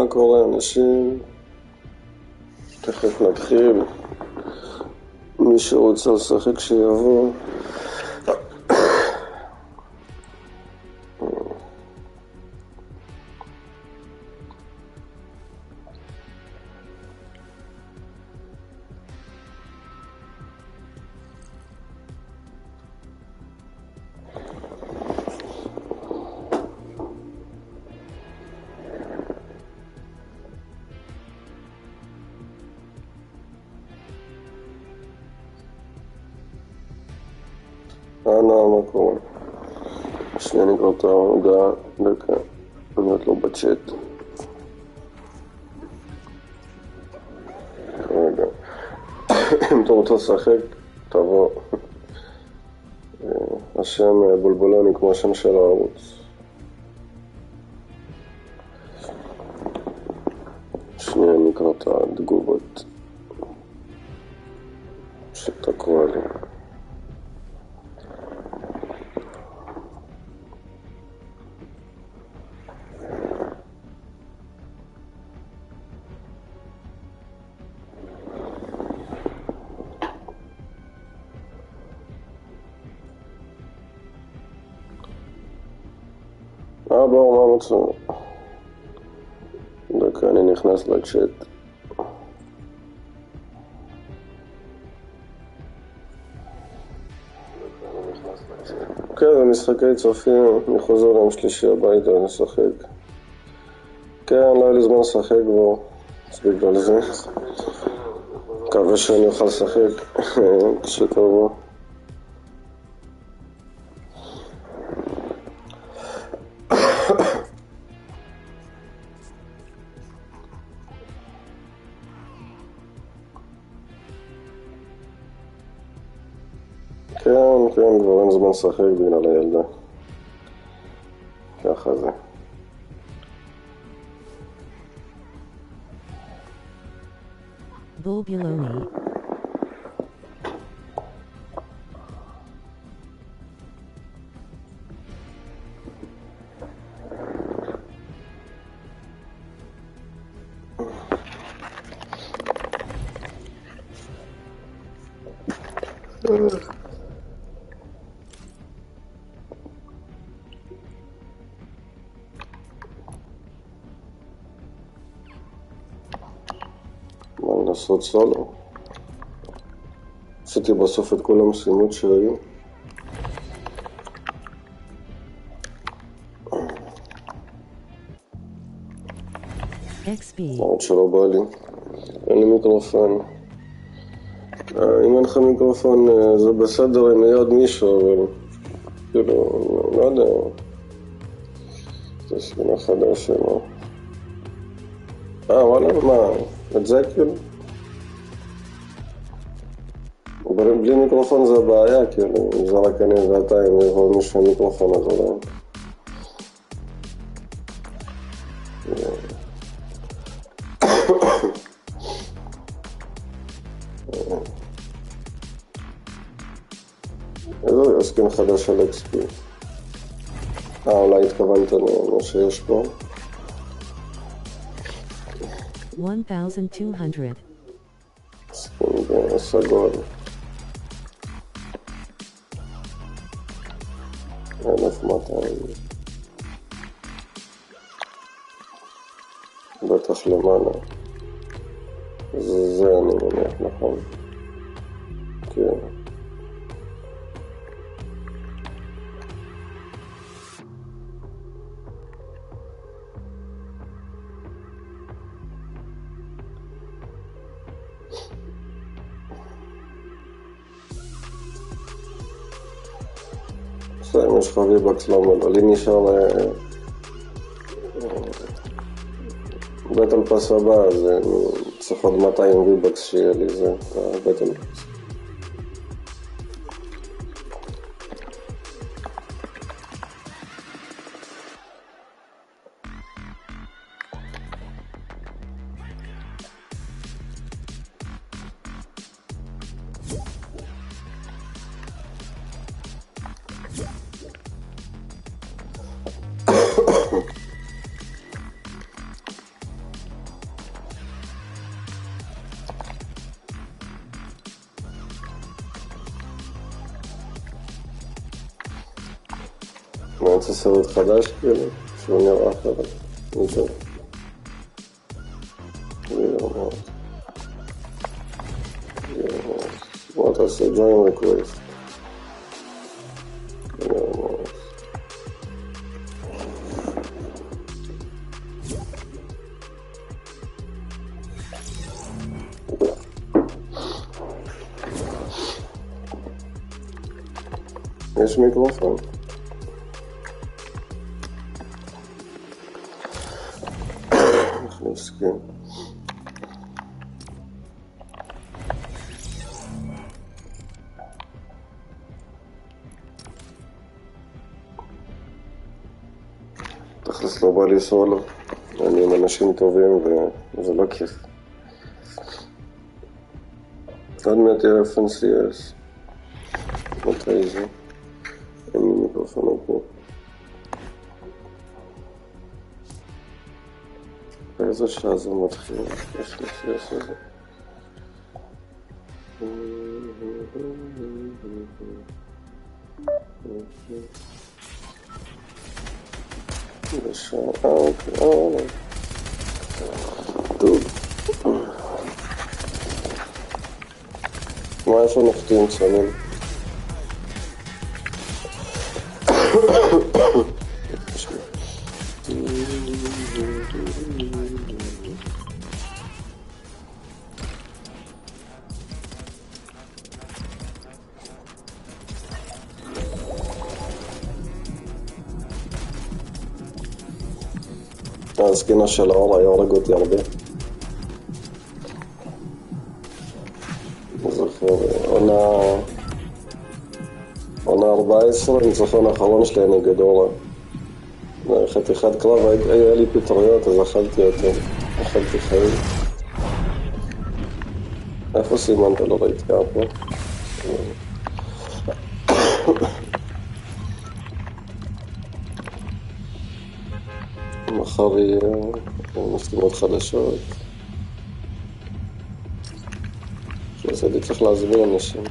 קורה אנשים? תכף נתחיל. מי שרוצה לשחק שיבוא. מה קורה? שנייה נקרא את ההודעה, דקה, באמת לא בצ'אט. רגע. אם אתה רוצה לשחק, תבוא. השם בולבולני כמו השם של הערוץ. שנייה נקרא את התגובות שתקוע לי. ברור, מה מצא? דקה, אני נכנס לצ'אט. כן, זה משחקי צופים, אני חוזר עם שלישי הביתה לשחק. כן, לא היה לי זמן לשחק בו, אז בגלל זה. מקווה שאני אוכל לשחק כשתבוא. כן, כבר אין זמן לשחק בגלל הילדה. ככה זה. בולבולוני. לעשות סולו. עשיתי בסוף את כל המשימות שהיו. עוד שלא בא לי. אין לי מיקרופון. אם אין לך מיקרופון זה בסדר עם יד מישהו, אבל כאילו, לא יודע. זה ספינה חדש שלו. וואלה, מה? את זה כאילו? בלי מיקרופון זה הבעיה, כאילו, זה רק אני ואתה, אם יבוא מישהו עם מיקרופון אז אולי. איזה סקין חדש על XP. אולי התכוונת למה שיש פה. 1200. סקין סגול. 1200. בטח למעלה. זה אני מניח, נכון? כן. אם יש לך ויבקס למד, לי נשאר בטל פס הבא, אז צריך עוד 200 ויבקס שיהיה לי, זה בטל פס. מה יוצא סרט חדש כאילו? שהוא נראה אחרת. יותר. בוא תעשה join request. יש מיקרופון? אנחנו מסכים. תכלס לא בא לי סולו. אני עם אנשים טובים וזה לא כיף. עוד מעט יהיה FNCS. מתי זה? אין לי מיקרופון פה. באיזה שעה זה מתחיל? FNCS הזה. בשעה, אוקיי, טוב. מה איפה נוחתים צלם? הסקינה של האור היה הורג אותי הרבה. אני זוכר, עונה 14, הניצחון האחרון שלי נגד אורה. חתיכת קרב, היה לי פטריות אז אכלתי אותו, אכלתי חיים. איפה סימנת? לא ראיתי פה. מחר יהיה משימות חדשות. שעשיתי צריך להזמין אנשים.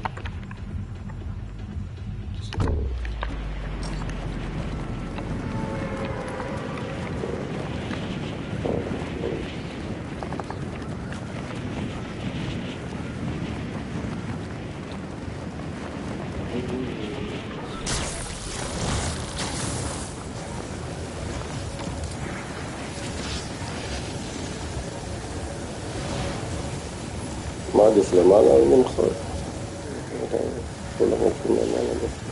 מה עדיף למעלה או למחר? כולם הולכים למעלה דווקא.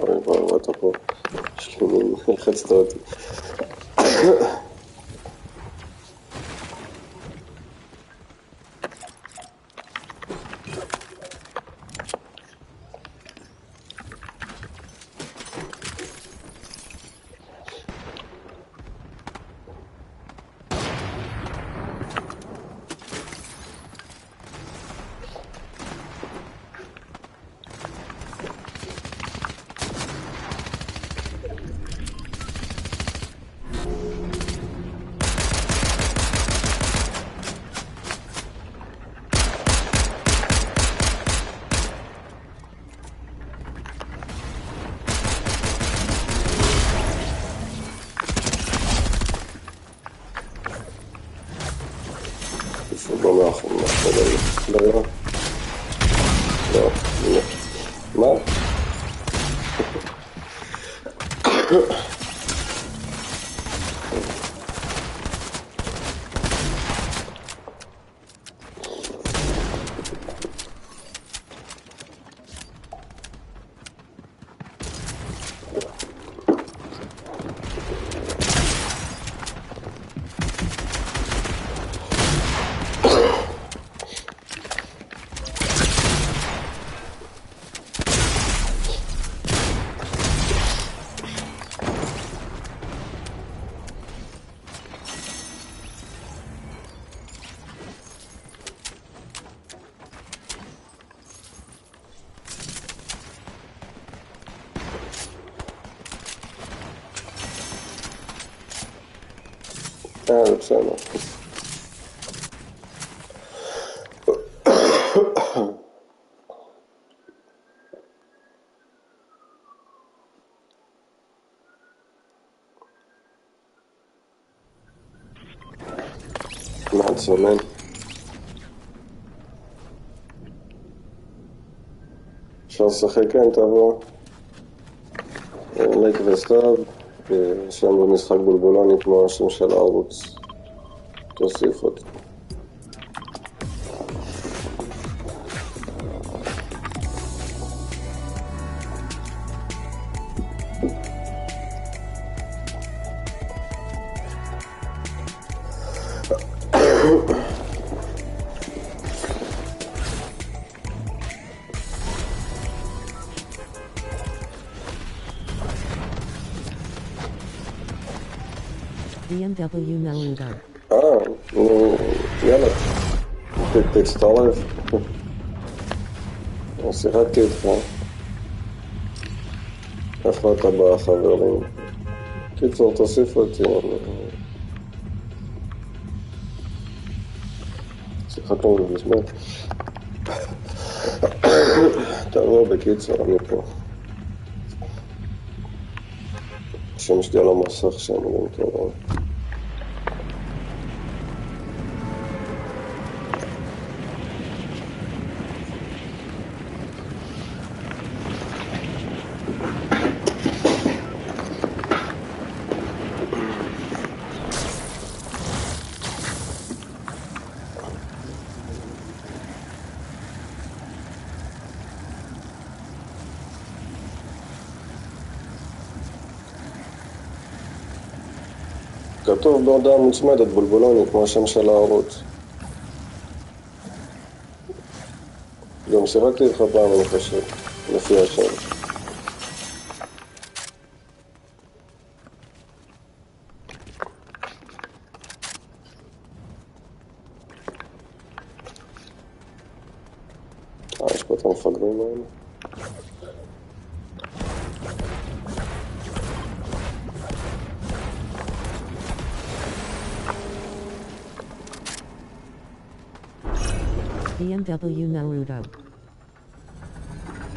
אוי בואו, אתה פה. יש לי מין חצת אותי. לא נכון, לא. לא, מה? זה בסדר. מעצמן. אפשר לשחק, כן, תבוא. לייק וסטאב, שם במשחק בולבולוני כמו השם של הערוץ. תוסיף אותי. BMW Naruto. יאללה, תצטרף. שיחקתי איתך. איפה אתה בחברים? קיצור, תוסיף אותי. שיחקנו בזמן. תבוא בקיצור, אני פה. השם שלי על המסך שם, גם תורא. כתוב בהודעה מוצמדת בולבולוני כמו השם של הערוץ. גם שיחקתי איתך פעם, אני חושב, לפי השם. יש פה את המפגרים האלה. BMW Naruto.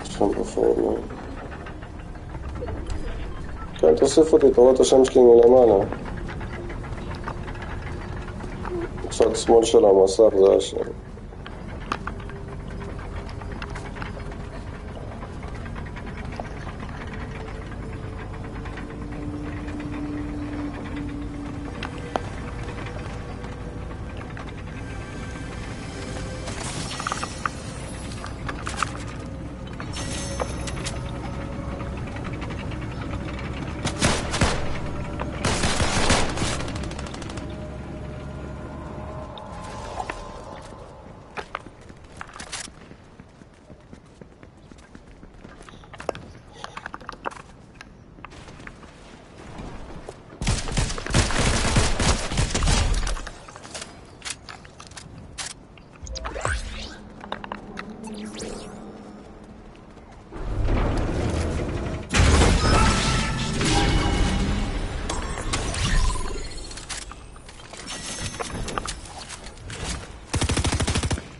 שם בפורטנייט. כן, תוסיף אותי, תראה את השם שלי מלמעלה. צד שמאל של המסך זה השם.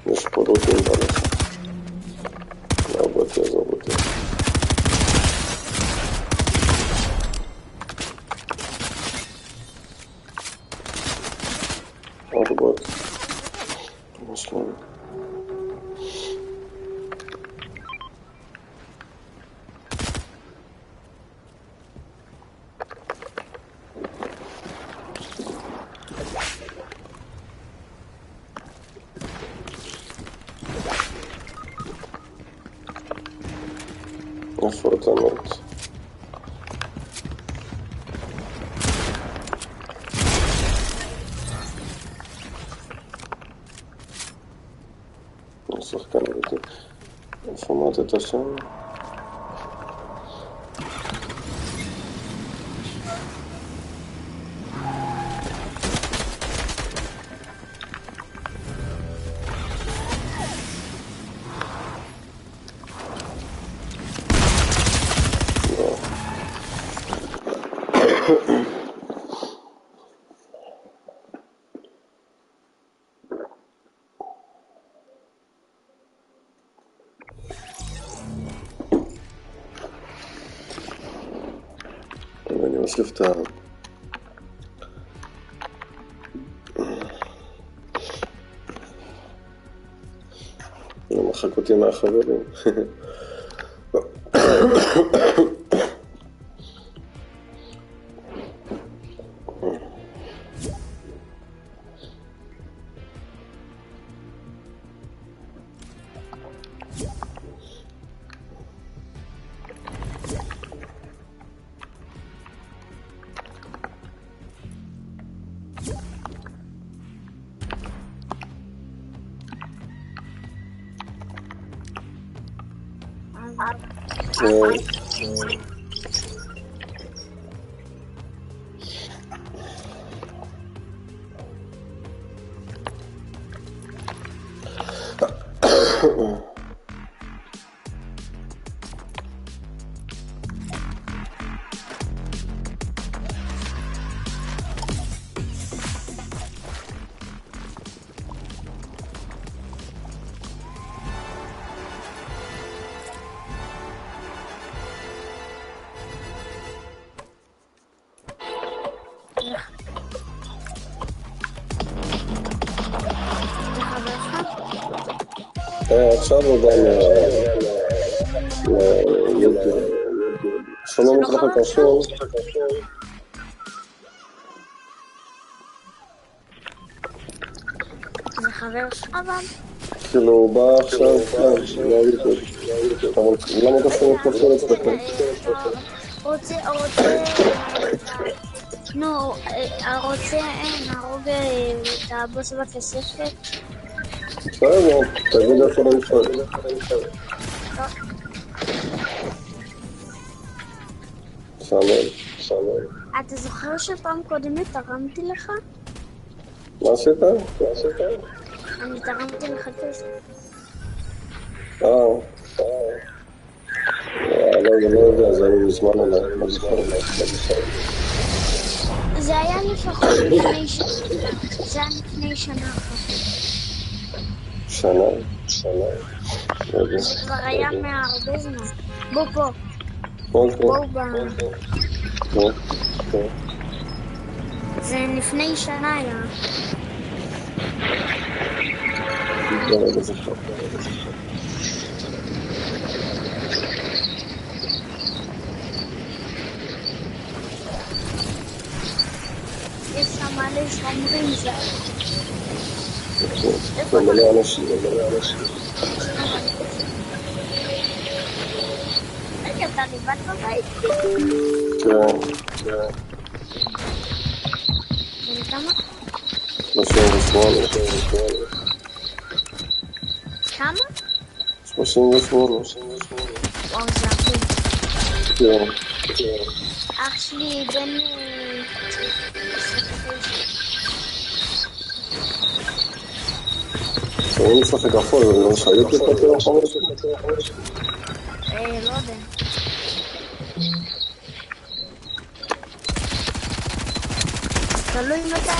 יש פה רוטים בלך. לעבוד יעזור אותי. עבוד. יש לנו. פורטנייט. משחקן איתי. איפה מטת השם? נוסיף את ה... הוא מחק אותי מהחברים. עכשיו הוא בא ליוטיוב. שומעים אצלך קשור. זה חבר שלך אבל? כאילו הוא בא עכשיו ליוטיוב. למה אתה שומע קשור אצלך? רוצה... נו, רוצה נהרוג את הבוס בכספת? בסדר, תגיד איפה למשחק. סמל. אתה זוכר שפעם קודמת תרמתי לך? מה עשית? אני תרמתי לך כסף. לא, זה לא יודע, זה היה מזמן עליי, לא זוכר. זה היה לפחות לפני שנה. זה היה לפני שנה אחת. שנה? זה כבר היה מהרבה זמן. בוא פה. אוקיי. בואו זה לפני שנה היה. יש שם מלא שומרים זה. מלא אנשים. רגע, אתה לבד בבית? כן. כמה? 38. כמה? 38. וואו, זה הרבה. כן. אח שלי בן... אני משחק אפור, זה לא שהיותי פתאום 5? לא יודע. תלוי מתי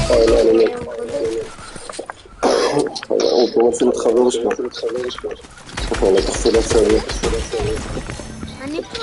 הוא פה מציל את חבר שלו. אני תחסי לצוות. אני פה.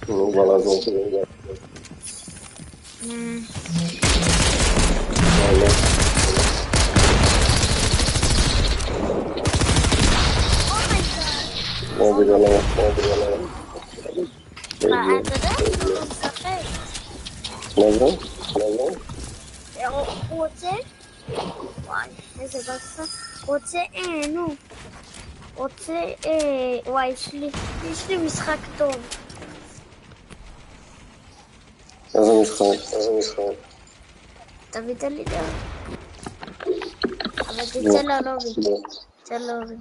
נו, בא לעזור. מה בגלל אתה יודע שהוא משחק? מה זה? הוא רוצה? וואי, איזה בסה. רוצה, רוצה, וואי, יש לי משחק טוב. איזה משחק? תביא את הלידר. אבל תצא ללובי. תצא ללובי.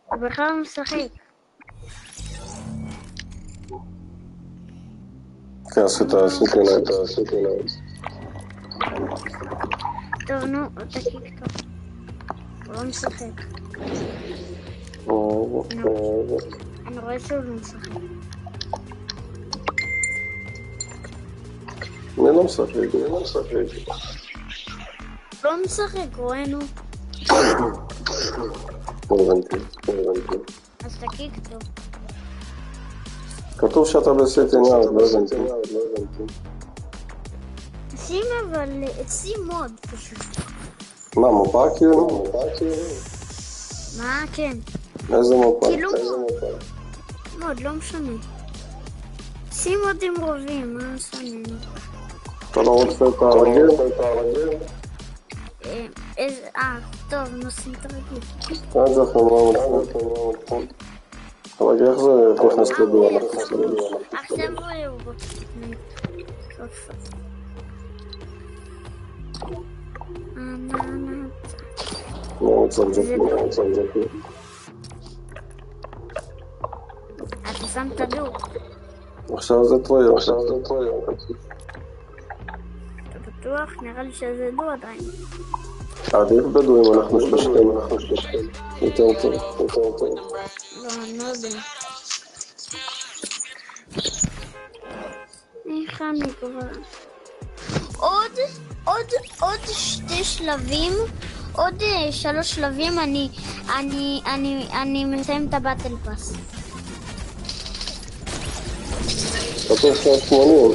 הוא בכלל משחק. כן, עשית לייב. טוב, נו, תקיק טוב. הוא לא משחק. אני רואה שהוא לא משחק. אני לא משחק. לא משחק, רואה נו. לא הבנתי. אז תקיק טוב. כתוב שאתה בסיטי נייר, לא הבנתי. שים אבל, שים מוד פשוט. מה, מפה כאילו? מה? כן. איזה מפה? כאילו מוד, לא משנה. שים מוד עם רובים, מה משנה? אתה לא רוצה את הרגיל? טוב, נשים את הרגיל. זה חמור. אבל איך זה תכנס לדוע? עכשיו הוא בפורטנייט. סוף סוף. לא מצלזקים. אתה שם את הדור. עכשיו זה טרויו. אתה בטוח? נראה לי שזה דור עדיין. עדיף בדואים, אנחנו שלושתים. יותר טוב. לא, אני לא יודע. איך אני כבר... עוד 2 שלבים, עוד 3 שלבים אני מסיים את הבטל פאס. כתוב 80.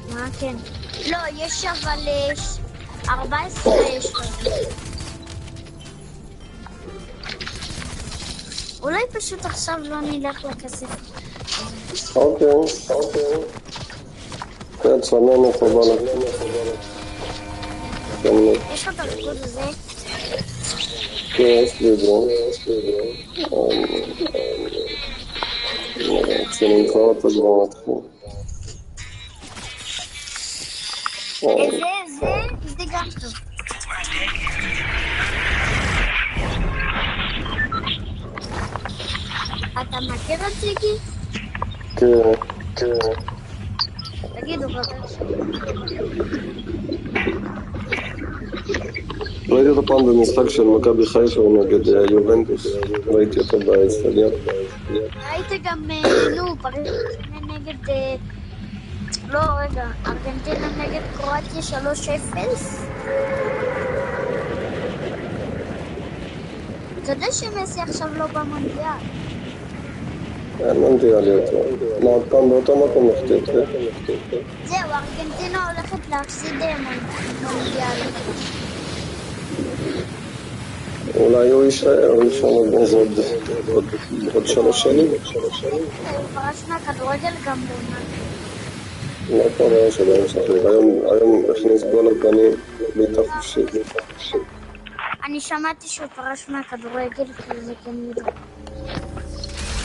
מה כן? לא, יש אבל 14 שלבים. אולי פשוט עכשיו לא נלך לכסף. אוקיי. כן, צנן את הבלט. יש לך את הריקוד הזה? כן, יש לי את זה. כשנמכר אותו כבר מתחיל. זה גם טוב. אתה מכיר את זה, גי? כן. תגידו, חבר שלי. ראיתי אותו פעם במשחק של מכבי חיפה נגד יובנטוס. ראיתי אותו באצטדיון. ראית גם, פריז נגד... לא, רגע, ארגנטינה נגד קרואטיה 3-0? אתה יודע שמסי עכשיו לא במונדיאל? אין מונדיאל יותר. מה, עוד פעם באותו מקום נחתית, כן? זהו, ארגנטינה הולכת להפסיד מונדיאל. אולי הוא יישאר עוד 3 שנים. הוא פרש מהכדורגל גם רונלדו. לא קורה שלא משחק. היום הכניס גול לפנים בעיטה חופשית. אני שמעתי שהוא פרש מהכדורגל כי זה כן ידע.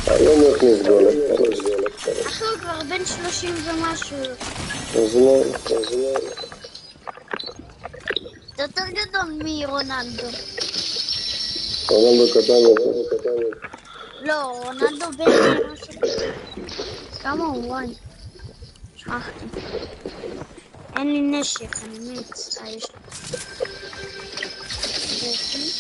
היום הוא הכניס גול. אחי הוא כבר בן 30 ומשהו. אז לא. זה יותר גדול מרונלדו. רונלדו קטן יותר. לא, רונלדו בן משהו. כמה הוא? וואי. שכחתי. אין לי נשק, אני מת. יש לי.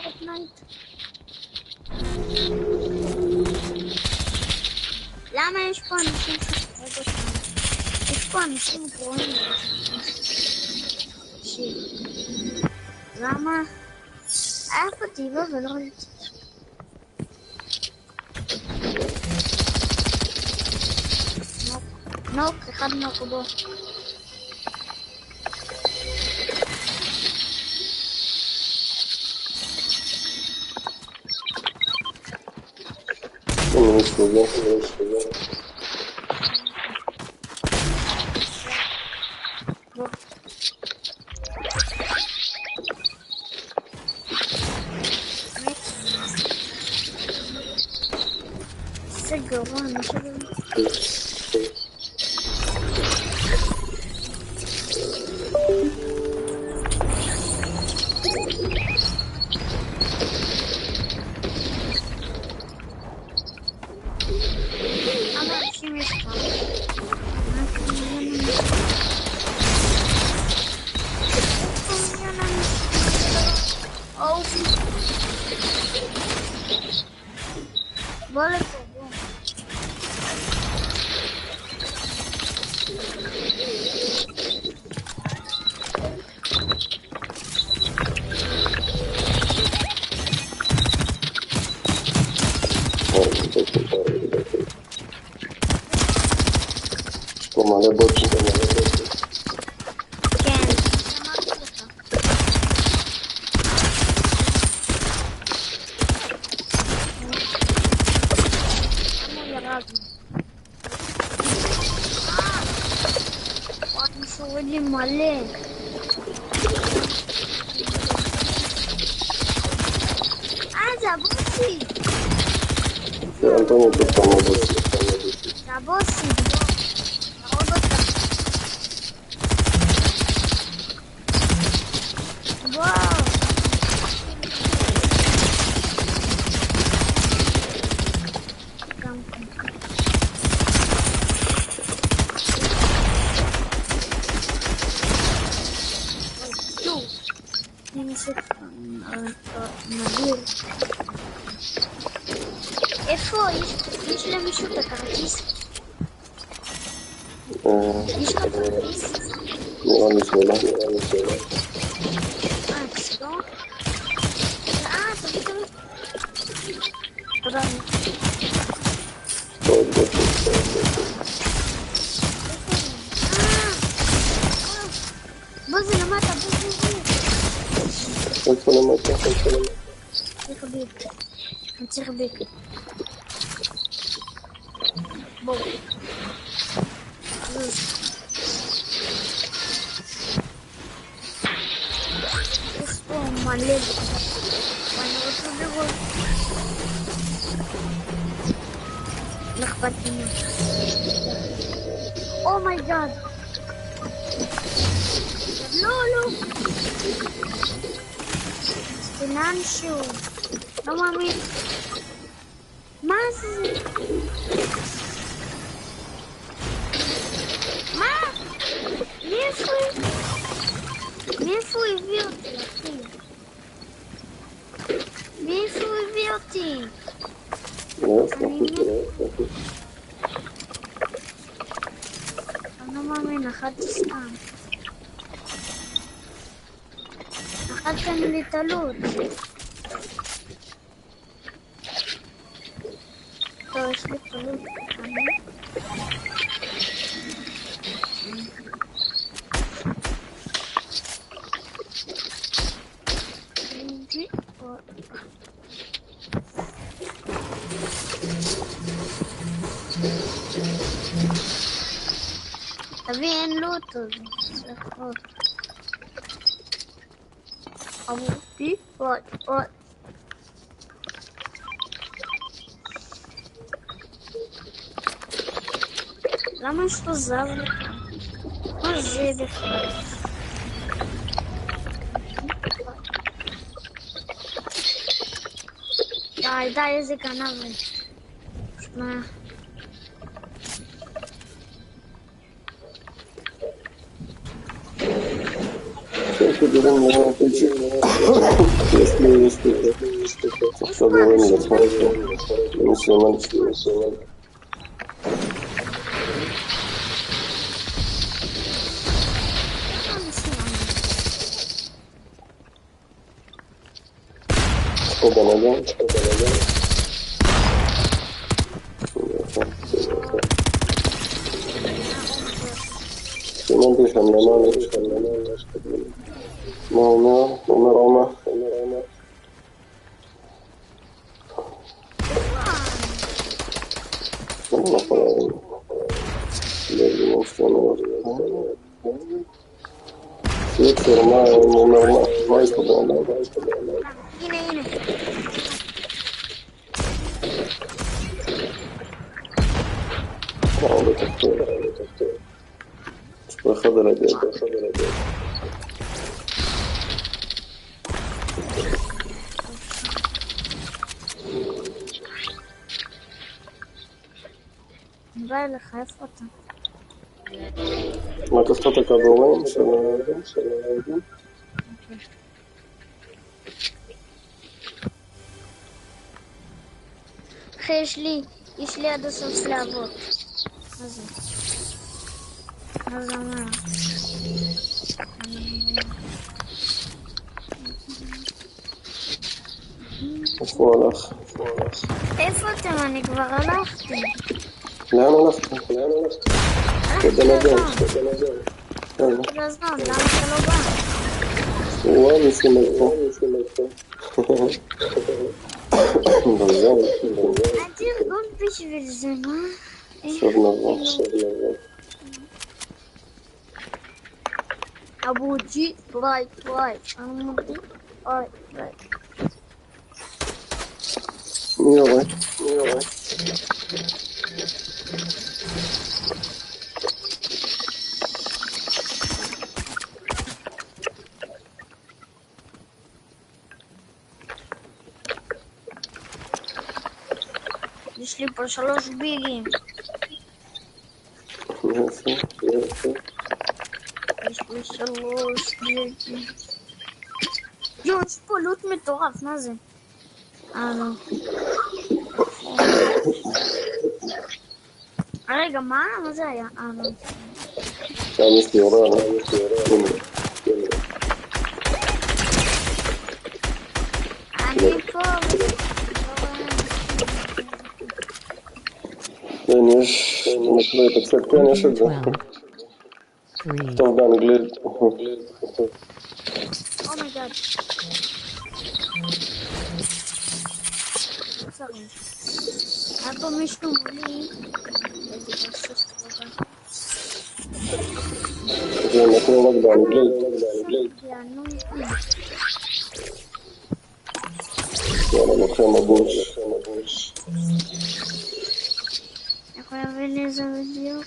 פורטנייט? למה יש פה אנשים שחרג אותם? יש פה אנשים גרועים. למה? היה פה דיבה ולא ראיתי. נוק, אחד נוק בו. זה גרוע, מה שלא... בוא לפה, בוא. פה מלא בוטים, פה מלא בוטים. כן, שמעתי לך. וואט משהו לי מלא. זה הבוסי. כן, אתה מוצא פעם הבוסי. זה הבוסי. נהרוג אותה. וואו. גם מדהים. איפה? יש למישהו את הכרטיס? יש לך כרטיס? נראה לי שאלה, נראה לי שאלה. תסגור? תביא. תודה. עוד בוטים. בוא זה למטה, בוא. איפה למטה? איפה למטה? אני צריך ביק. בוא. יש פה מלא. ואני רוצה לראות. לחבט לי. אומייגאד. לא. זה לאנשהו. לא מאמין. מה זה? מה? מאיפה הוא הביא אותי, אחי? מאיפה הוא הביא אותי? אני לא מאמין, אכלתי סתם. אכלתם לי תלות. טוב, יש לי תלות. תביא, אין לו אותו. אמרתי, עוד. למה יש לו זב לך? מה זה בכלל? די, איזה גנב. שמע. כדורים לפנצ'י. יש לי עכשיו יורים לעצמם פה. מניסיונל. פה בנגן. סימנתי שם למעלה. מה אומר? אומר עומה. אני לא יכול להבין. לא משתנה. יצר, מה אומר מה יש פה בעולם? הנה. בתחתו. יש פה אחד על הגד. בא אליך, איפה אתה? מה תעשת את הכדורים של הרגל? אחי, יש לי עד הסוף לעבוד. מה זה? מה זה אומר? איפה הוא הלך? איפה אתם? אני כבר הלכתי. לאן הלכת? בנגן. למה אתה לא בא? וואו, ניסים פה. בזהו. אל תרגול בשביל זה, מה? עכשיו נבוא. אבוג'י, פרטיים. אני מודה, פרטיים. מי יורה? יש לי פה 3 ביגים. יפה. יש לי 3 ביגים. יו, יש פה לוט מטורף, מה זה? לא. רגע, מה זה היה? לא. שם יש לי יורה. אני פה. כן, יש. מקלט, אצלך כן, יש את זה. 12, 3, טוב באנגלית. אומייגאד. היה פה מישהו מולי. זה מקלט רק באנגלית. יאללה, לוקחים מבוש. יכול להביא לי איזה בדיוק?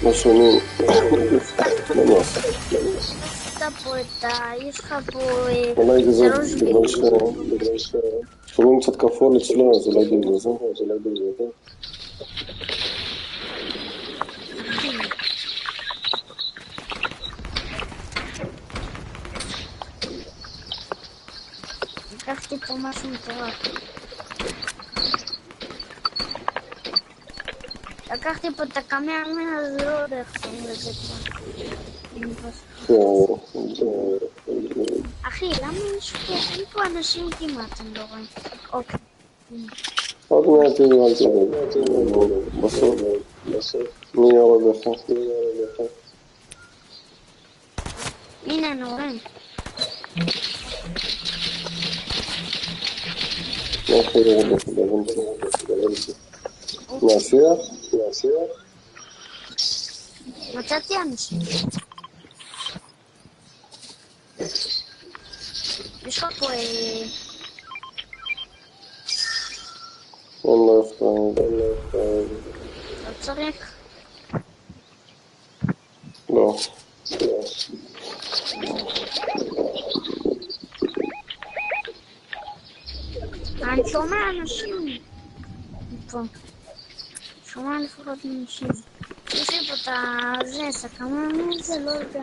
משונים. יש לך פה אולי זה 3 בגלל שומעים קצת כפול אצלו, אז אולי בגלל זה. לקחתי פה משהו מטורף. לקחתי פה את הקאמרמן, אז לא יודע איך שמים לזה פה. אחי, למה יש פה? אין פה אנשים כמעט, אני לא רואה. אוקיי. עוד מעט יהיו על זה. בסוף. מי יורד לך? הנה, אני רואה. מה יכול יורד לך? מהשיח? מצאתי אנשים. יש לך פה אין לו F2. לא צריך. לא. אני שומע אנשים פה. שומע לפחות אנשים. יש לי פה את זה, סכמה זה, לא יודע.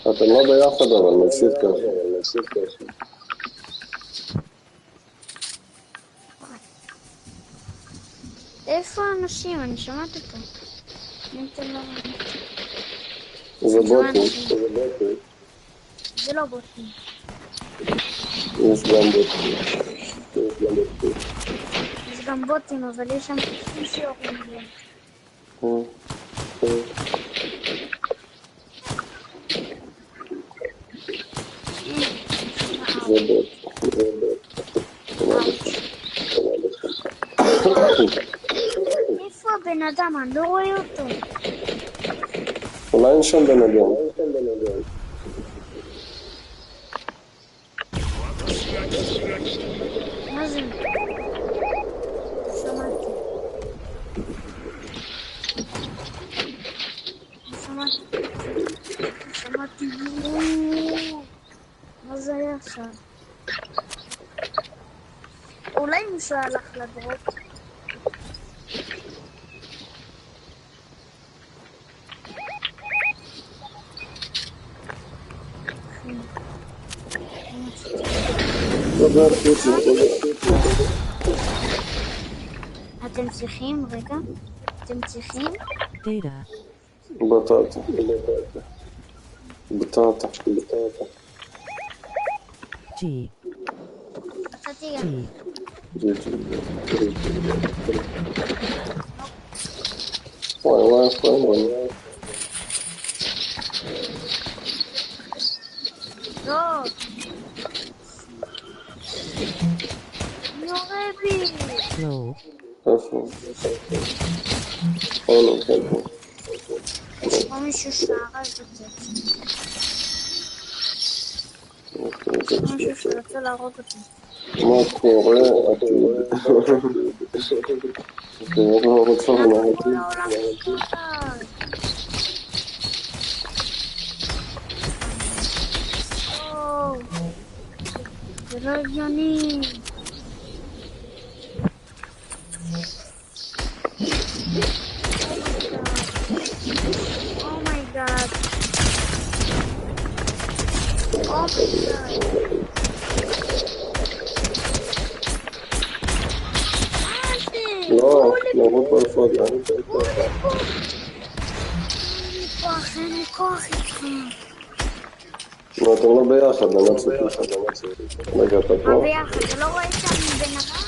אתם לא ביחד אבל נפסיד ככה. איפה האנשים? אני שמעתי פה. זה בוטים. זה לא בוטים. יש גם בוטים. יש גם בוטים, אבל יש שם חוקים שיורים לי. זה בוט. איפה הבן אדם? אני לא רואה אותו. אולי אין שם בן אדם. מה זה? שמעתי. מה זה היה עכשיו? אולי מישהו הלך לדרופ. אתם צריכים, רגע, אתם צריכים? בטטה. G. אחתי וואי, איפה אין בנו? לא. יורה בי. Low. איפה? לא, כן פה. יש פה מישהו שהרס את זה. משהו שרצה להרוג אותי. מה קורה? אתם לא רוצים להרוג אותי? זה לא הגיוני. אומייגאד. לא, לא פה איפה אתה. אין לי כוח איתך. לא, אתם לא ביחד, אני לא צריך. רגע, אתה מה פה? ביחד? אתה לא רואה שאני בן אדם?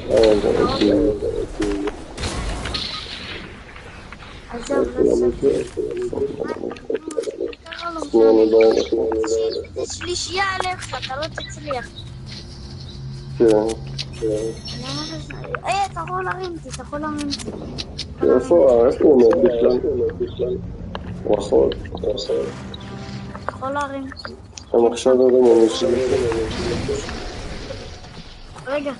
רגע, עזוב, זה שלישייה עליך, אתה לא תצליח. כן. אתה יכול להרים אותי, אתה יכול להרים אותי. איפה הוא עומד בכלל? הוא רחוק. אתה יכול להרים אותי. הם עכשיו יודעים על מישהו. רגע.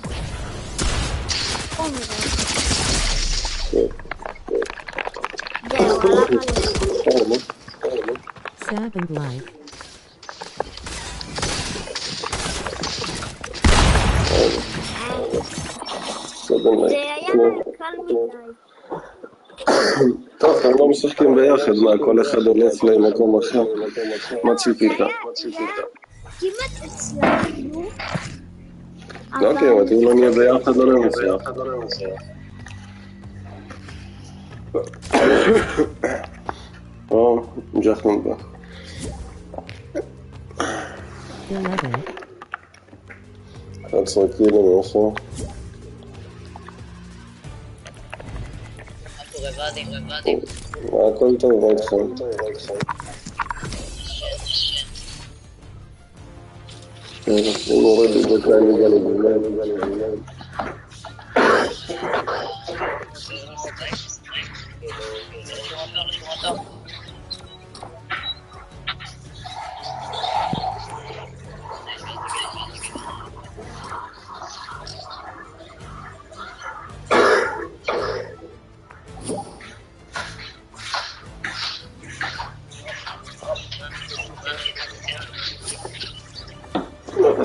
זהו, הלך עליך. Seventh life. זה היה קל מדי. טוב, הם לא משחקים ביחד, מה, כל אחד הולך למקום אחר. מה ציפית? כמעט הצלחנו. לא כמעט, אם לא נהיה ביחד לא נצליח. ג'חנון בא. 11 קילו משהו. הכל טוב, מה איתכם? אני מורד בדקה, אני מגיע לגלל.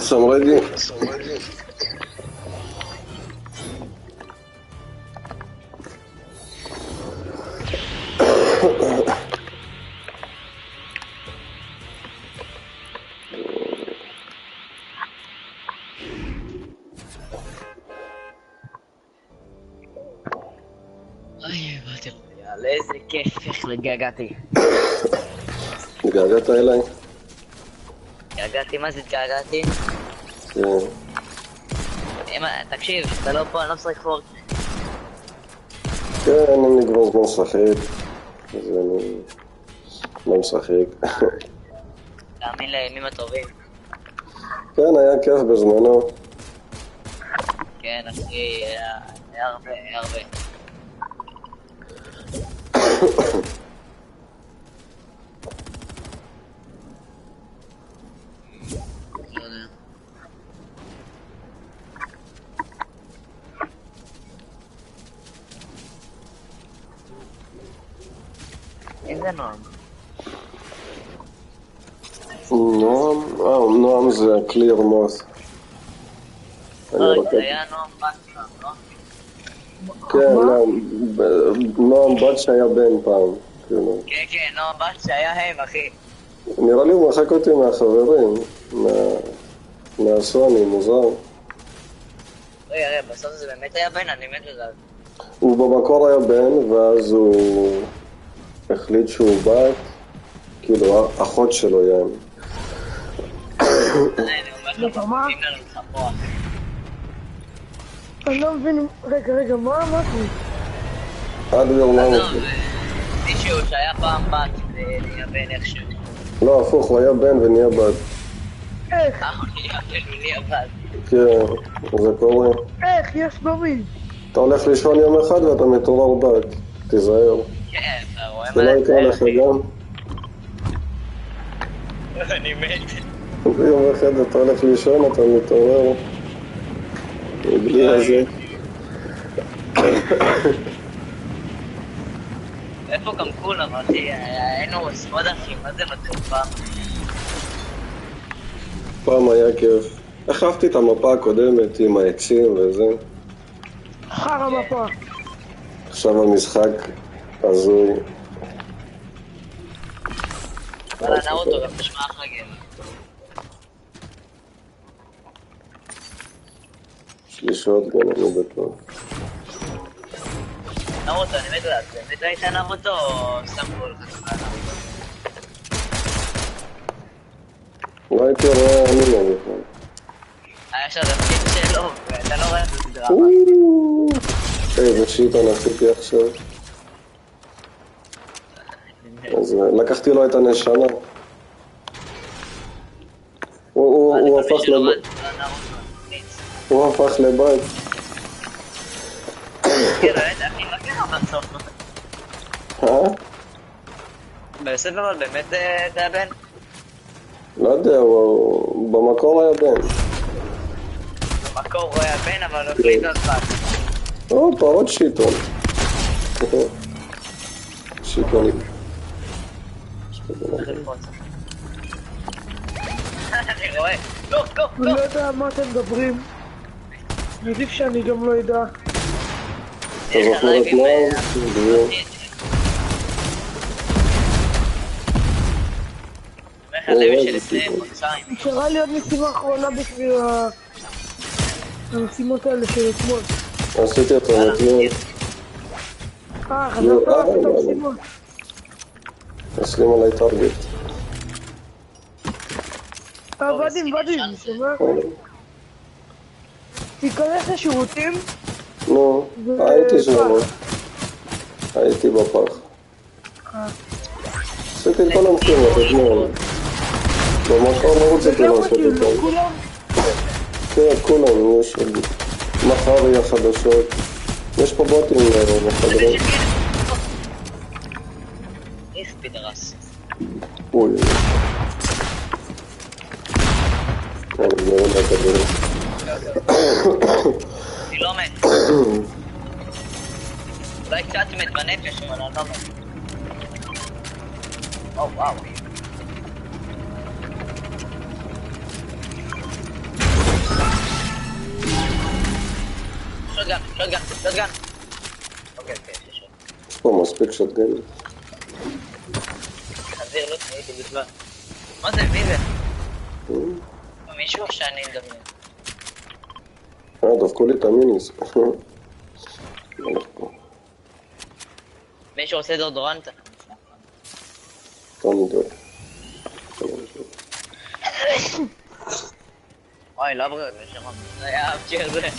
סמרדי. אוי, באתי לו, יאללה, איזה כיף, איך התגעגעתי. התגעגעת אליי? התגעגעתי, מה זה התגעגעתי? כן. תקשיב, אתה לא פה, אני לא משחק פורטנייט. כן, אני כבר זמן משחק. אז אני לא משחק. תאמין לימים הטובים. כן, היה כיף בזמנו. כן, אחי, היה הרבה, היה הרבה. איזה נועם? נועם זה קליר מוס. זה היה נועם בת שלנו, לא? כן, נועם בת שהיה בן פעם. כן, נועם בת שהיה הם, אחי. נראה לי הוא מחק אותי מהחברים, מהסוני, מוזר. רגע, בסוף זה באמת היה בן, אני מת לדעת. הוא במקור היה בן, ואז הוא החליט שהוא בת, כאילו אחות שלו יען. אני אומר לך, אני לא מבין, רגע, מה אמרתי? עד ויורנם אותי. מישהו שהיה פעם בת ונהיה בן איכשהו. לא, הפוך, הוא היה בן ונהיה בת. איך? הוא נהיה בן ונהיה בת. כן, זה קורה. איך? יש במין. אתה הולך לישון יום אחד ואתה מתעורר בת. תיזהר. כן, אתה רואה זה מה לא יקרה לך גם? אני מת. יום אחד אתה הולך לישון, אתה מתעורר. בלי הזה. איפה גם כולם, אחי? היינו סמוד אחי, מה זה נותן פעם? פעם היה כיף. החפתי את המפה הקודמת עם העצים וזה. חר המפה. עכשיו המשחק הזוי. וואלה, נאוטו, גם תשמע אחלה גן. יש לי שוטגן, אני בטוח. נאוטו, אני מת לדעת, באמת היית נאוטו או סתם כל כך נאוטו? לא הייתי רואה אני לא בכלל. היה שם תפקיד שלו, ואתה לא רואה את הסדרה. איזה שיטון עשיתי עכשיו. אז לקחתי לו את הנשמה. הוא הפך לבת. הוא הפך לבת. כן, באמת, אחי, מה קרה בסוף? בסדר, אבל באמת זה היה בן? לא יודע, הוא במקור היה בן. במקור הוא היה בן, אבל הוא החליט על בת. הופה, עוד שיטון. שיטונים. אני רואה, לא. אני לא יודע מה אתם מדברים. עדיף שאני גם לא יודע. אתה זוכר את נועם? נשארה לי עוד משימה אחרונה בשביל המשימות האלה של אתמול. עשיתי אותו אתמול. חזרת לעשות את המשימות. אסלים עליי טרגט. ואדים, שומע? תיכנס לשרתים. נו, הייתי שם. הייתי בפח. עשיתי את כל המשימות אתמול. במקור לא רציתי לעשות את זה. כולם? כן, כולם, יש מחר יהיה חדשות. יש פה בוטים בחדרים. איך פדרס? אוי. אני נראה את הכדורים. אני לא מת. אולי קצת מת בנפש, אבל אני לא מת. וואו. שוטגן. אוקיי, יש עוד. יש פה מספיק שוטגנים. חזיר לא תנאיתי בכלל. מה זה, מי זה? מישהו שאני מדמיין. דווקא לי את המיניס. מישהו עושה דורדורנטה. תמיד. אוי, לא בריאות, נשמע. זה היה אבצ'ר זה.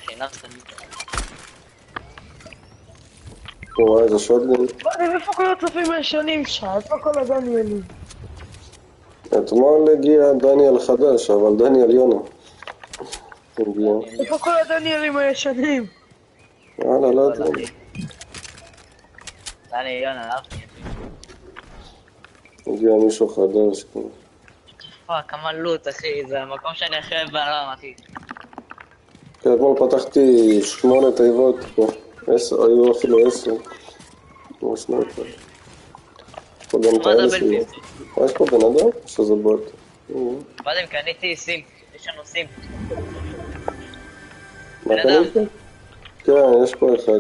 חינך תמיד. וואי, איזה שוטגן. איפה כל הצופים הישנים שלך? איפה כל הדניאלים? אתמול הגיע דניאל חדש, אבל דניאל יונה. הגיע. איפה כל הדניאלים הישנים? יאללה, לא יודע. דני יונה, אהבתי. הגיע מישהו חדש. פאק, כמה לוט, אחי, זה המקום שאני הכי אוהב בעולם, אחי. כן, אתמול פתחתי 8 תיבות, היו אפילו 10. כמו סנאיפר. פה גם את האלסים. יש פה בן אדם? שזה בוט. קודם קניתי סים, יש לנו סים. מה קנית? כן, יש פה אחד.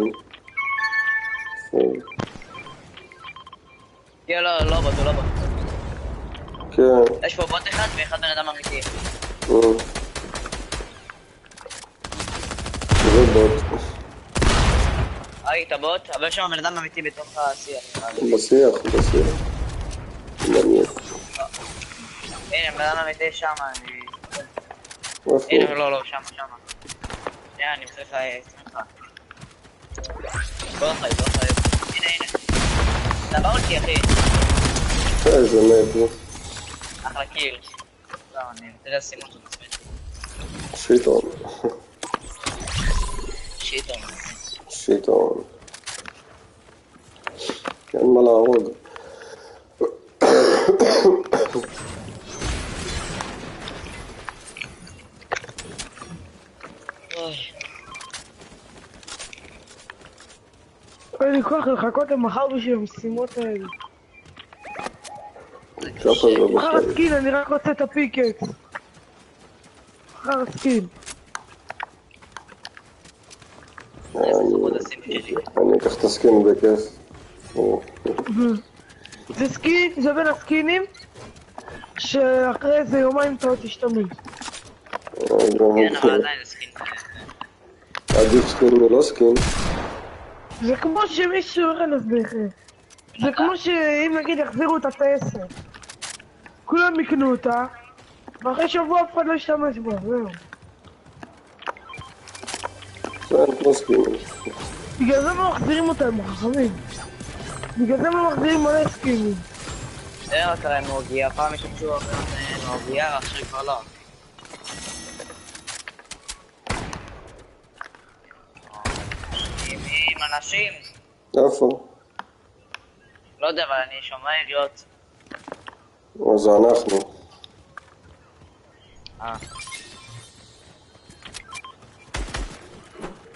לא בוט, הוא לא בוט. כן. יש פה בוט אחד ואחד בן אדם אמיתי. זה בוט. היית בוט, אבל יש שם בן אדם אמיתי בתוך השיח. בשיח. מעניין. הנה, בן אדם אמיתי שם, אני... איפה? הנה, לא, שם. שנייה, אני צריך לך... בוא חי. הנה. דבר אותי, אחי. איזה מת. אחלה קיל. לא, אני רוצה לשים אותו בצמד. שיטון. אין מה להרוג. אין לי כוח לחכות למחר בשביל המשימות האלה. מחר הסקין, אני רק רוצה את הפיקט. מחר הסקין. אני אקח את הסקין בכיף. זה סקין, זה בין הסקינים שאחרי איזה יומיים אתה עוד תשתמש. כן, אבל עדיין זה סקין. עדיף סקין ולא סקין. זה כמו שמישהו, איך אני אסביר לך? זה כמו שאם נגיד יחזירו את הטייסת כולם יקנו אותה ואחרי שבוע אף אחד לא ישתמש בה, זהו. זה אין כמו סקין. בגלל זה לא מחזירים אותה, הם חכמים. בגלל זה לא מחזירים מלא סקינים. זה רק קרה עם מורגיע, פעם השתמשו הרבה מורגיע, עכשיו כבר לא. עם אנשים. איפה? לא יודע, אבל אני שומע יריות. אז אנחנו.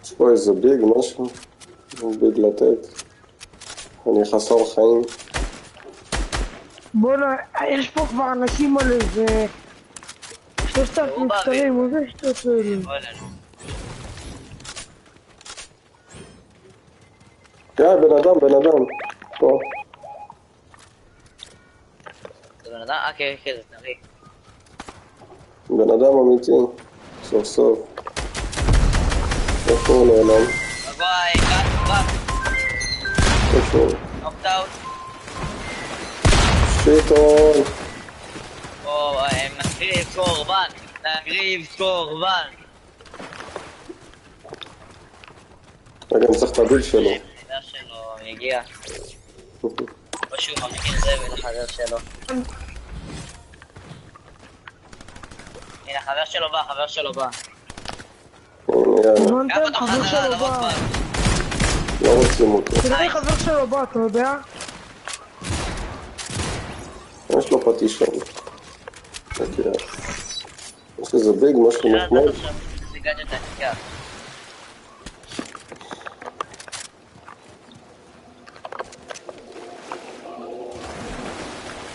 יש פה איזה ביג, משהו? ביג לתת. אני חסר חיים. בוא'נה, יש פה כבר אנשים על איזה 3,000 מצטרים, איזה שטות האלה. כן, בן אדם. פה. זה בן אדם? כן, זה טרי. בן אדם אמיתי. סוף סוף. איפה הוא נעלם? ביי, קאט. איפה הוא? אופט-אוט. שיטון. נגריב קורבן. רגע, אני צריך את הביג שלו. החבר שלו הגיע. או שהוא מכין זבל לחבר שלו. הנה, החבר שלו בא. יאללה, הבנתם? חבר שלו בא. לא רוצים אותו. תראה חבר שלו בא, אתה יודע? יש לו פטישון. יש איזה ביג, משהו נחמד.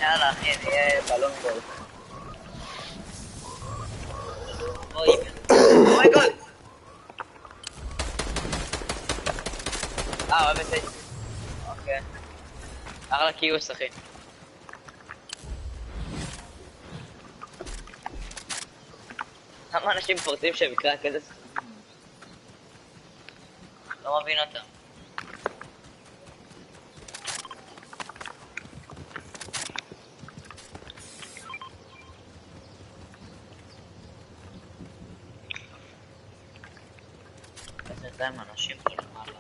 יאללה אחי, נהיה בלון גול. אומייגוד! אוהב את זה. אוקיי. אחלה קיוס, אחי. כמה אנשים פורטים שבקרה כזה... לא מבין אותם. איזה להם אנשים פה למעלה.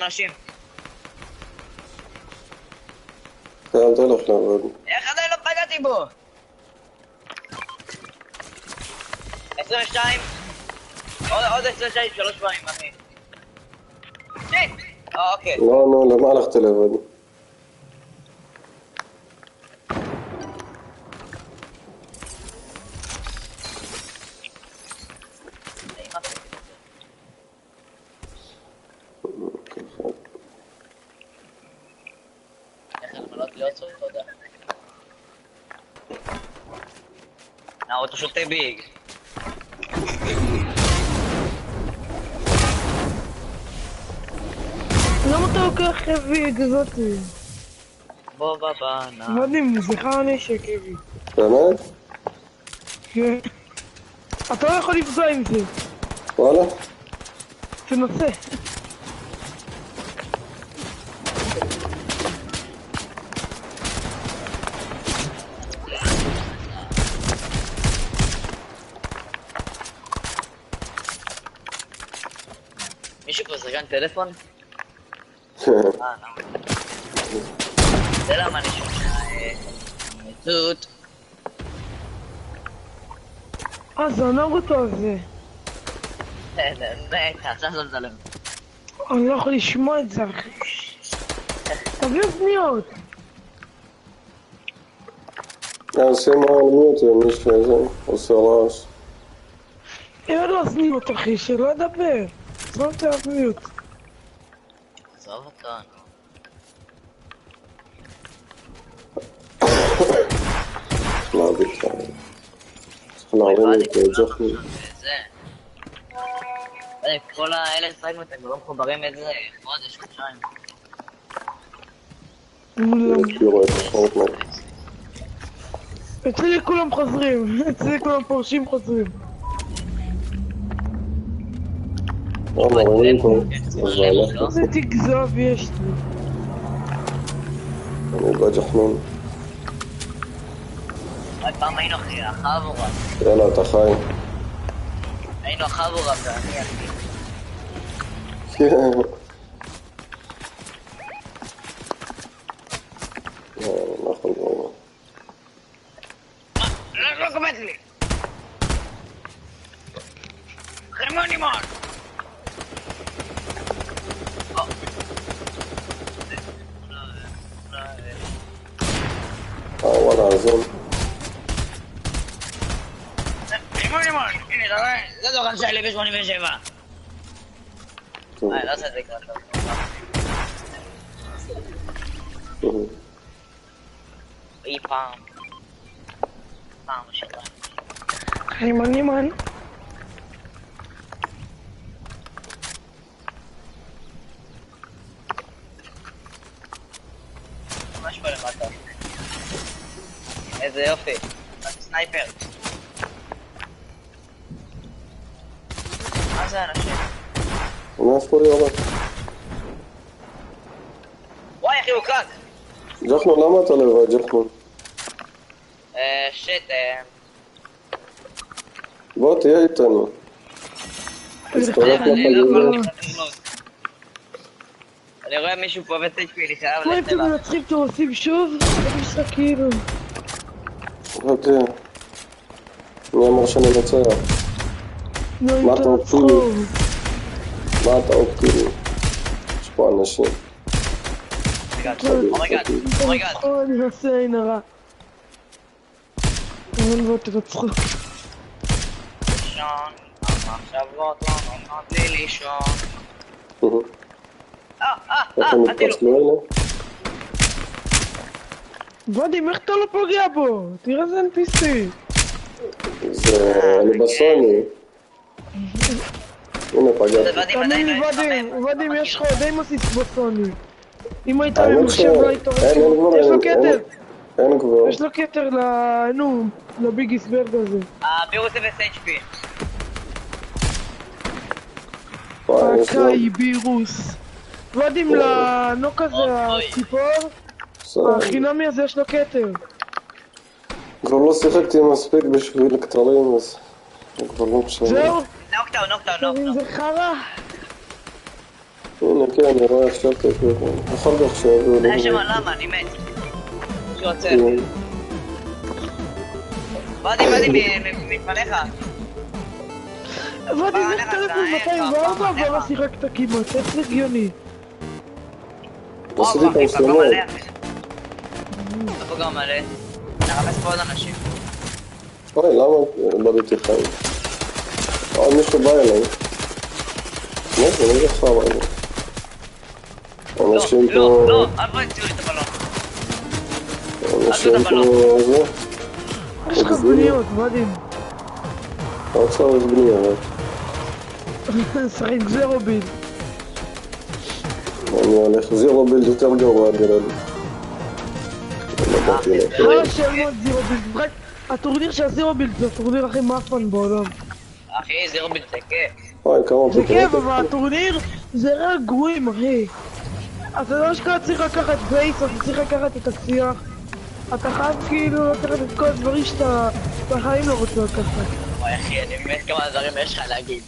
אנשים. כן, תלך לעבוד. איך עדיין לא פגעתי בו? 22? עוד 22, 3 פעמים, אחי. שיט! אוקיי. לא, למה הלכת לעבוד? האוטו שותה ביג. למה אתה לוקח חבי כזאתי? בוא בבנה. מדהים, זכר הנשק חבי. באמת? כן. אתה לא יכול לפגוע עם זה. וואלה? תנסה. מישהו פה זרגן טלפון? זה למה אני שומע תות. זנב אותו על זה. באמת, עכשיו שמת לב. אני לא יכול לשמוע את זה, אחי. תביא אוזניות. שים על מיוט, מישהו איזה עושה רעש. אין לו אוזניות, אחי, שלא ידבר. זאת אוזניות. עזוב אותו. להביא לך. צריך להרים את ג'חי. כל האלה סייגנו אתם לא מחוברים איזה חודש, חודשיים. הכירו את פורטנייט. אצלי כולם חוזרים, אצלי כולם פורשים חוזרים. מרימים פה, אז הלכת. איזה תגזוב יש לי. אני בג'חנון. פעם היינו אחי, החבורה. יאללה, אתה חי. היינו החבורה ואני אחי. כן. נכון ברור. לא קומץ לי! חרמון אימון! וואלה, עזון. אימון! הנה, אתה רואה? זה דוכן שלי ב-87. לא עושה את זה ככה. אי פעם בשבוע. נימן. ממש פה למטה. איזה יופי. סנייפר. מה זה אנשים? מאיפה לי יורד? וואי אחי הוא קרק. ג'חנון, למה אתה לבד, ג'חנון? שיט, בוא תהיה איתנו. תסתובב אני לא לחגיגה. יכול לחנות. אני רואה מישהו פה בטייפי, אני חייב מה אם אתם לצבע. מנצחים אתם עושים שוב? משחקים. בוא תהיה. מי אמר שאני מצליח? לא אם מה אתה תנצחו. אופטימי? מה אתה אופטימי? יש פה אנשים. אומייגאד. אני אעשה עין הרע. אבל בוא תנצחו. לישון, המחשבות לא נותנות לי לישון. איך הם התפצלו אלה? ודים, איך אתה לא פוגע בו? תראה איזה NPC. זה... אני בסוני. הנה פגעתי. תאמין לי ודים, יש לך עוד די מסיס בסוני. אם היית האמת במחשב לא היית אין כבר, יש לו כתר. אין כבר. יש לו כתר לביגיסברד הזה. הבירוס 0 HP. פאקאי בירוס. ודים לנוק הזה, הציפור, החינמי הזה יש לו כתר. כבר לא שיחקתי מספיק בשביל כתרים, אז... כבר לא משנה. זהו? נוקטאון. זה חרא. הנה כן, אני רואה עכשיו את זה. אחר כך שיביאו לי. היה שם למה, אני מת. שעוצר. ודים, מפניך. ודים, איך אתה לפני 204 ולא שיחקת כמעט? איך זה הגיוני? עשיתי את פגע ההסלמות. מלא. פגע מלא. נרמס פה עוד אנשים. אוי, למה איבדתי חיים? מישהו בא אליי. מה זה? אני זכר עליי. אנשים פה... לא, אל תבוא הציעו לי את הבלון. אנשים פה... זה? יש לך בניות, ודים. האוצר יש בנייה, שחק זרו ביל. אני הולך זירו בילד יותר גרוע, נראה לי. של מאוד זירו ביל. הטורניר של הזירו ביל זה הטורניר הכי מאפן בעולם. אחי, זירו ביל זה כיף. אוי, כמה זה פתרונות. כיף, אבל הטורניר זה רק גרועים, אחי. אתה לא שקעה צריך לקחת בייס, אתה צריך לקחת את השיח. אתה חייב כאילו לקחת את כל הדברים שאתה בחיים לא רוצה לקחת. וואי אחי, אני באמת כמה דברים יש לך להגיד.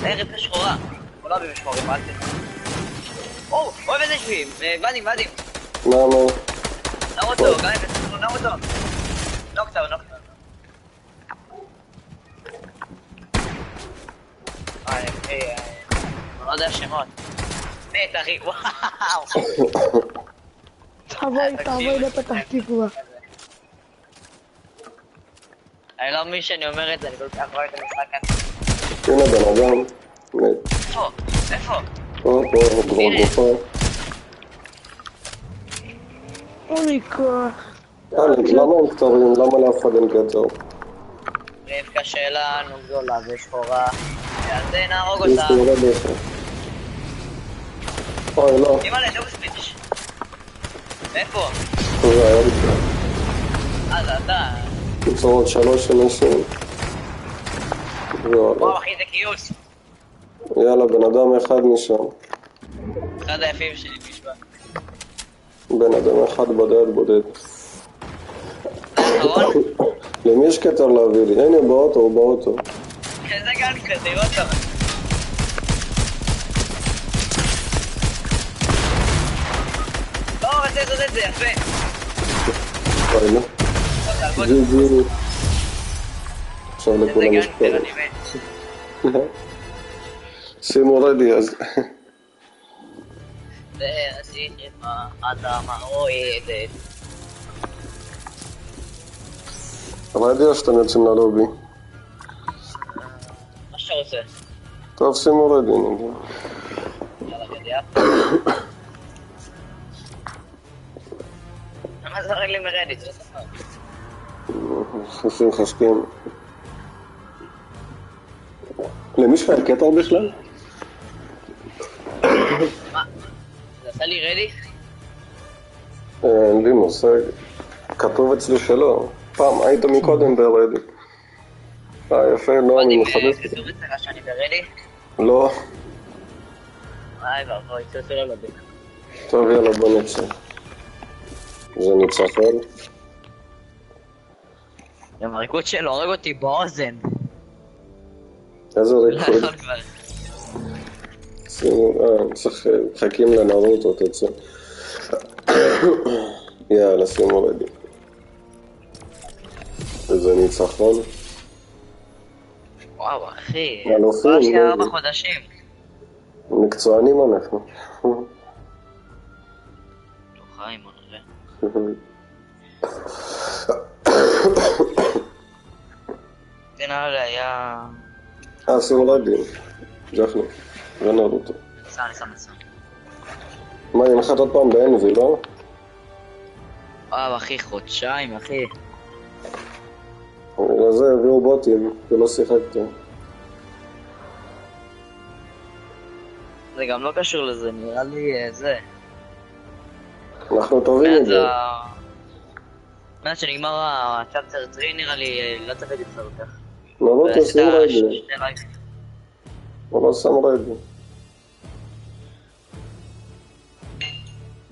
זה רפא שחורה. כולה בשחורים, אל תדע. אוי וזה שביעים. ודים. למה? נער אותו, גיא, נער אותו. נוקטאון. אחי, אני לא יודע שמות. מת אחי, וואו. תעבוי לפתח תקווה. אני לא מבין שאני אומר את זה, אני כל כך רואה את המשחק הזה. הנה בן אדם. מת. איפה? פה, גרופה. אין לי כוח. למה הם כתרים? למה לאף אחד אין כתר? רבקה שלנו גדולה ושחורה. אז נהרוג יש אותה. לי יורד איפה. אוי, לא. אימא לדוגספיץ'. איפה? זה היה לי. אז אתה. קיצור עוד 3 אנשים. וואו אחי זה קיוס. יאללה, בן אדם אחד משם. אחד היפים שלי משווה. בן אדם אחד בודד. אחרון? למי יש כתר להביא לי? הנה, הוא באוטו. איזה גן כזה, תראו אותו. רוצה לעשות את זה, יפה. אוי, לא. זיזי. עכשיו לכולם יש פרק. שימו רדי אז. ועשיתי מה אדמה אוהדת. רדי או שאתם יוצאים ללובי? מה שאתה רוצה. טוב, שימו רדי נגיד. יאללה גדיה. למה זה רק לי מרדיט? זה ספר. חופים חשקים. למישהו היה קטר בכלל? מה? זה עשה לי רדי? אין לי מושג. כתוב אצלי שלא. פעם, היית מקודם ברדי. יפה, לא, אני מחדש. כתוב אצלך שאני ברדי? לא. ואבוי, צלצל על הדק. טוב, יאללה, בוא נצא. זה ניצחון. גם הריקוד שלו הורג אותי באוזן. איזה ריקוד? לא יכול כבר. צריך חכים לנרוטו, תצא. יאללה, שימו רדי. איזה ניצחון. וואו אחי, אלופים, כבר יש לי לא 4 חודשים. מקצוענים אנחנו. לא חיים, נראה. שים רדים. ג'חני. ונרדותו. אני שם. מה, היא נחת עוד פעם באנבי, לא? אחי, חודשיים, אחי. בגלל זה הביאו בוטים, ולא שיחקתי. זה גם לא קשור לזה, נראה לי זה. אנחנו טובים את זה. מאז שנגמר הצ'אפטר 3 נראה לי לא צריך להגיד לך כך. נרדותו שים רדים. הוא לא שם רדים.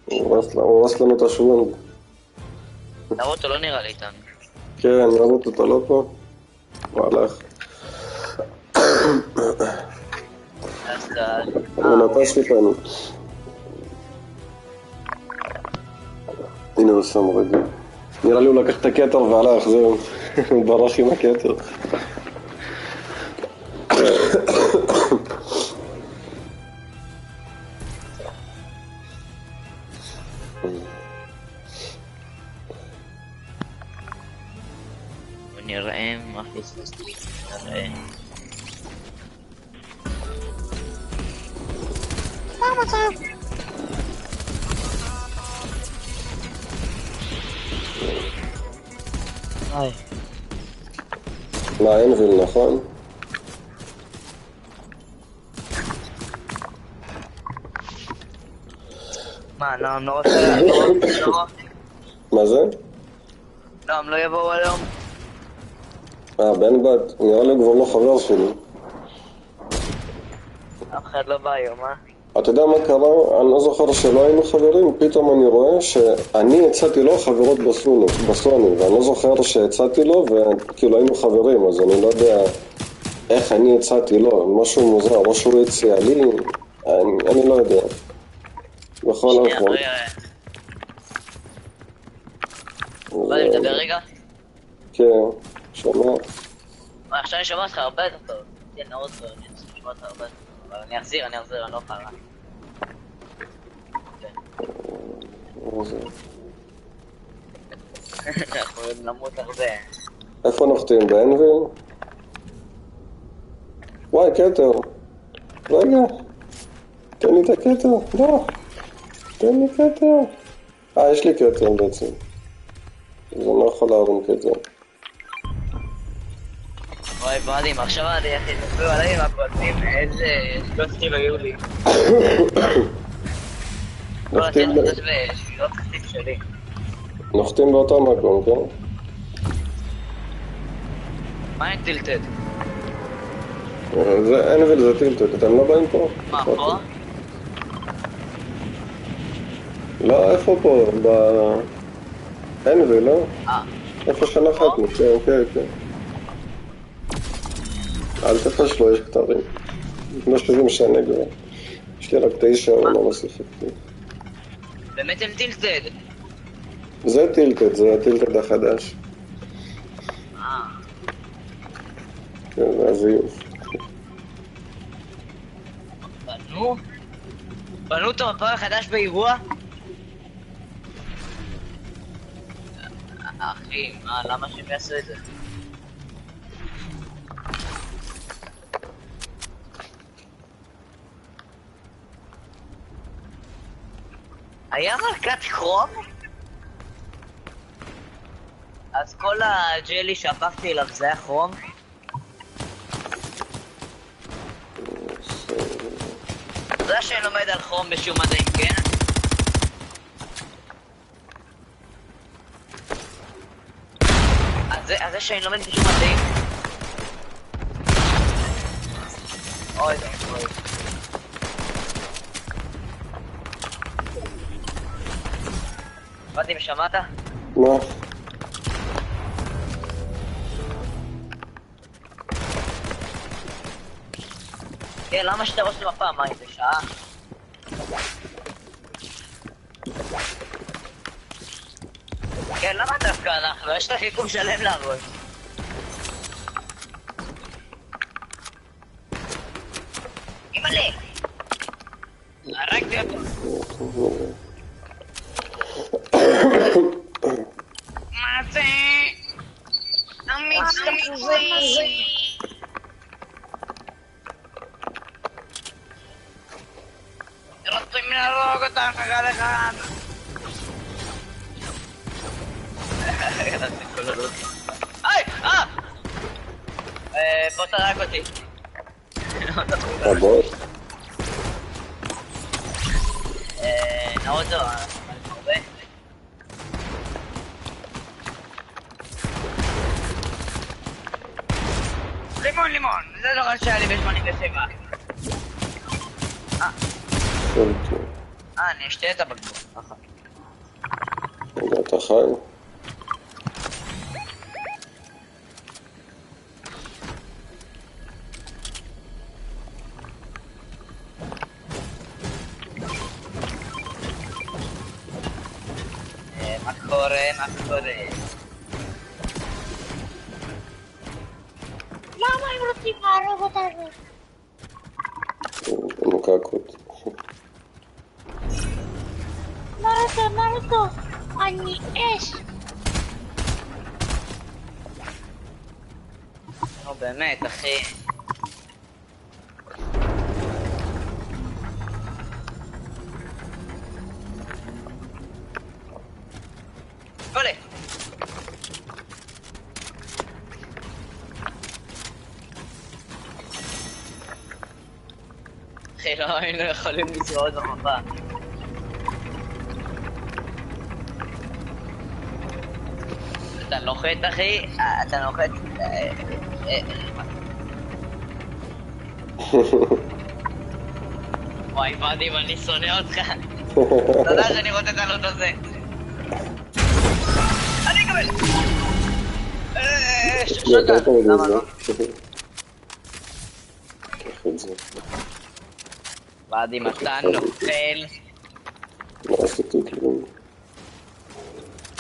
הוא הרס לנו את השוונד. נרדותו לא נראה לי איתנו. כן, נרדותו אתה לא פה? הוא הלך. הוא נטש איתנו. הנה הוא שם רדים. נראה לי הוא לקח את הכתר והלך, זהו. הוא ברח עם הכתר. נראה מה פספסתי. נראה. מה המצב? מה, אנביל, נכון? מה, נועם לא רוצה לבוא? מה זה? נועם לא יבואו היום? בן בת, נראה לי כבר לא חבר שלי. אף אחד לא בא היום, אתה יודע מה קרה? אני לא זוכר שלא היינו חברים, פתאום אני רואה שאני הצעתי לו חברות בסוני, ואני לא זוכר שהצעתי לו וכאילו היינו חברים, אז אני לא יודע איך אני הצעתי לו, משהו מוזר, או שהוא הציע לי, אני לא יודע. בכל אופן. בא לי לדבר רגע? כן, שומע. עכשיו אני שומע אותך הרבה יותר טוב. תהיה נאות טוב, אני שומע אותך הרבה יותר טוב. אבל אני אחזיר, אני לא אוכל רע. אנחנו נמות הרבה. איפה נחתים? באנביל? וואי, כתר. רגע. תן לי את הכתר. לא. תן לי כתר. יש לי כתר בעצם. אז אני לא יכול להרים כתר. וואי, מדהים, עכשיו אני אחי, תסבירו עליי עם הפרטים, איזה שטוסטים היו לי. כל הטסט הזה בשבילות חסיד שלי. נחתים באותו מקום, כן? מה עם טילטד? זה אנביל, זה טילטד, אתם לא באים פה? מה, פה? לא, איפה פה? באנביל, לא? איפה שנחתנו, כן. אל תפשלו, יש כתרים. לא שזה משנה כבר. יש לי רק 9, אני לא מוסיפתי. באמת הם טילטד? זה טילטד, זה הטילטד החדש. כן, זה הזיוף. בנו את המפה החדש באירוע? אחי, מה, למה שהם יעשו את זה? היה מלכת כרום? אז כל הג'לי שהפכתי אליו זה היה כרום? אתה יודע שאני לומד על כרום בשום מדעים, כן? אז זה שאני לומד בשום מדעים? אוי. באתי משמעת? מה? כן, למה שאתה ראש למפה? מה, איזה שעה? כן, למה דווקא אנחנו? יש לך חיכום שלם לעבוד. אימא'לה! הרגתי אותו. מה זה? אמיץ. אותך אחד. היי! בוא תרק אותי. הבוט? נאוטו, הרבה. לימון, זה לא רע שהיה לי ב-87. אני אשתה את הבקבוק, נכון. אתה חי? מה קורה? למה הם רוצים להרוג אותנו? מקקות. נרוטו, אני אש. נו באמת, אחי. עולה. אחי, לא היינו יכולים לשרוד במפה. אתה נוחת, אחי? אתה נוחת... וואי, ואדים, אני שונא אותך. אתה יודע שאני רוצה את הלוט הזה. אני אקבל! שוקה, למה לא? קח את זה. ואדים, אתה נוכל. לא עשיתי כלום.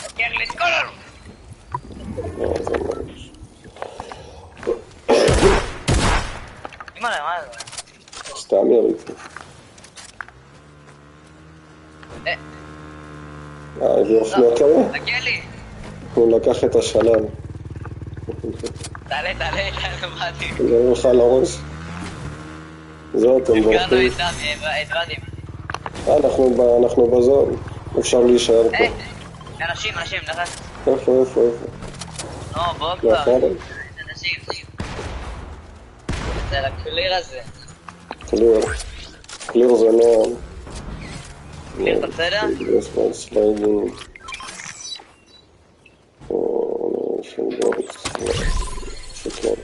לוקח לי את כל הלוט. לא, זה ממש. מה זה? סתם יריתי. הביא אופנוע קרה? תגיע לי. הוא לקח את השלל. תעלה, ואדים. זה לך על הראש. זהו, אתם הפגענו בורחים. את ואדים. אנחנו בזון. אפשר להישאר פה. אנשים, נכנס. איפה? נו, בוא לא כבר. יכול? אנשים. זה לקליר הזה. קליר זה נועם. קליר, אתה בסדר? סליידים. שכן.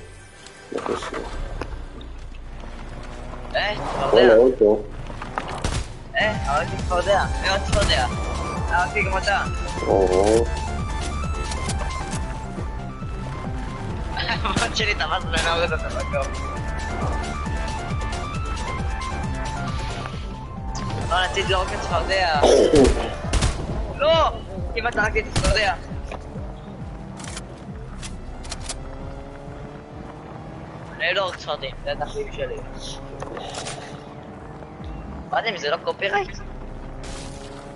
צפרדע. אוטו. הרגתי צפרדע. מאוד צפרדע. הרגתי גם אותה. המות שלי תפס ונהוג את המקום. לא, רציתי לרוק את צפרדע. לא! כמעט הרגתי את צפרדע. אני לא רק צפרדים, זה התחביב שלי. ואתם, זה לא קופירייט?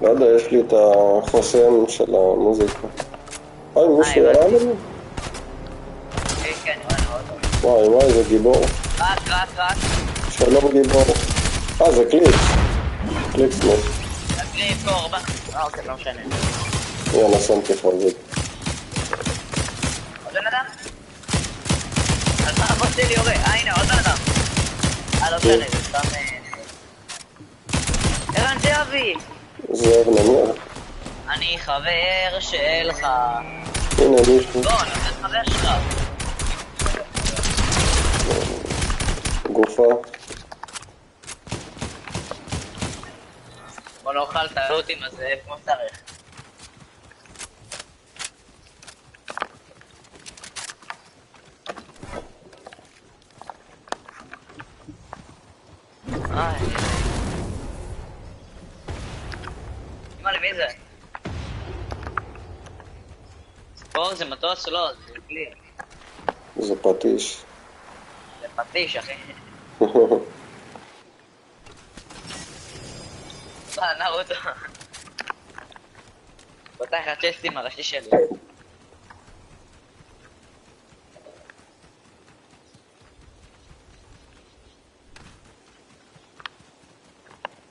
לא יודע, יש לי את החוסם של המוזיקה. מישהו יראה לנו? כן, רואה אותו. וואי, זה גיבור. רק. שלום גיבור. זה קליקס לא. הקליפ קורבה. אוקיי, לא משנה. יאללה, שמתי חרבית. עוד בן אדם? אז מה הבוס שלי יורה? הנה, עוד בן אדם. לא משנה, זה סתם... ערן זהבי! זה נמר. אני חבר שלך. הנה מישהו. לא, אני רוצה את חבר שלך. גופה. בוא נאכל את הלוטים הזה כמו שצריך. אמא, למי זה? ספור זה מטוס או לא? זה כלי. זה פטיש. זה פטיש, אחי. נרוטו. פותח הצ'סטים הראשי שלי.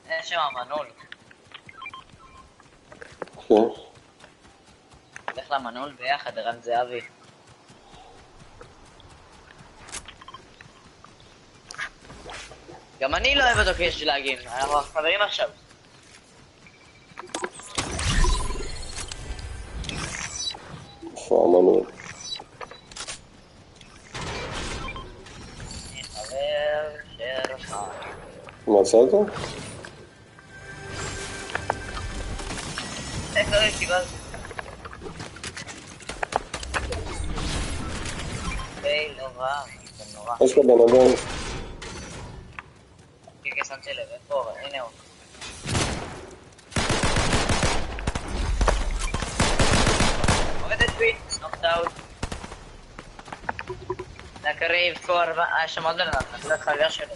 אין שם מנעול. אוקיי. לך למנעול ביחד, ערן זהבי. גם אני לא אוהב אותו כשיש להגים, אנחנו חברים עכשיו. איפה המנעול? אני חבר שלך. מצאת? איך לא ישיבה? היי, לא רע, זה נורא. יש לו בן אדם. כן, שמתי לב, איפה? הנה הוא. עובדת בי, נוקדאוט. נקריב, קור, שם עוד בן אדם, נקודת חבר שלו.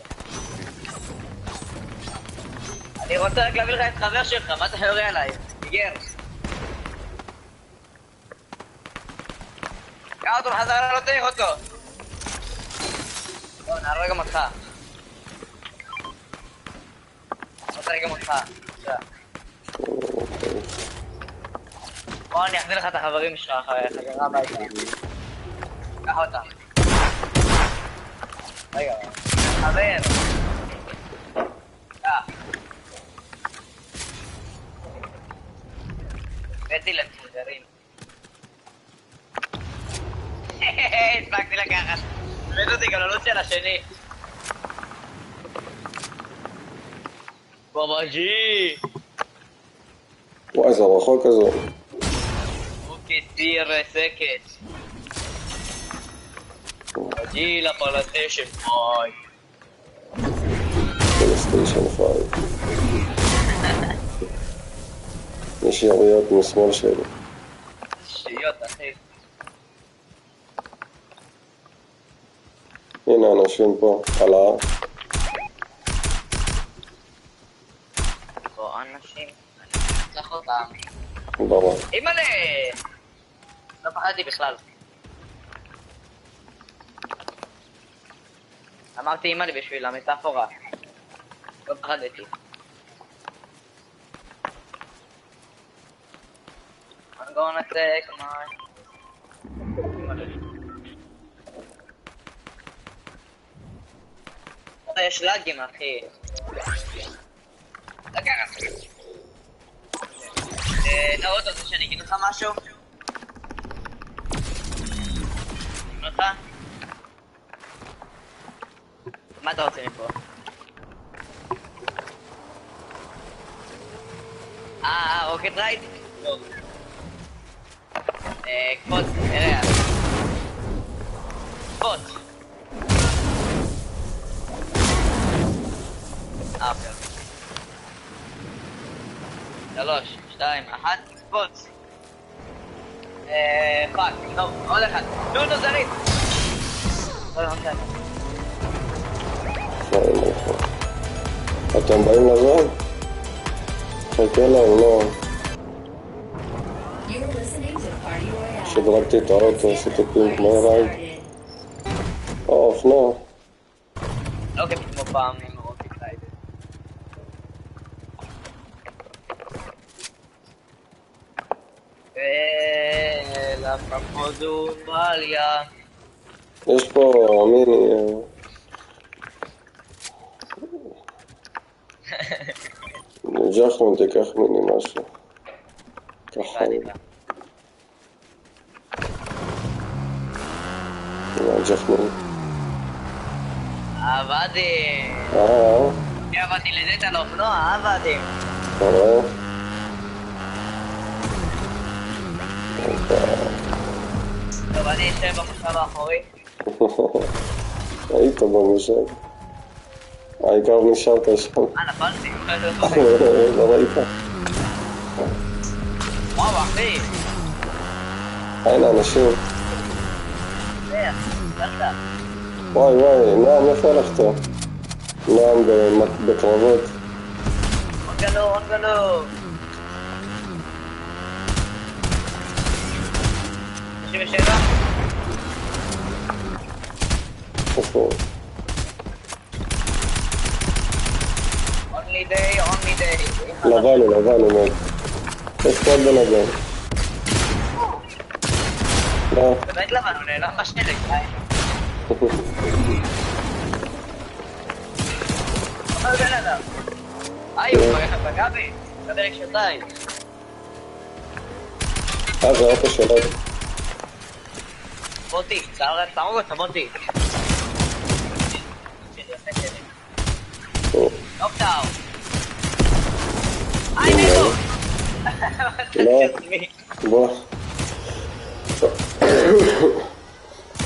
אני רוצה רק להביא לך את חבר שלך, מה אתה יורה עליי? תיגר. קרא אותו בחזרה, לא צריך אותו. בוא, נהרוג גם אותך. לא צריך גם אותך. בוא, אני אחזיר לך את החברים שלך, חזרה הביתה. קח אותם. רגע, חבר. קח. הבאתי לחברים. הספקתי לקחת. הבאת אותי גלולות של השני. בבג'י! וואי, זה רחוק כזה. וכתיר רסקת. בבג'י לפלטשן פוי. פלסטיישן 5. יש יריות משמאל שלי. שיות, אחי. הנה אנשים פה, על ההר. בוא, אנשים. אני אצלח אותם. ברור. אימא'לה! לא פחדתי בכלל. אמרתי אימא'לה בשביל המטאפורה. לא פחדתי. I'm gonna take my... יש לאגים, אחי. לקחת. נאות, אתה רוצה שאני אגיד לך משהו? אותך? מה אתה רוצה מפה? רוקט רייד? לא. קפוץ, נראה. קפוץ. אוקיי. 3, 2, 1, קפוץ. פאק, טוב, עוד אחד. נו, זריז. אתם באים לזון? חכה להם, לא. שדרגתי את האוטו, עשיתי פינק מיירייד. אוף, נו. לא כמו פעם עם רוקט רייד. ולפחודו בליה. יש פה מיני... ג'חנון תיקח מיני משהו. ככה. ג'חנון. עבדים. עבדתי לדעת על אופנוע, עבדים. טוב, אני אשב במושב האחורי. היית במושב. העיקר נשארת שם. נפלתי. לא ראית. וואו, אחי. הנה אנשים. נפלת. וואי, נועם, איפה הלכת? נועם בקרבות. עוד גלו. 97? איפה? only day. לבן, מת. יש פה עוד בן אדם. לא. באמת לבן, הוא נעלם בשלג. אבל בן אדם. הוא פגע בי. פרק שנתיים. זה האוטו שלו. בוטי, תראו אותה בוטי. נוקדאון. מיקו! לא. בוא.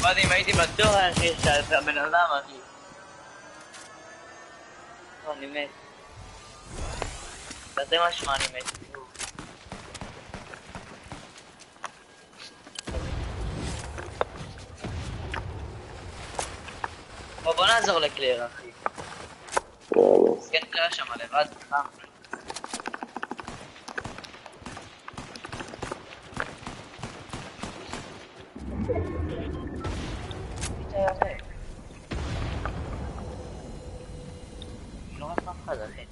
באתי אם הייתי בטוח שאתה בן אדם אחי. אני מת. תעשה משמע אני מת. בוא נעזור לקליר אחי. כן קרה שם לבד. לא רק אף אחד אחי.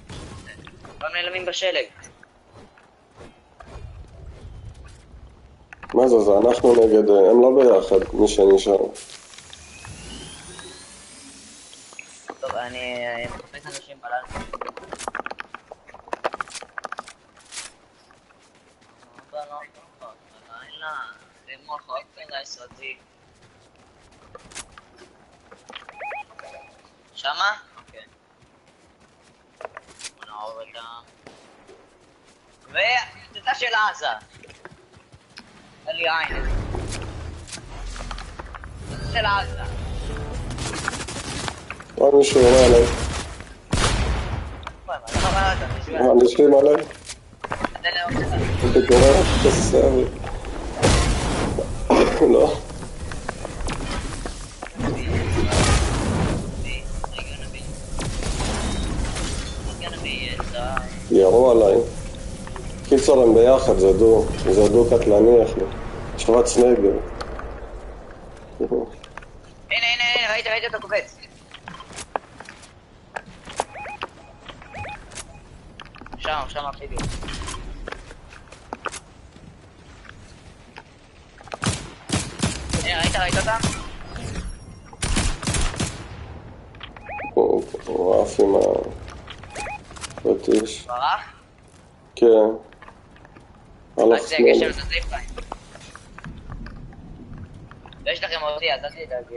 לא נעלמים בשלג. מה זה, אנחנו נגד, הם לא ביחד, מי שנשאר. טוב, אני מחפש אנשים בלילה. בלילה, זה מוח רק כדאי סרטי. שמה? אוקיי. בוא נעבור את ה... ותתה של עזה. אין לי עין. של עזה. עוד מישהו אומר עליי. אנשים עליי. בגורר, בסדר. לא. ירו עליי. קיצור הם ביחד, זה דו קטלני אחי. שבץ נגר. הנה, ראית אתה קופץ. שם אפילו. הנה, ראית אותם? הוא עף עם הפטיש. ברח? כן. הלך זה שמאלה. גשם, זה זיפליין. יש לכם אותי, אז אל תדאג.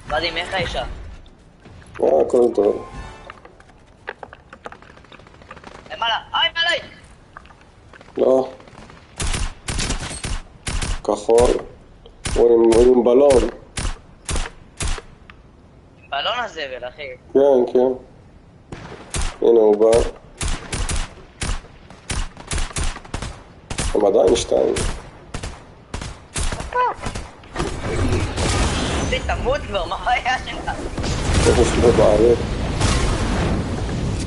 באדי, מאיך האישה? הכל טוב. למעלה, מעלי! לא. כחול. הוא עם בלון. בלון הזבל, אחי. כן, כן. הנה הוא בא. הם עדיין שתיים. זה תמות כבר, מה הבעיה שלך? איפה שלו בארץ.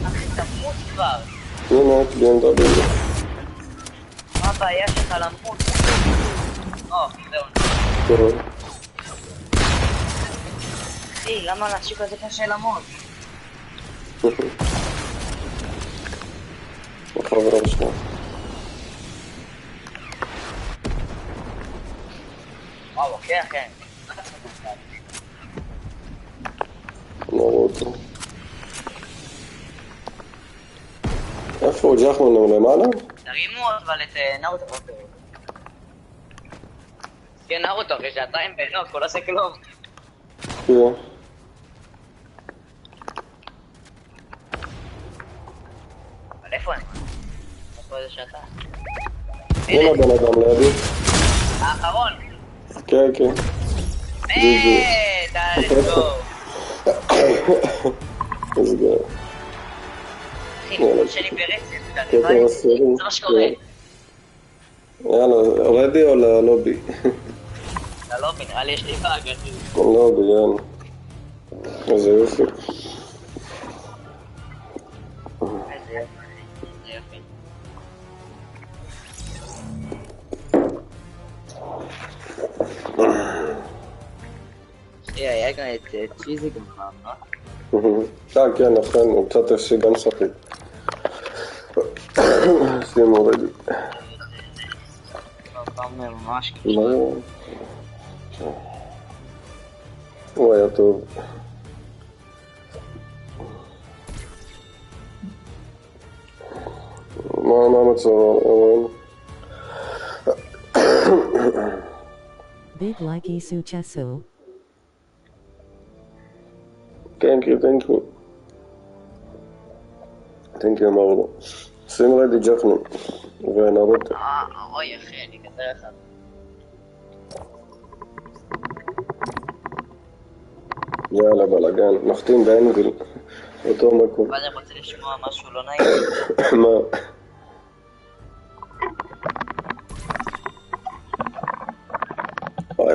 אחי, תמות כבר. הנה, BMW. מה הבעיה שלך למות? זהו. כן. אחי, למה לשוק הזה קשה למות? החבר שלו. וואו, כן. נראו אותו. איפה הוא ג'חמן למעלה? תרימו אבל את נארוטו פרטיים. כן, נארוטו, אחרי שעתיים בעינות, כל עושה כלום. כן. אבל איפה אני? איפה איזה שעתיים? הנה בן אדם לידי. האחרון! כן, כן. let's go! אז גאה. אחי, נקוד שלי ברצף, זה מה שקורה. יאללה, רדי או ללובי? ללובי, נראה לי יש לי באג, אחי. לובי, יאללה. איזה יופי. איזה יופי. היה גם את צ'יזי גם פעם, לא? כן, נכון, הוא קצת אפשי גם שחק. שימו רדי. ממש הוא היה טוב. מה המצב, אורן? Big like Isu Chesu. Thank you. Thank you, אמרנו. שים רדי ג'חני. ונרות. אוי אחי, אני כזה אחד. יאללה, בלגן. נחתים באנגל. אותו מקום. אבל אני רוצה לשמוע משהו לא נעים. מה?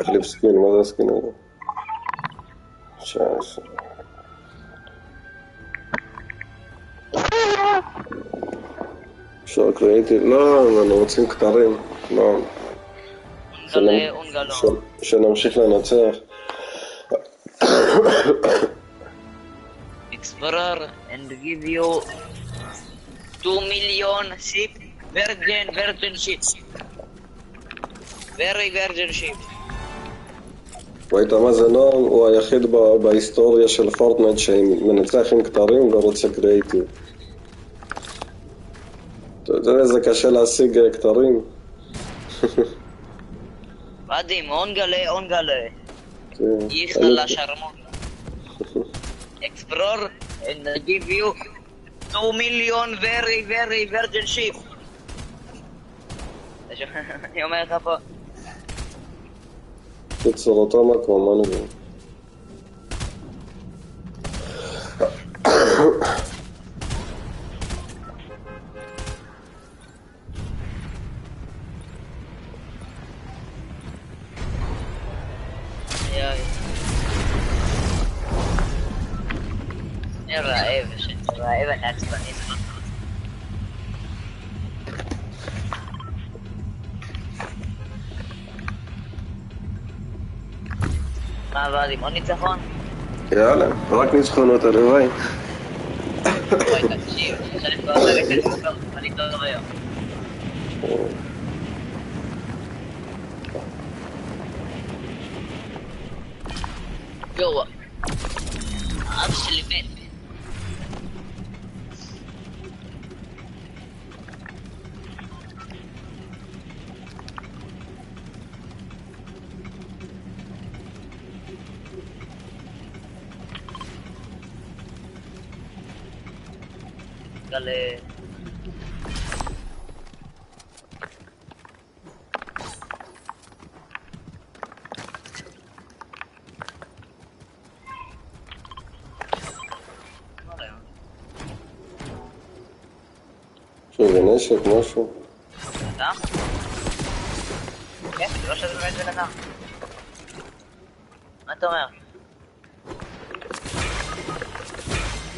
החליף סקין, מה זה הסקין הזה? שעש. אפשר קריאיטיב? לא, אנחנו רוצים כתרים. לא. שנמשיך לנצח. Explorer and give you 2 million ship, virgin ship. Very virgin ship. ראית מה זה נועם? הוא היחיד בהיסטוריה של פורטנייט שמנצח עם כתרים ורוצה קריאיטיב. אתה יודע איזה קשה להשיג כתרים? מדהים, אונגלה. יחלה שרמונה. Explore and give you 2 million very virgin ship. אני אומר לך פה. קיצור אותו מקום, מה נגיד? רעב, אני עצבני, זה לא טוב. מה עבד עם עוד ניצחון? יאללה, רק ניצחונות הלוואי. וואי, תקשיב, שאני כבר ללכת לספר, אני טוב היום. יואו, אב שלי מת. על... שזה נשק, משהו? אתה? כן, זה לא שזה באמת בן אדם. מה אתה אומר?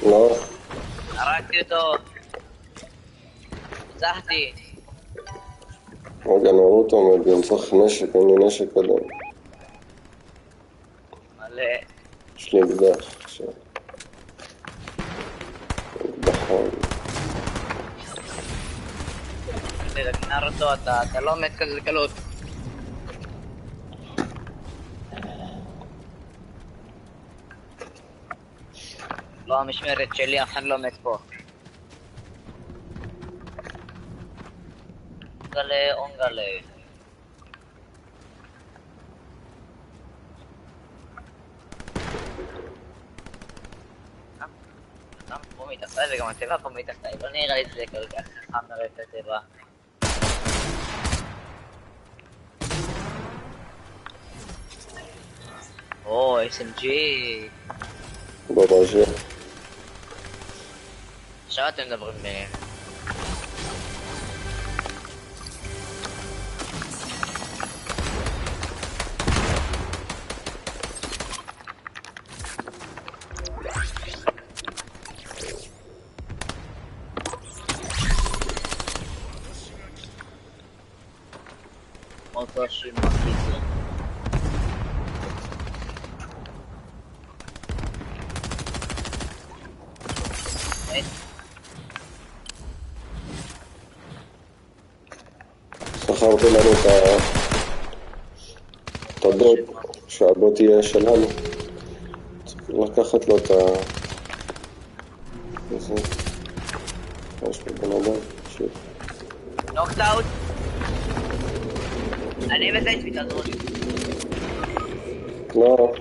לא. הרגתי אותו. ניצחתי. רגע, נורות עומד, אני צריך נשק, אין לי נשק עדיין. מלא. יש לי אקדח עכשיו. אקדחון. תגנר אותו, אתה לא מת כזה קלות. לא המשמרת שלי, אף אחד לא מת פה. אונגלה. פה מתחתיי וגם הטבע פה מתחתיי, לא נראה לי זה כל כך חכם לראות את הטבע. או, SMG. בראז'ה. עכשיו אתם מדברים ביניהם. אותו שימה קיצור. מכרתי לנו את הבוט, שהבוט יהיה שלנו. צריך לקחת לו את ה... איזה... יש פה בן אדם, שיט. נוקט אאוט. אני בזה שבי, תעזרו לי. לא.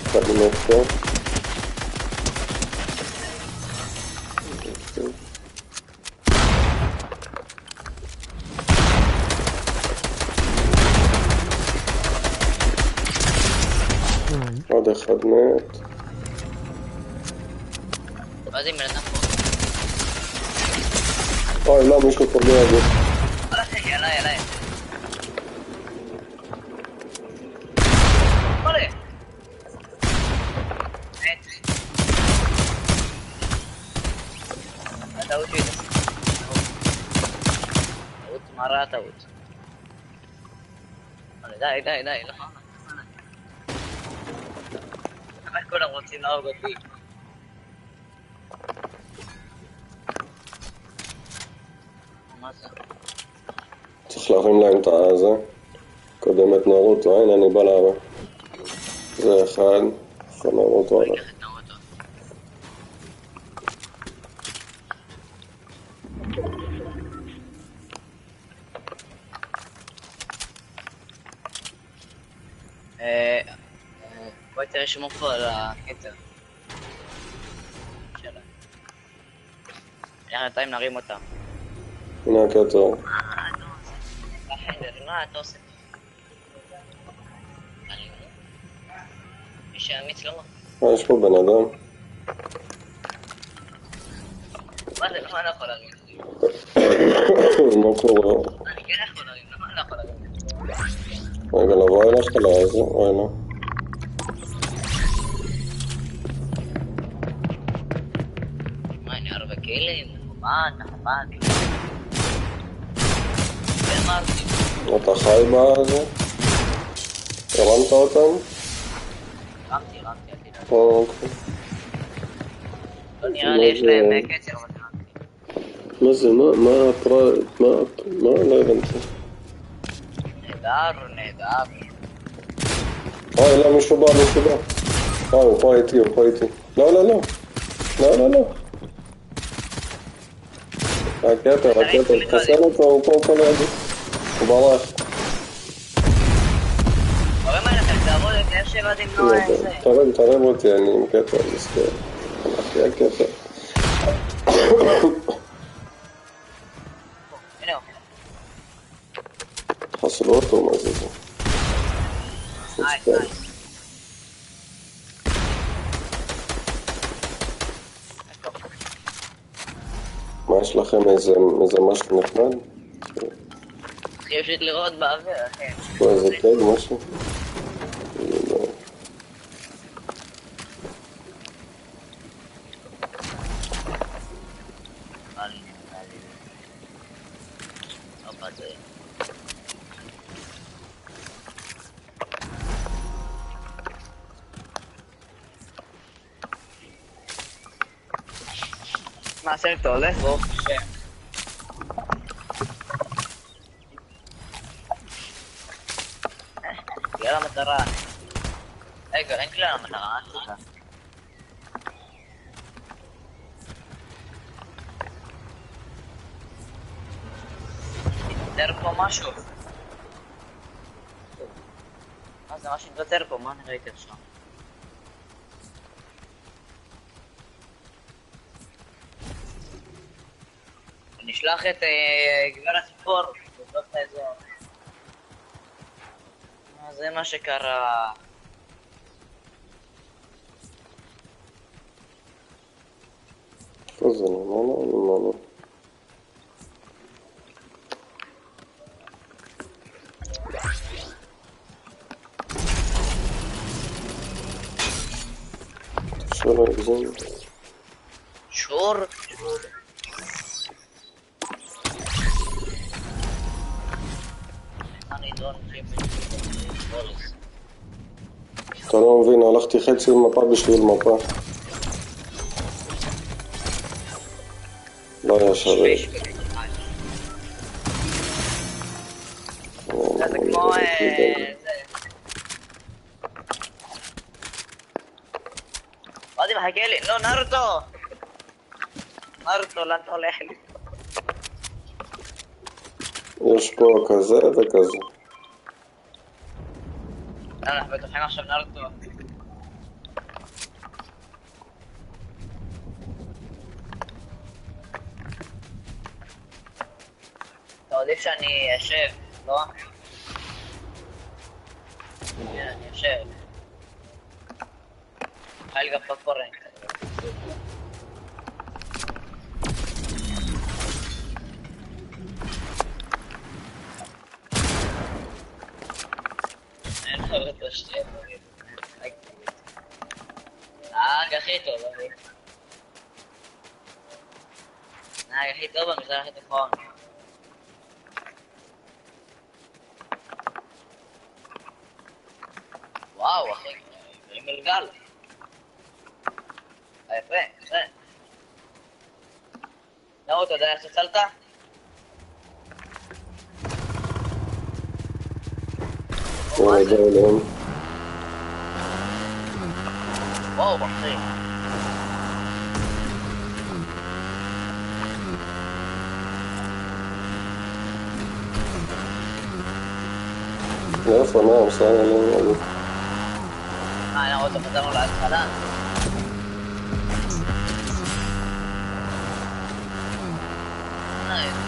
אחד מנקטו. עוד אחד מת. מה זה אם בן אדם פה? אוי, לא, מישהו פוגע בו. עליי. עולה. מת. הטעות שלי. טעות מרה טעות. די, לא. מה כולם רוצים להרוג אותי? מה זה? צריך להרים להם את הזה. קודמת נרוטו, הנה אני בא להרים. זה אחד. עכשיו נרוטו עליו. בואי תרשמו פה על הקטר. שלהם. בינתיים נרים אותם. הנה הקטר. מה אתה עושה? מי שאמיץ לא מה? יש פה בן אדם. מה זה? למה אני לא יכול להרים? מה קורה? אני כן יכול להרים, למה אני לא יכול להרים? רגע, לבוא אליך לעזר, אוי לא. מה, אני הרבה כלים? נחמד. כן, מה זה? אתה חי בזה? הרמת אותם? רמתי, אל תדאג. אוקיי. לא נראה לי יש להם קצר, אבל רמתי. מה זה? מה הפרט? מה? לא הבנתי. נהדר. אוי, לא, מישהו בא. הוא פה איתי. לא. הקטר, תחסל אותו, הוא פה לידי. הוא ברח. קוראים עליכם, תעבוד את איך שבאת למנוע את זה. תרם אותי, אני עם קטר, מסתכל. אחי הקטר. הנה הוא. חסלו אותו, מה זה זה? נייס. מה יש לכם? איזה משהו נחמד? צריכים פשוט לראות באוויר, אחי. יש פה איזה טג, משהו? מה הסרט אתה הולך? ברוך השם. כלל המטרה. רגע, אין כלל המטרה, סליחה. נתפטר פה משהו. מה זה? משהו נתפטר פה, מה אני ראיתי עכשיו? נשלח את גברת ציפור לבדוק את האזור. זה מה שקרה. איפה זה? לא. אפשר להגזים. שור. אתה לא מבין, הלכתי חצי מפה בשביל מפה. לא היה שווה. זה כמו... עוד מחכה לי, לא נרטו! נרטו, לאן אתה הולך לי? יש פה כזה וכזה. אנחנו בטוחים עכשיו נרטו. אתה עדיף שאני אשב, לא? אני אשב. חייל גם פרקורן. אין חבר את השתי דברים. נהג הכי טוב, אחי. נהג הכי טוב במזרח התיכון. וואו, אחי, עם גלגל. יפה, יפה. נאו, אתה יודע איך שצלת? לא יודע אליהם. וואו, אחי. איפה נעם? סע אליהם. נאו, אתה חזרנו להתחלה.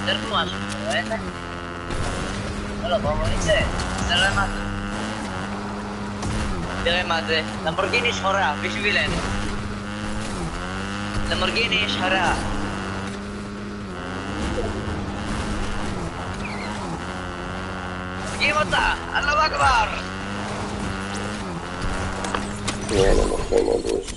יותר כמו משהו, אתה רואה את זה? לא, בואו נצא. תראה מה זה. תראה מה זה. למבורגיני שחורה, בשבילנו. למבורגיני שחורה. תקים אותה! אללה אכבר! יאללה, נכון מאוד ראש.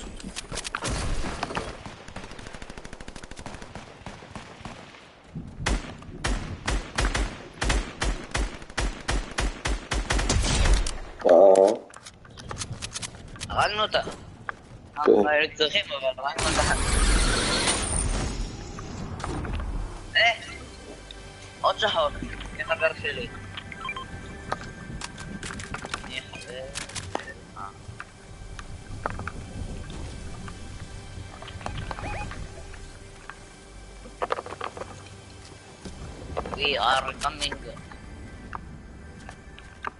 הרגנו אותה. כן. אנחנו היינו צריכים, אבל הרגנו אותה. עוד שחור. כחבר שלי. אני חבר... We are coming.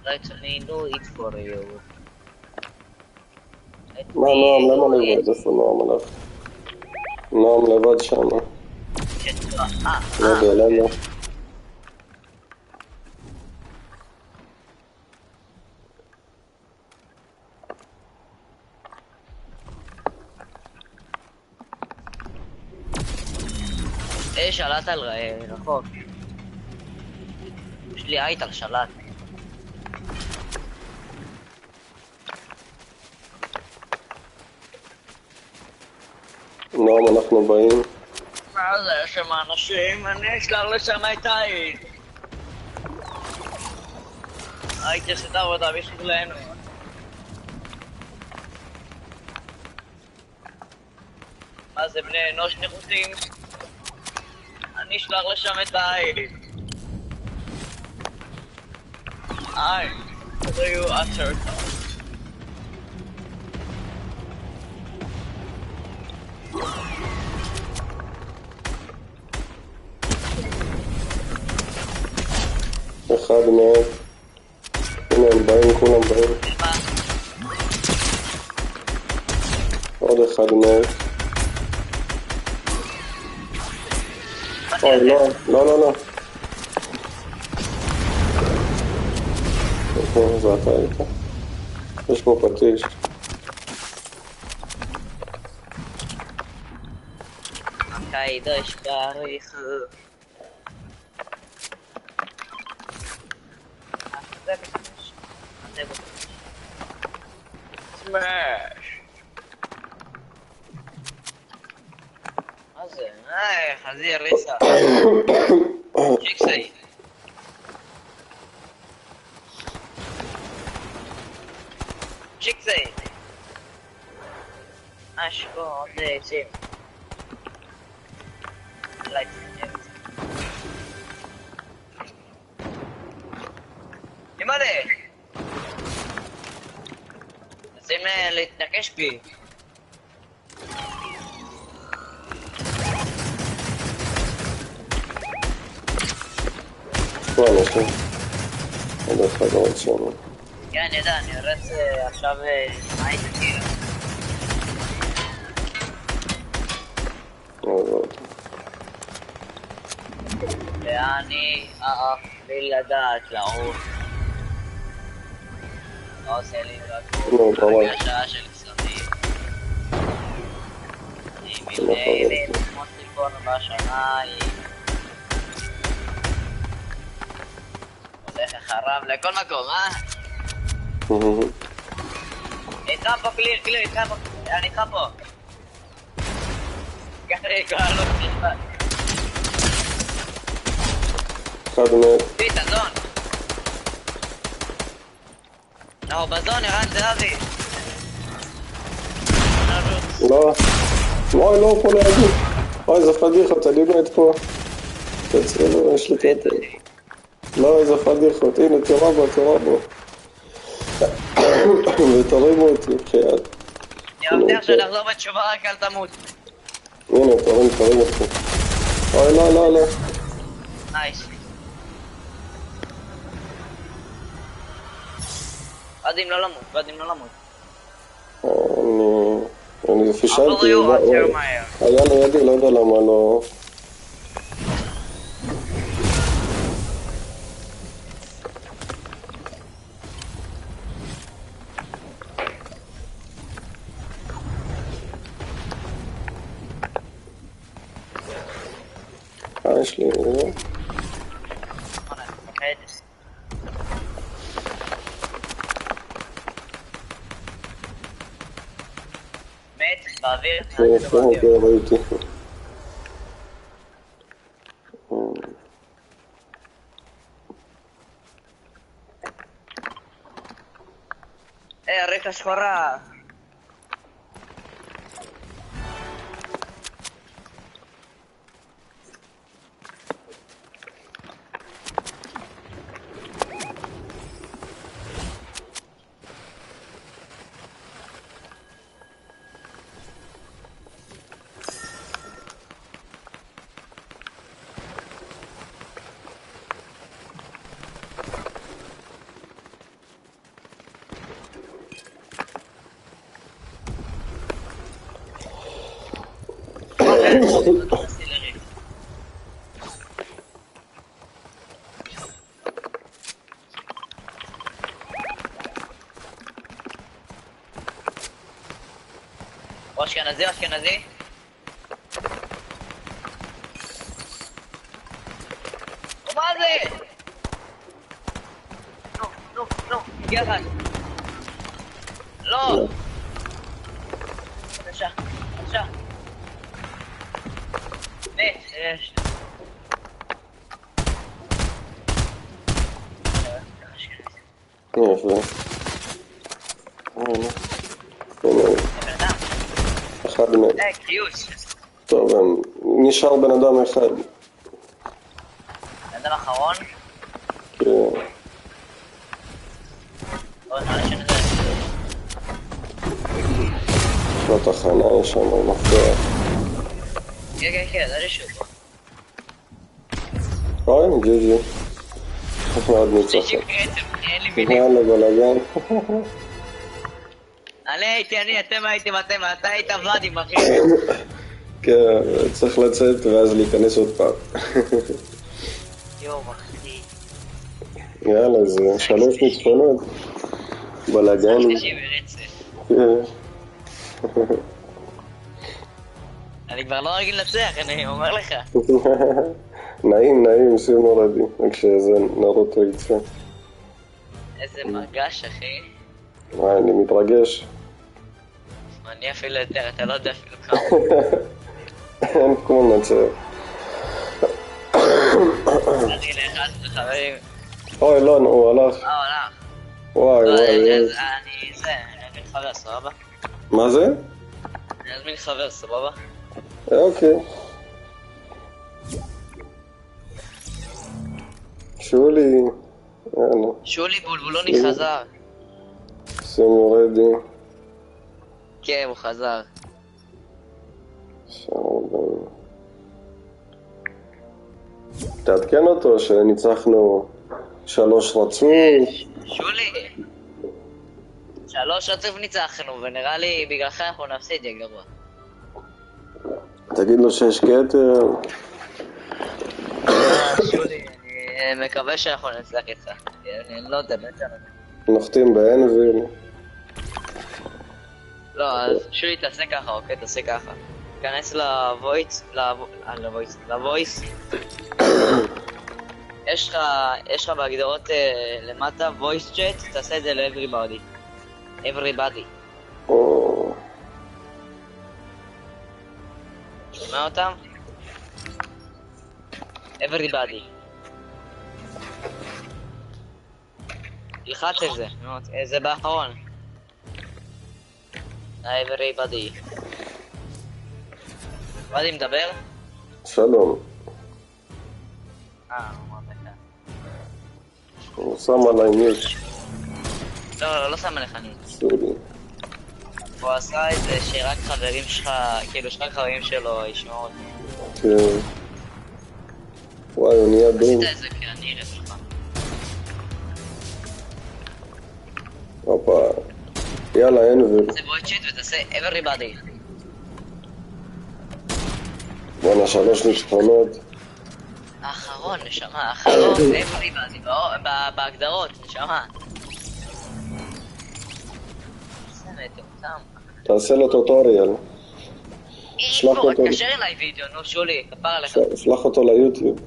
Let me do it for you. מה נועם? למה לבד? איפה נועם הלך? נועם לבד שמה. לא יודע למה. שלט על רחוק. יש לי עית על שלט. נועם, אנחנו באים. מה זה? יש שם אנשים, אני אשלח לשם את העית. העית יעשית עבודה בשבילנו. מה זה, בני אנוש נחותים? אני אשלח לשם את העית. היי, תראו עצרת. אחד מהם. הנה הם באים, כולם באים. עוד אחד מהם. אוי, לא, לא, לא, לא. זה אתה איתה. יש פה פטיש. הקיידש דריך. סמאש. מה זה? חזיר ריסה. צ'יקסי. צ'יקסי. אשכו עוד עצים. פורטנייט. אימא'לה! רוצים להתנקש בי. פה אנשים. עוד אחד עוד שם. כן, אני יודע, אני ארץ עכשיו מה הייתי כאילו. ואני אף בלי לדעת לעוף. לא עושה לי רק הרגשה של סרטים. אני מתנהלת כמו סיפון בשמיים. הולך אחריו לכל מקום, איתך פה קליר, איתך פה, אני איתך פה. גרי, כבר לא תשמע. אחד מת. פיט, הזון. לא, בזון, ערן זהבי. לא. וואי, לא פה לידי. וואי, זה פדיחות, אני מת פה. תצאו, יש לי קטע. לא, איזה פדיחות. הנה, תראה בו. ותרימו אותי, כיד. אני מבטיח שנחזור בתשובה רק אל תמות. הנה, תרים אותי. אוי, לא. נייס. ועדים לא למות. אני פישלתי. היה לידי, לא יודע למה לא... יש לי... מת, באוויר. ראיתי. רקע שחורה. אשכנזי. מה זה? לא, הגיע אחד. לא. בבקשה. יש. יפה. אחד מת. קיוש. טוב, נשאר בן אדם אחד. בן אדם אחרון? כן. עוד נראה שנזה. יש לו תחנה, יש שם מפתח. כן, זה רשות. אוי, ג'י. מאוד ניצחת. אין לי מילים. יאללה, בלגן. אתם הייתם, אתה היית ודים, אחי. כן, צריך לצאת ואז להיכנס עוד פעם. יום, אחי. יאללה, זה 3 ניצחונות. בלגן. שלישי ברצף. אני כבר לא רגיל לנצח, אני אומר לך. נעים, שימו רבי, רק שזה נרוטו יצא. איזה מרגש, אחי. אני מתרגש. אני אפילו יותר, אתה לא יודע אפילו כמה. אין כמו לנצח. אני לאחד חברים. אוי, לא, הוא הלך. הוא הלך. וואי. אני אזמין חבר, סבבה? מה זה? אני אזמין חבר, סבבה? אוקיי. שולי, יאללה. שולי בולבולוני חזר. שימו רדי. כן, הוא חזר. תעדכן אותו שניצחנו 3 רצוף. שולי! 3 רצוף ניצחנו, ונראה לי בגללך אנחנו נפסיד, יא גרוע. תגיד לו 6 כתר. שולי, אני מקווה שאנחנו נצלח איתך. אני לא יודע, באמת נחתים באנביל. לא, אז שולי תעשה ככה, אוקיי? תעשה ככה. תיכנס לוויס. יש לך בהגדרות למטה voice chat, תעשה את זה ל-everybody. שומע אותם? everybody. תלחץ את זה, זה באחרון. everybody. everybody מדבר? שלום. הוא אמרת כאן. הוא שם עליי מיש. לא שם עליך ניץ. שולי. הוא עשה את זה שרק חברים שלך, כאילו שרק חברים שלו ישמעו אותי. כן. וואי, הוא נהיה בין. עשית את זה כי אני אראה שלך. הופה. יאללה, אנביל. תעשה בוי צ'יט ותעשה everybody. בואנה 3 ניצחונות. האחרון, נשמה, האחרון, everybody, בהגדרות, נשמה. זה מטומטם. תעשה לו טוטוריאל. שלח איפה, אותו. תקשר אליי וידאו, נו שולי, כפר עליך. שלח אותו ליוטיוב.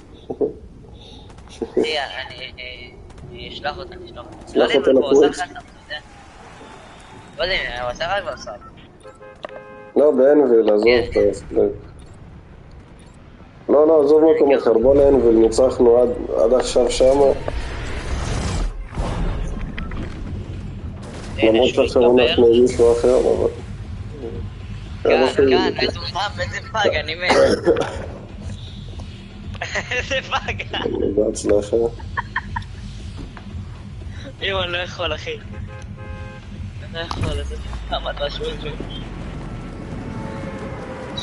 אני אשלח אותה, שלח אותו לקורס. לא יודע, הוא עשה רק ועשה. לא, באנביל, עזוב את הספלט. לא, עזוב מקום אחר, בוא לאנביל, ניצחנו עד עכשיו שמה. למרות שעכשיו אנחנו עם מישהו אחר, אבל... כאן, איזה פאג, אני מת. איזה פאג. בהצלחה. אם אני לא יכול, אחי. אני לא יכול, איזה פעם אתה שולי.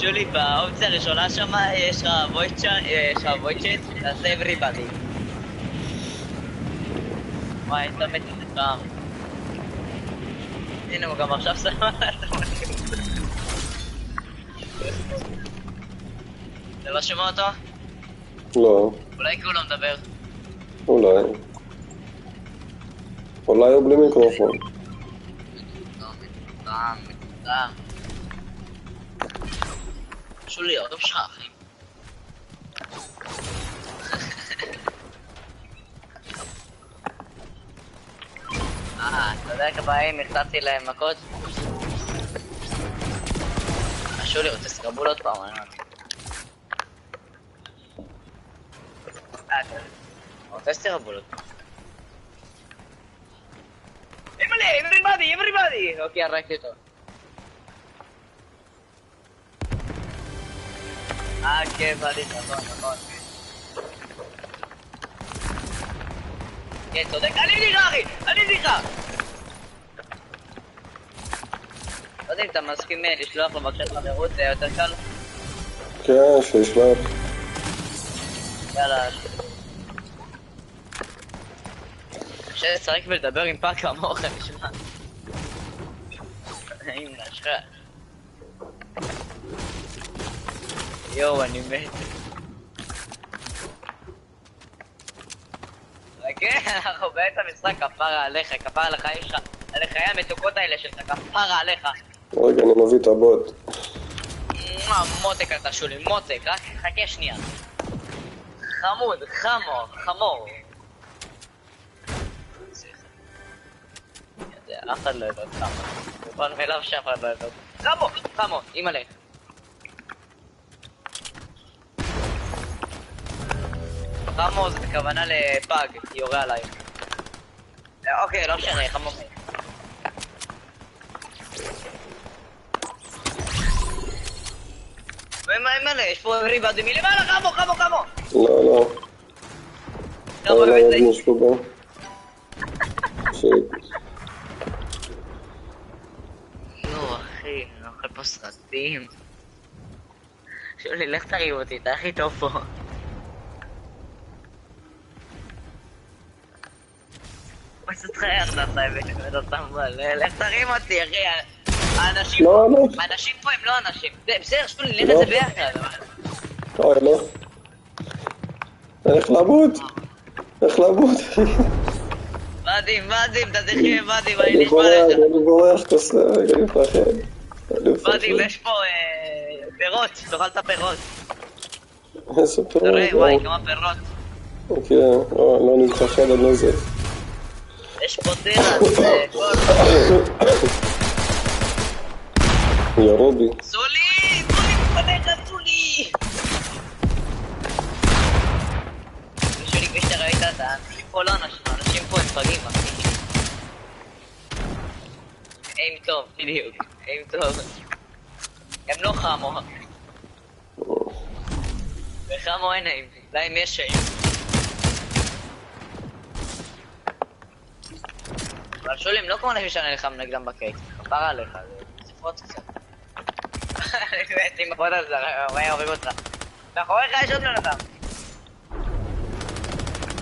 שולי, באופציה הראשונה שמה יש לך וויצ'ט, תעשה everybody. וואי, אתה מת את זה פעם. הנה, הוא גם עכשיו שמה אתה לא שומע אותו? לא. אולי כולו מדבר. אולי הוא בלי מיקרופון. מטומטם. שולי, עוד שלך, אחי. אתה יודע כבאים, החלטתי להם מכות? שולי, רוצה סקרבול עוד פעם, אני רוצה סקרבול עוד פעם. everybody! אוקיי, הרגתי אותו. כן, בדיוק, נכון. כן, צודק, אני בדיחה, אחי! אני בדיחה! לא יודע אם אתה מסכים לשלוח לו בבקשת חברות, זה יותר קל? כן, שישלח. יאללה. שצריך לדבר עם פאק כמוך, נשמע. עם נשך. יואו, אני מת. כן, אנחנו באמצע המשחק, כפרה עליך, כפרה על החיים שלך, על החיי המתוקות האלה שלך, כפרה עליך. רגע, אני מביא את הבוט. מותק אתה שולי, מותק, רק חכה שנייה. חמוד, חמור. אף אחד לא יודע חמו. נכון מאליו שאף אחד לא יודע. חמו, אימא'לה. חמו זה בכוונה לפאג, יורה עליי. אוקיי, לא משנה, חמו. אימא'לה, יש פה everybody מלמעלה, חמו. לא. לא רואה את זה. יש פה בו. יואו אחי, אני אוכל פה סרטים. שולי, לך תרים אותי, אתה הכי טוב פה. הוא עושה אותך ירדת האמת, לך תרים אותי אחי. האנשים פה הם לא אנשים. בסדר, שולי, נראה את זה ביחד. אוי, לא. איך למות? מדהים, אתה תחי מדהים, אני נשמע לך. אני בורח, תעשה, אני מפחד. מדהים, יש פה פירות, תאכל את הפירות. איזה פירות? תראה, וואי, כמה פירות. כן, לא נתחשד על נזק. יש פה תירס, ירו בי. סולי, מפניך, סולי! שולי, כפי שאתה ראית, האנשים פה לא אנשים פה הם פגים, אחי. איים טוב, בדיוק, איים טוב. הם לא חמו. וחמו אין איים, להם יש איים. אבל שולי, הם לא כמו אנשים שאני נלחם נגדם בקייט, חבר עליך, זה פרוץ קצת. אני באמת, אם הפרוט הזה, הוא היה הורג אותך. מאחוריך יש עוד בן אדם.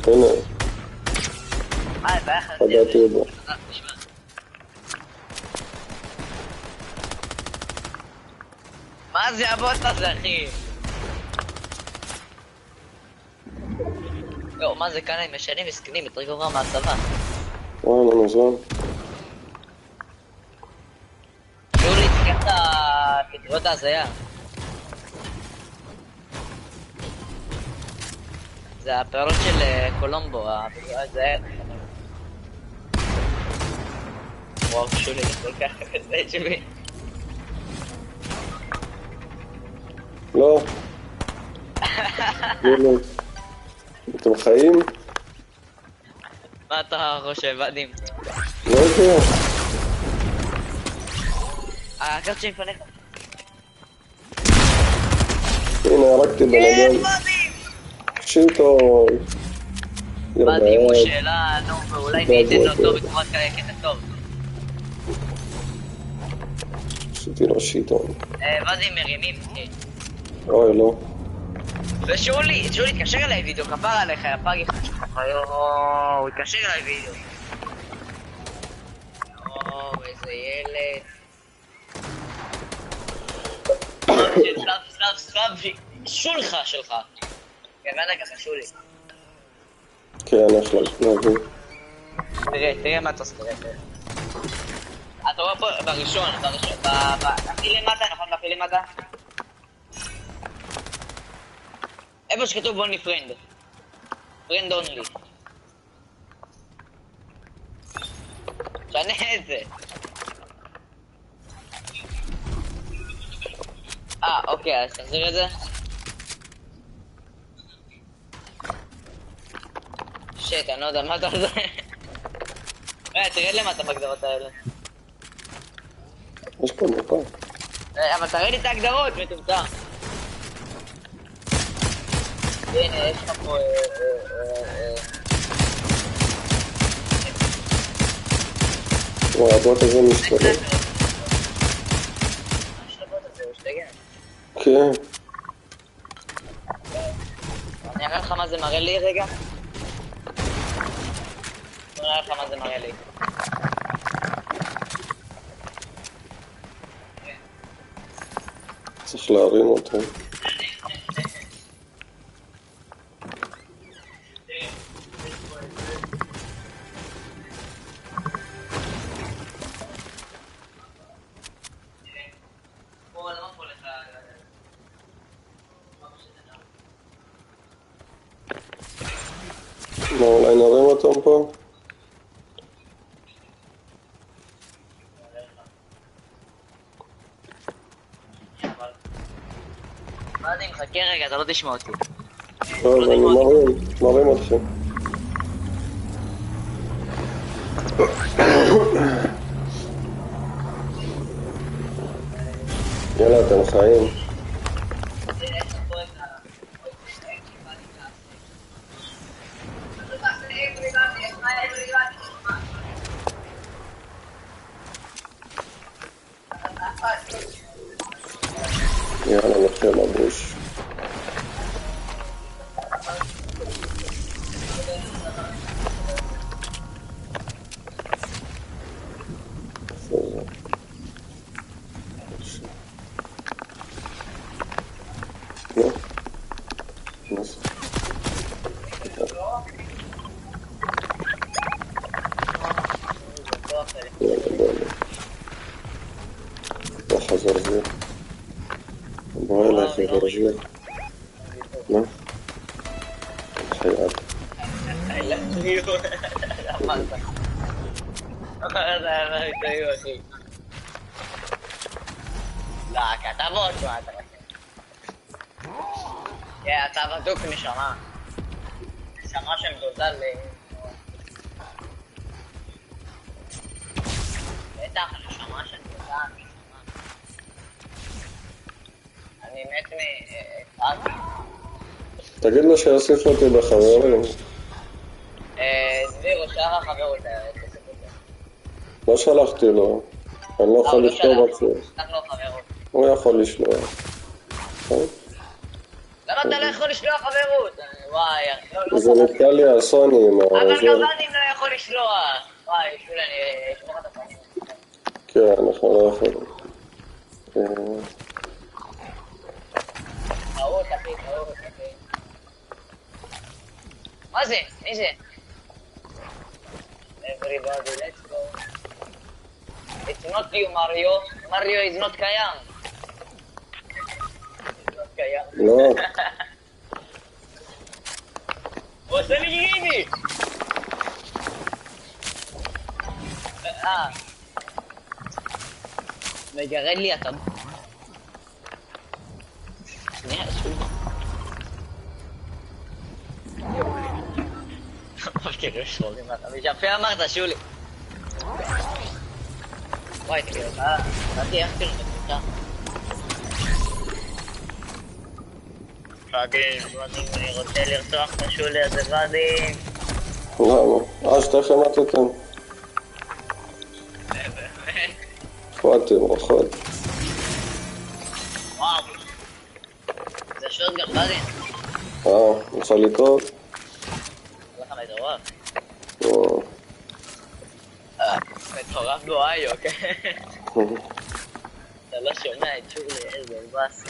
הנה. זה היה חסיר. פגעתי בו. מה זה הבוט הזה, אחי? לא, מה זה כאן הם משנים וסקנים, יותר גרוע מהצבא. וואי, לא מזמן. שולי, תקח את הפטריות ההזיה. זה הפירות של קולומבו, הפטריות ההזיה. וואו, שולי, אני כל כך כזה את שבי. לא. אתם חיים? מה אתה חושב, מדהים? לא יודע. הקרט שלי מפניך. הנה, הרגתי בן כן, אדם. מדהים! שיטו. מדהים, הוא שאלה, נו, ואולי ניתן לו טוב בצורת קטע טוב. עשיתי לו שיטון. מדהים, מרימים, כן. אוי, לא. ושולי, תקשר אליי וידאו, כפר עליך, הפאג אחד שלך. הוא התקשר אליי וידאו. איזה ילד. סלאב, שולך שלך. הבנת ככה, שולי. כן, יש לה להבין. תראה מה אתה עושה, תראה. אתה רואה פה בראשון, הכי למטה, נכון? הכי למטה? איפה שכתוב בוא נפרנד. פרנד אונלי. שנה את זה. אוקיי, אז תחזיר את זה. שיט, אני לא יודע מה אתה עושה. תרד למטה בהגדרות האלה. יש פה מפה. אבל תראה לי את ההגדרות, מטומטם. הנה, יש לך פה... וואי, הבוט הזה משתלם. מה יש לבוט הזה? הוא שתגן. כן. אני אראה לך מה זה מראה לי רגע. אני אראה לך מה זה מראה לי. צריך להרים אותו. מה, אולי נרים אותם פה? מדהים, חכה רגע, אתה לא תשמע אותי. טוב, אני מרים אתכם. יאללה, אתם חיים. בוש. חזר זה. בוא אליי חזר זה. מה? חייב. לא, כתבות, מה אתה רוצה? כן, אתה בדוק נשמה. נשמה שמדודה בטח, נשמה שמדודה, נשמה. אני מת תגיד לו שיוסיף אותי בחברים. דביר, הוא שאר החברות, תוסיף אותי. לא שלחתי לו. אני לא יכול לשלוח בצור. הוא יכול לשלוח. למה אתה לא יכול לשלוח חברות? וואי, זה נתקע לי הסוני עם אבל זה. גם אני לא יכול לשלוח. וואי, שולי, אני אשמור את הפנים. כן, אנחנו לא יכולים. טעות, אחי, טעות, אחי. מה זה? מי זה? Everybody, let's go. It's not you, Mario. Mario is not קיים. לא. הוא עושה לי גיני! מגרד לי אתה... שנייה, שולי. כאילו שרורים לך, יפה אמרת, שולי. וואי, תגיד, אתה תהיה אפילו בקבוצה. פאגים, אני רוצה לרצוח את השולי הזה, פאגים. למה? שתכף מתתם. פרטיים, רחוד. וואו. זה שוט גם, פאגים. רוצה לטעות? לך מטורף. מטורף בואי, אוקיי? אתה לא שומע את שולי, איזה בס.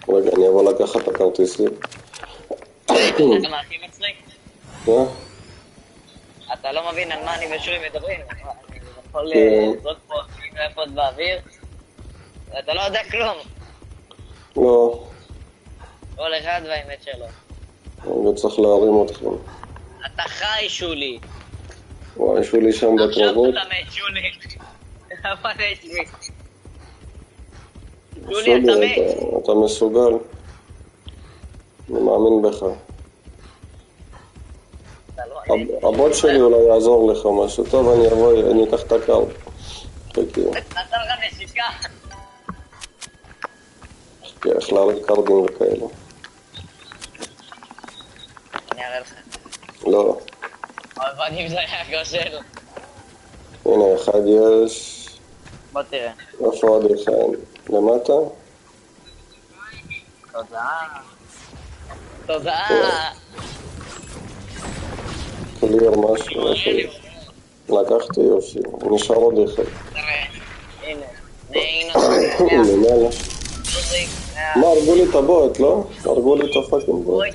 רגע, אני אבוא לקחת את הכרטיסים. אתה מה הכי מצחיק? אתה לא מבין על מה אני ושולי מדברים. אני יכול לזרוק פה רפות באוויר. אתה לא יודע כלום. לא. כל אחד והאמת שלו. אני צריך להרים אתכם. אתה חי, שולי. וואי, שולי שם בקרבות. עכשיו אתה מת, שולי. אבל יש לי. שולי, אתה מת. אתה מסוגל. אני מאמין בך. הבוט שלי אולי יעזור לך משהו. טוב, אני אבוא, אני אקח את הקארד. חכי. אתה גם נשיקה. איך להרים קארדים וכאלה. אני אראה לך. לא. אבל אם זה היה גושל. הנה, אחד יש. בוא תראה. איפה עוד אחד? למטה? תודעה. תודעה. קליר משהו. לקחתי יופי. נשאר עוד אחד. תראה. הנה. הנה. למעלה. מה, הרגו לי את הבוט, לא? הרגו לי את הפאקינג בוט.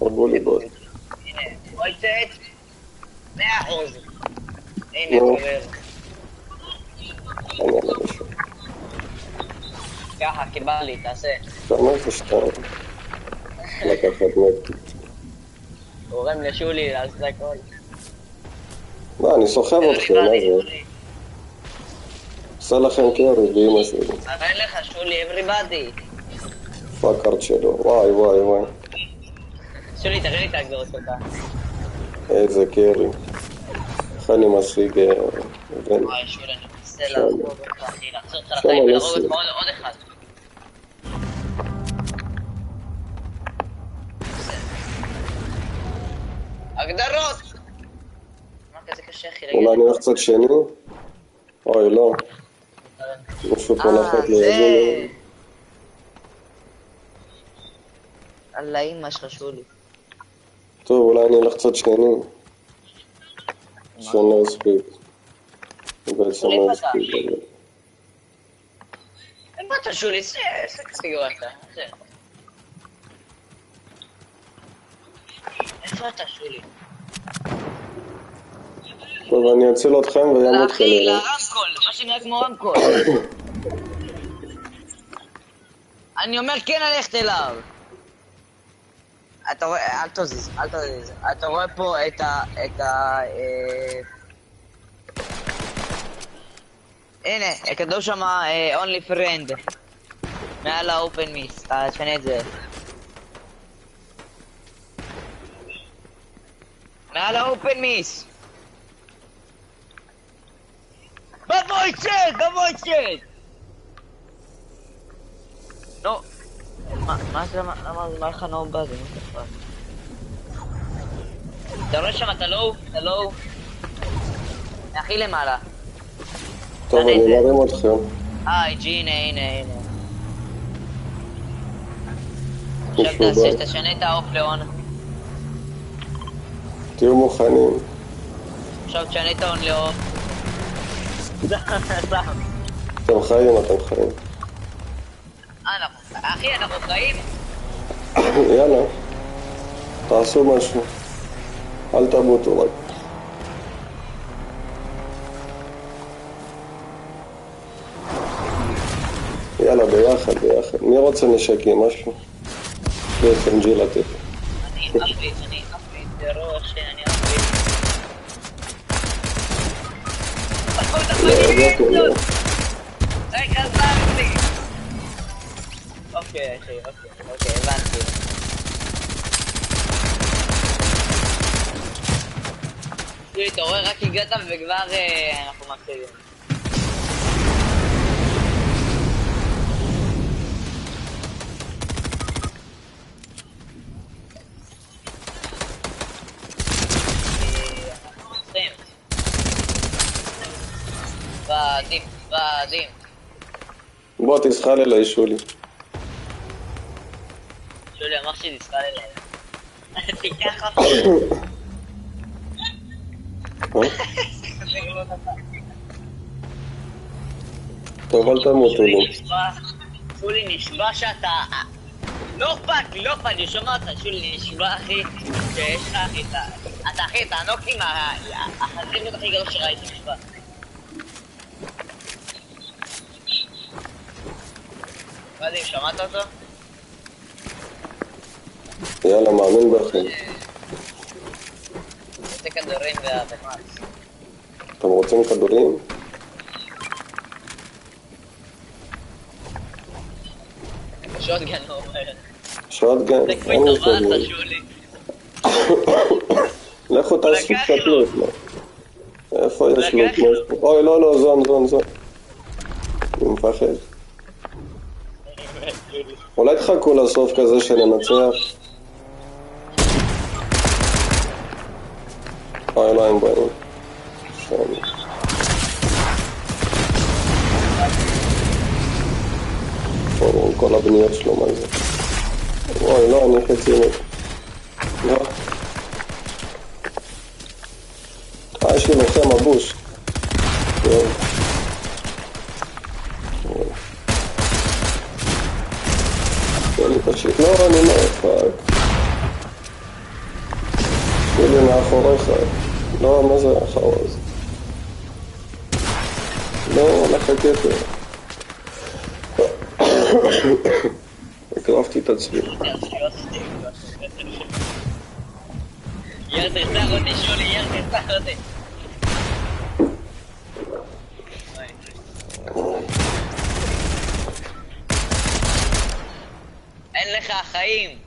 הרגו לי בוט. הנה, בואי צאת. 100%. הנה, קורר. אני לא משהו. ככה, קיבל לי, תעשה. כמה זה שתיים? לקחת מת. גורם לשולי לעשות הכל. לא, אני סוחב אתכם, מה זה? עושה לכם קרי באמא שלי. אבל אין לך שולי, everybody. פאקארד שלו, וואי וואי וואי. שולי, תראה לי את ההגדרות שלך. איזה קרי. איך אני משיג... וואי, שולי, אני מנסה להרוג אותך, אחי, לעצור אותך לחיים ולהרוג אותך עוד אחד. הגדרות! מה כזה קשה, אחי? אולי אני הולך קצת שני? אוי, לא. מישהו פה נחת לידי. אללה אמא שלך שולי. טוב, אולי אני אלך קצת שני. שאני לא אספיק. בעצם לא אספיק. אין באת שולי, זה כסיגו אתה. איפה אתה שולי? טוב, אני אציל אתכם וימות אחי, כנראה. לרמקול, מה שנראה כמו רמקול. אני אומר כן ללכת אליו. אתה רואה, אל תזיז. אתה רואה פה את ה... הנה, כתוב שם only friend. מעל האופן מיס, תשנה את זה. מעל האופן מיס. בבוי צ'ט! נו. מה זה, למה לך נו בזה? אתה רואה שם, אתה לא... הכי למעלה. טוב, אני מרים אתכם. הנה. עכשיו תשנה את האופ לאון. תהיו מוכנים. עכשיו תשנה את האון לאופ. אתם חיים. אחי, אנחנו חיים. יאללה. תעשו משהו. אל תמותו רק. יאללה, ביחד. מי רוצה נשקים? משהו? FMG לתת. אני אפית, בראש, אני אפית. רגע, זרתי. אוקיי, הבנתי. אתה רואה, רק הגעת וכבר אנחנו מקשיבים. ועדים. בוא תסחל אליי, שולי. שולי אמר שתסחל אליי. תיקח אותי. טוב, אל תמותו לי. שולי נשבע שאתה... לא אכפת לי, שומע אותך, שולי נשבע אחי, שיש לך אחי, אתה אחי, אתה הנוקים החזינות הכי גדול שראיתי נשבע. ועדים, שמעת אותו? יאללה, מאמין בכם. רוצה כדורים והבנמאס. אתם רוצים כדורים? שוטגן הוא אומר. שוטגן? זה כפי טובה אתה שולי. לכו תעשו קצת לוט. איפה יש לוט? אוי, לא, זון. אני מפחד. אולי תחכו לסוף כזה שננצח. אוי, לא, הם באים. שם. כל הבניות שלו, מה זה? אוי, לא, אני חצי מת. לא. יש לי לוחם הבוש. לא, אני לא פאק. תהיה לי מאחוריך. לא, מה זה החרוז? לא, לחכת. הקרבתי את עצמי. תרצח אותי שולי, תרצח אותי. אין לך חיים.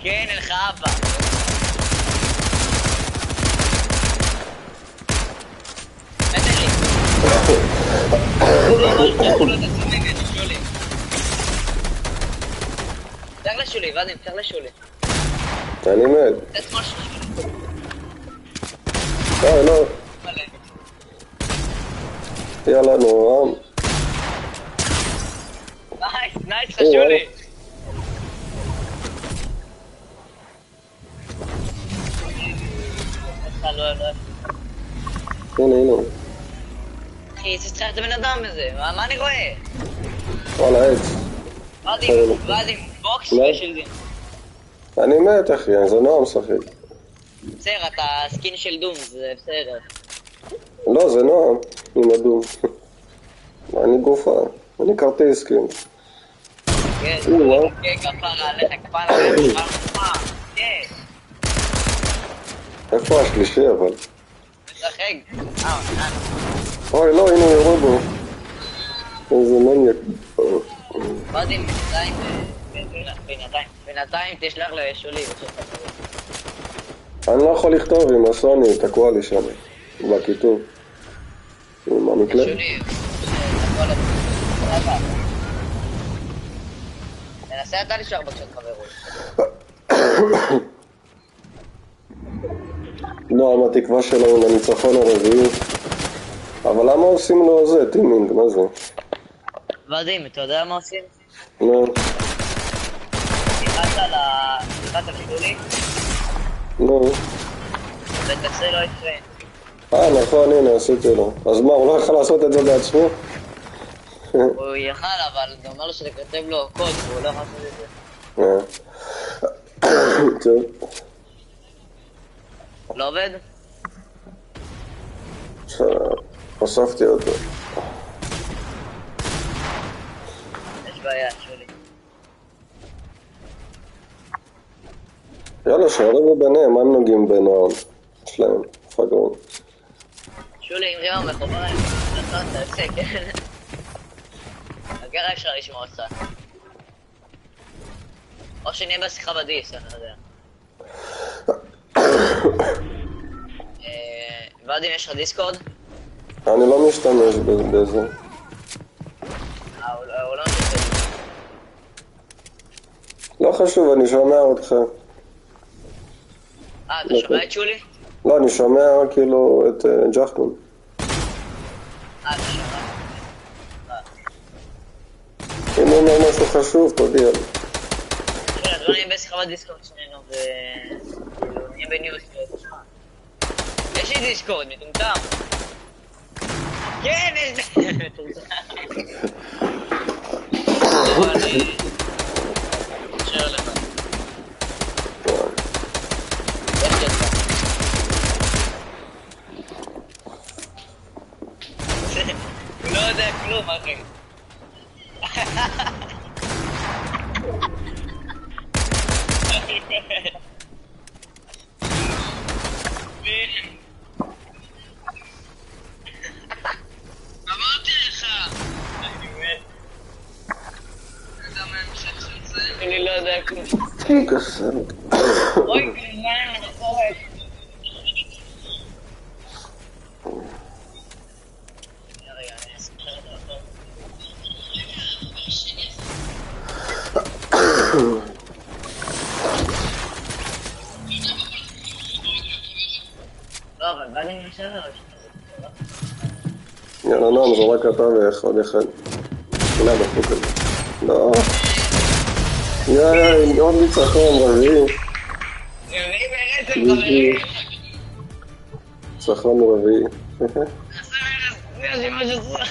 כן, אין לך אבא. נתן לי. צר לשולי, ועדים, צר לשולי. אני מת. תת משהו. לא. יאללה נורם. נייס, חשולי. הנה. אחי, צריך את הבן אדם הזה, מה אני רואה? וואלה עץ. ואז עם בוקס ושלדים. אני מת אחי, זה נועם משחק. בסדר, אתה סקין של דום, זה בסדר. לא, זה נועם, עם הדום. אני גופה, אני כרטיס כאילו. כן, כפרה עליך, כפרה עליך, כן. איפה השלישי אבל? משחק. אוי לא, הנה יורד בו. איזה מניאק. בדים, בינתיים תשלח לשולי. אני לא יכול לכתוב עם הסוני, תקוע לי שם. בכיתוב. עם המקלט. שולי, ננסה אתה לשלוח בקשת חברות. נועם, התקווה שלו עם הניצחון הרביעי. אבל למה עושים לו זה, טימינג, מה זה? בדים, אתה יודע מה עושים? לא. נכנסת לשולי? לא. ותעשה לו את זה. נכון, הנה, עשיתי לו. אז מה, הוא לא יכול לעשות את זה בעצמו? הוא יכל, אבל אתה אומר לו שתכתב לו קוד, והוא לא יכול לעשות את זה. טוב. לא עובד? חשפתי אותו. יש בעיה, שולי. יאללה, שערבו ביניהם, מה הם נוגעים בנועם? יש להם, פגרו. שולי, עם רימה מחוברים, נכון, תעשה, כן? הגרה אפשר לשמוע אותך. או שנהיה בשיחה בדיס, אני לא יודע. ואדים, יש לך דיסקורד? אני לא משתמש בזה. הוא לא משתמש. לא חשוב, אני שומע אותך. אתה שומע את שולי? לא, אני שומע כאילו את ג'חנון. אתה שומע? אם הוא אומר משהו חשוב, תודיע לי. שולי, אז לא נהיה בשיחה בדיסקורד שנינו נהיה בניוס. יש לי דיסקורד, מטומטם. כן, יש לי... מטומטם. אני... אשר לך. איך יצא? הוא לא יודע כלום, אחי. אמרתי לך! אני לא יודע כלום. אוי, מה? נחורת. רגע, אני אספר את הכל. לא, אבל בא לי משהו יאללה, נועם, זה רק אתה ואחד אחד. אולי בחוק הזה. לא. יאי, עוד ניצחון, רביעי. רביעי ברצף, חברים. ניצחון רביעי. זה משהו צורה.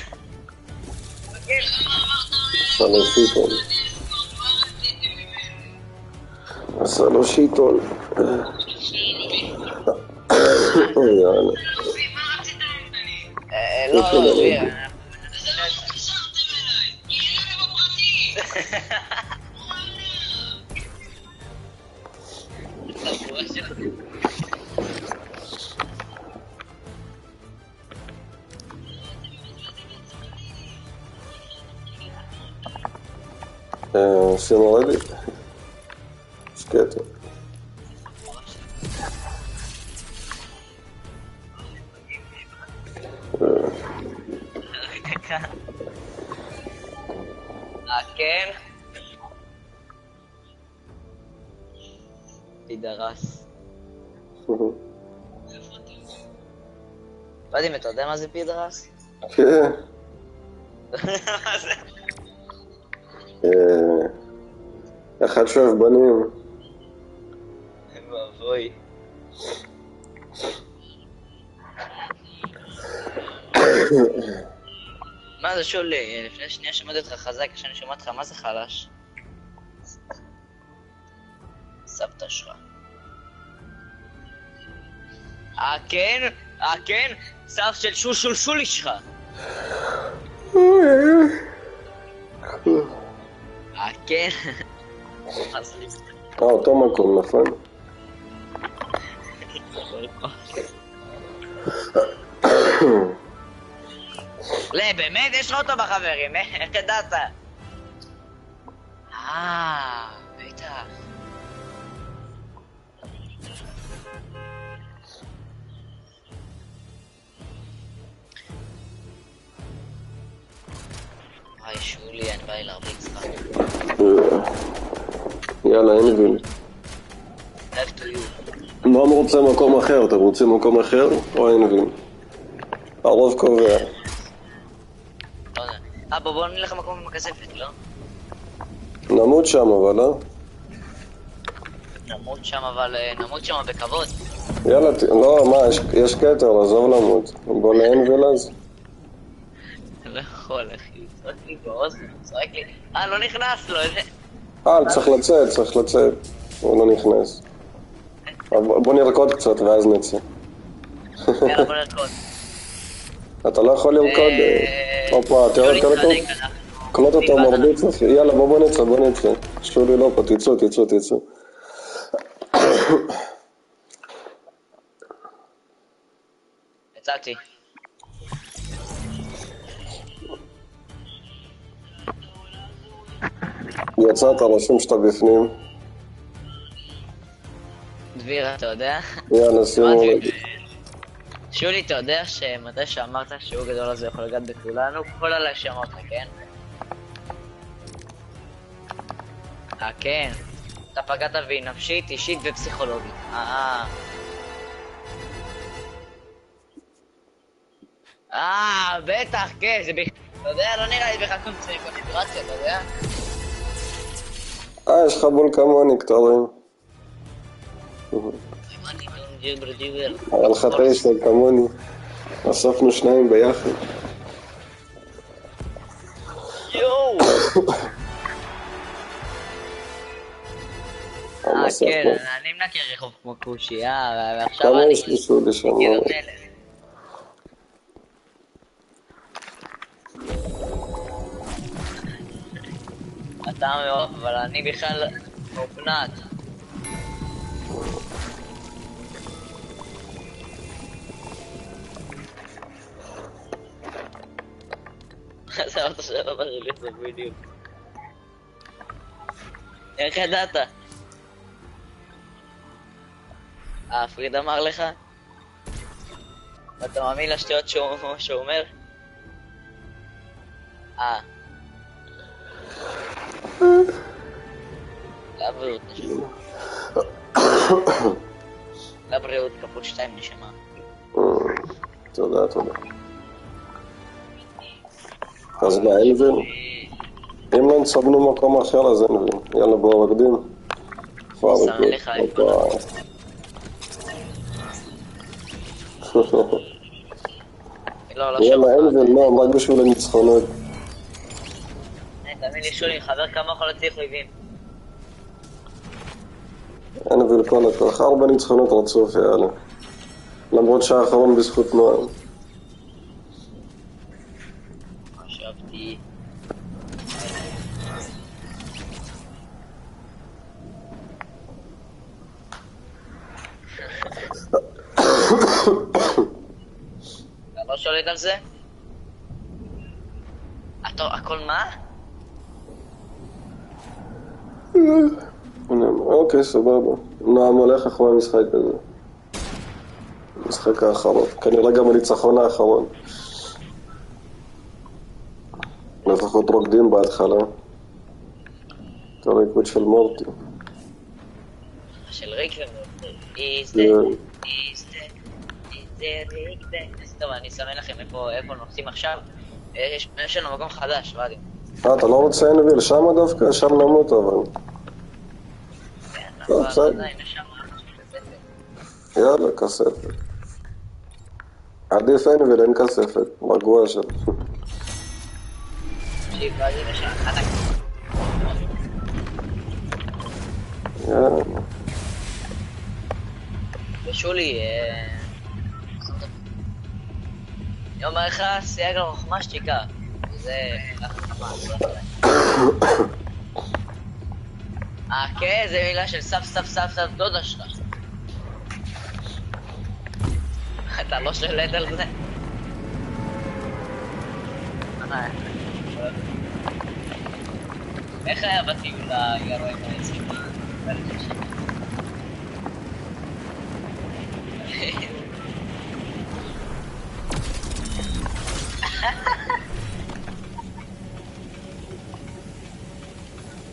עשה לו שיטון. עשה לו שיטון. יאללה. לא, רביעי. עשינו רדי? שקטו. כן? תדרס. פרטיים, אתה יודע מה זה פידרס? כן. מה זה? אחד שאוהב בנים. ואבוי. מה זה שולי? לפני שנייה שמעתי אותך חזק, כשאני שומע אותך, מה זה חלש? סבתא שלך. כן? כן? סב של שולי שלך. כן? אותו מקום, נכון? לא, באמת? יש לך אותו בחברים, איך ידעת? בטח. היי שולי, אני בא לי להרביץ לך. יאללה, אין מבין. Have to you. מה אני רוצה מקום אחר? אתם רוצים מקום אחר? או אין מבין? הרוב קובע. לא יודע. בוא נלך למקום עם הכספת, לא? נמות שם אבל, נמות שם, אבל נמות שם בכבוד. יאללה, לא, מה, יש קטר, עזוב למות. בוא לאנביל אז. לא יכול, אחי, צועק לי באוזן, צועק לי. לא נכנס לו, איזה... צריך לצאת. הוא לא נכנס. בוא נרקוד קצת ואז נצא. יאללה, בוא נרקוד. אתה לא יכול לרקוד. הופה, תראה אותו. קלוט אותו מרביץ אחי. יאללה, בוא נצא. שולי לא פה, תצאו. יצאתי. יצאת, רשום שאתה בפנים. דביר, אתה יודע? יאללה, שימו לב. שולי, אתה יודע שמתי שאמרת שהוא גדול הזה יכול לגעת בכולנו, כל עליי שאמרת, כן? כן. אתה פגעת בי נפשית, אישית ופסיכולוגית. בטח, כן, זה אתה יודע, לא נראה לי בכלל קונפיגורציה, אתה יודע? יש לך בול כמוני, קטרים. היה לך 9 כמוני. אספנו 2 ביחד. יואו! כן, אני מנקר רחוב כמו קושייה, ועכשיו כמה אני... יש לי שולי שם? אתה מאוד, אבל אני בכלל מופנט. זה אותה שאלה שלי, זה בדיוק. איך ידעת? פריד אמר לך? ואתה מאמין לשטויות שהוא אומר? לבריאות נשמה. לבריאות כפול 2 נשמה. תודה. אז מה, אנביל? אם לא נסבנו מקום אחר אז אנביל. יאללה בואו רקדים. סמן לך איפה. יאללה אנביל, לא, רק בשביל הניצחונות. תאמין לי שולי, חבר כמה יכול להצליח אויבים. אנביל כל הכוח, 4 ניצחונות רצוף, יאללה. למרות שהאחרון בזכות נועם. חשבתי... אתה לא שולט על זה? הכל מה? אוקיי, סבבה. נועם הולך אחרי המשחק הזה. המשחק האחרון. כנראה גם הניצחון האחרון. לפחות רוקדים בהתחלה. את הריקוד של מורטי. של ריק ומורטי. Is the טוב, אני אסמן לכם איפה נוסעים עכשיו. יש לנו מקום חדש, ואדי. אתה לא רוצה NV לשם דווקא? שם נמות אבל. כן, אבל עדיין, לשם יאללה, כספת. עדיף NV, אין כספת. רגוע שם. תקשיב, ואדי לשם, חנק. יאללה. ושולי, יום לך סייג לרוחמה שתיקה. זה חכמה, זה כן, זה מילה של סף דודה שלך. אתה לא שולט על זה? איך היה בטיול הירוי בעצם?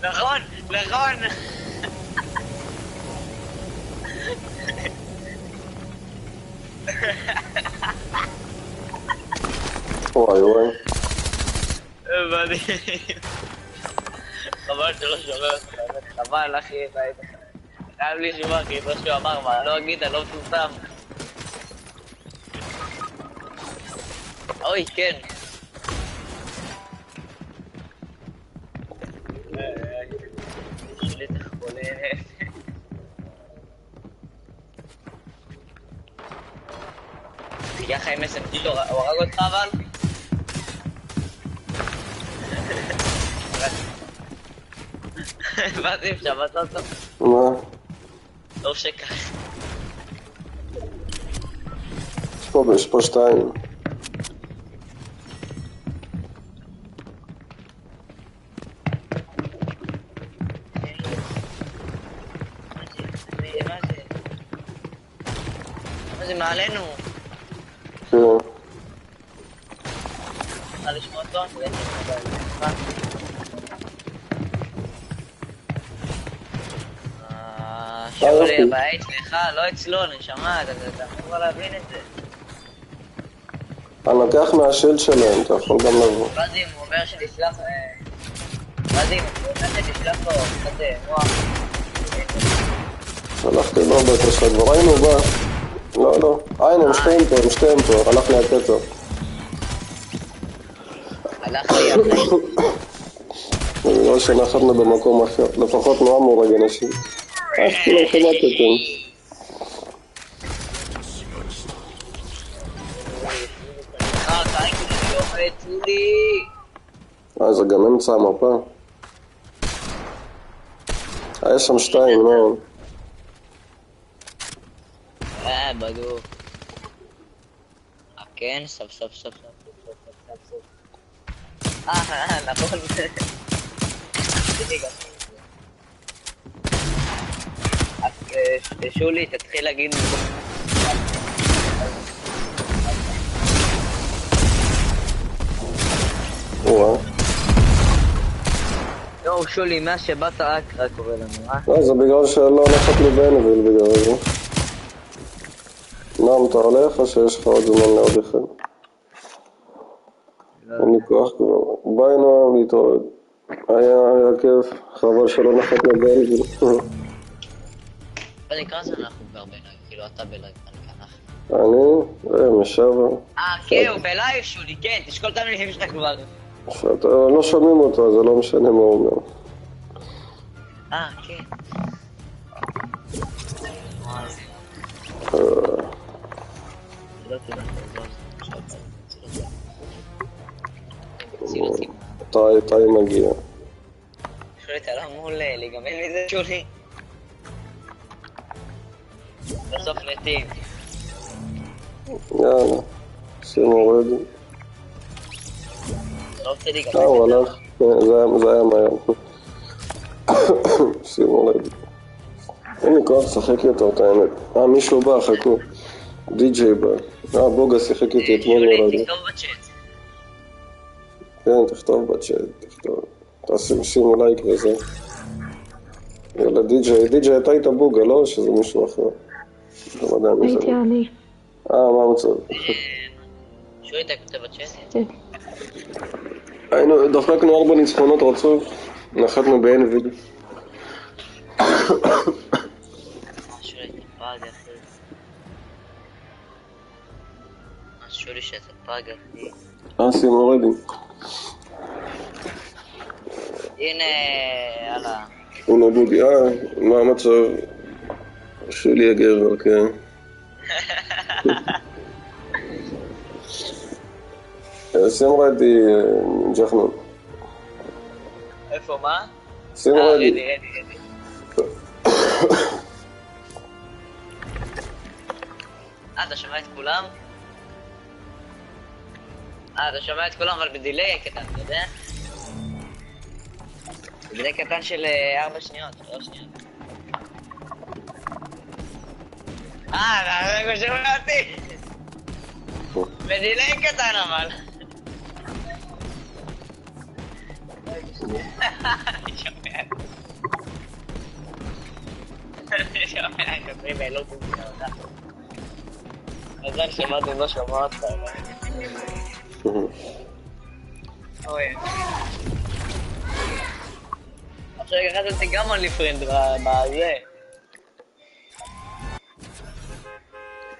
נכון. וואי. מדהים. חבל שלא שומע אותך, חבל אחי, חייב לי לשמוע כי מה שהוא אמר, מה, לא אגיד, אני לא מטומטם. אוי, כן. שלי תחבולת. ככה עם SMT הוא הרג אותך אבל? הבנתי, שמעת אותו? מה? טוב שכך. יש פה שתיים. מה זה מעלינו? כן. צריכה לשמוע אותו? שולי, הבעיה אצלך, לא אצלו, נשמה, אתה יכול להבין את זה. אני לוקח מהשילד שלהם, אתה יכול גם לבוא. בזים, הוא אומר שתשלח... בזים, הוא אומר שתשלח לו קצת מוח. שלחתי לו בקשה, כבר ראינו בא. לא. הנה, הם שתיהם פה, הלך לי הקטע. הלך לי אחרי. אני רואה שנחתנו במקום אחר, לפחות נועם הוא רגע אנשים. כולם חמקתם. זה גם אמצע המפה. יש שם שתיים, לא? בדוק. כן, סוף. נכון. שולי, תתחיל להגיד... יואו, שולי, מה שבאת רק קורא לנו, אה? לא, זה בגלל שלא נחת לי באנביל בגלל זה. נעם, אתה הולך או שיש לך עוד זמן לעוד אחד? אין לי כוח כבר. ביי נועם, להתראות. היה כיף, חבל שלא נחת לי באנביל. בנקרא זה אנחנו כבר בלייב, כאילו אתה בלייב, אני? משאבה. כן, הוא בלייב שולי, כן, תשקול את המילים שלך כבר. שאתה לא שומעים אותו, זה לא משנה מה הוא אומר. כן. מתי מגיע? שולי, אתה לא אמור להיגמל מזה, שולי? בסוף מתים. יאללה, שימו רדי. לא רוצה להיגמל. הוא הלך, זה היה מהר. שימו רדי. אין לי כוח לשחק יותר את האמת. מישהו בא, חכו. די.ג'יי בא. בוגה שיחק איתי אתמול שולי, תכתוב בצ'אט. כן, תכתוב בצ'אט, תכתוב. שימו לייק וזה. יאללה, די.ג'יי, אתה היית בוגה, לא? שזה מישהו אחר. הייתי אני. מה המצב? שורי, אתה כותב בצ'אט? היינו, דפקנו 4 ניצחונות רצוף, נחתנו ב-NVID. שורי, אתה פאג, אחי. שורי, שאתה פאג, אחי. שים אורדי. הנה, יאללה. הנה בודי, מה המצב? שולי הגבר, כן. שים רדי, ג'חנון. איפה, מה? שים רדי. רדי. אתה שומע את כולם? אתה שומע את כולם, אבל בדיליי קטן, אתה יודע? בדיליי קטן של 4 שניות, 3 שניות. אתה רגע שומע אותי! בדיליי קטן אבל. אני שומע. אני שומע, שוטרים העלו אותי בעבודה. מזל שמעתי לא שומע אותך. אוי. עכשיו רגע אותי גם אונלי פרנד בזה.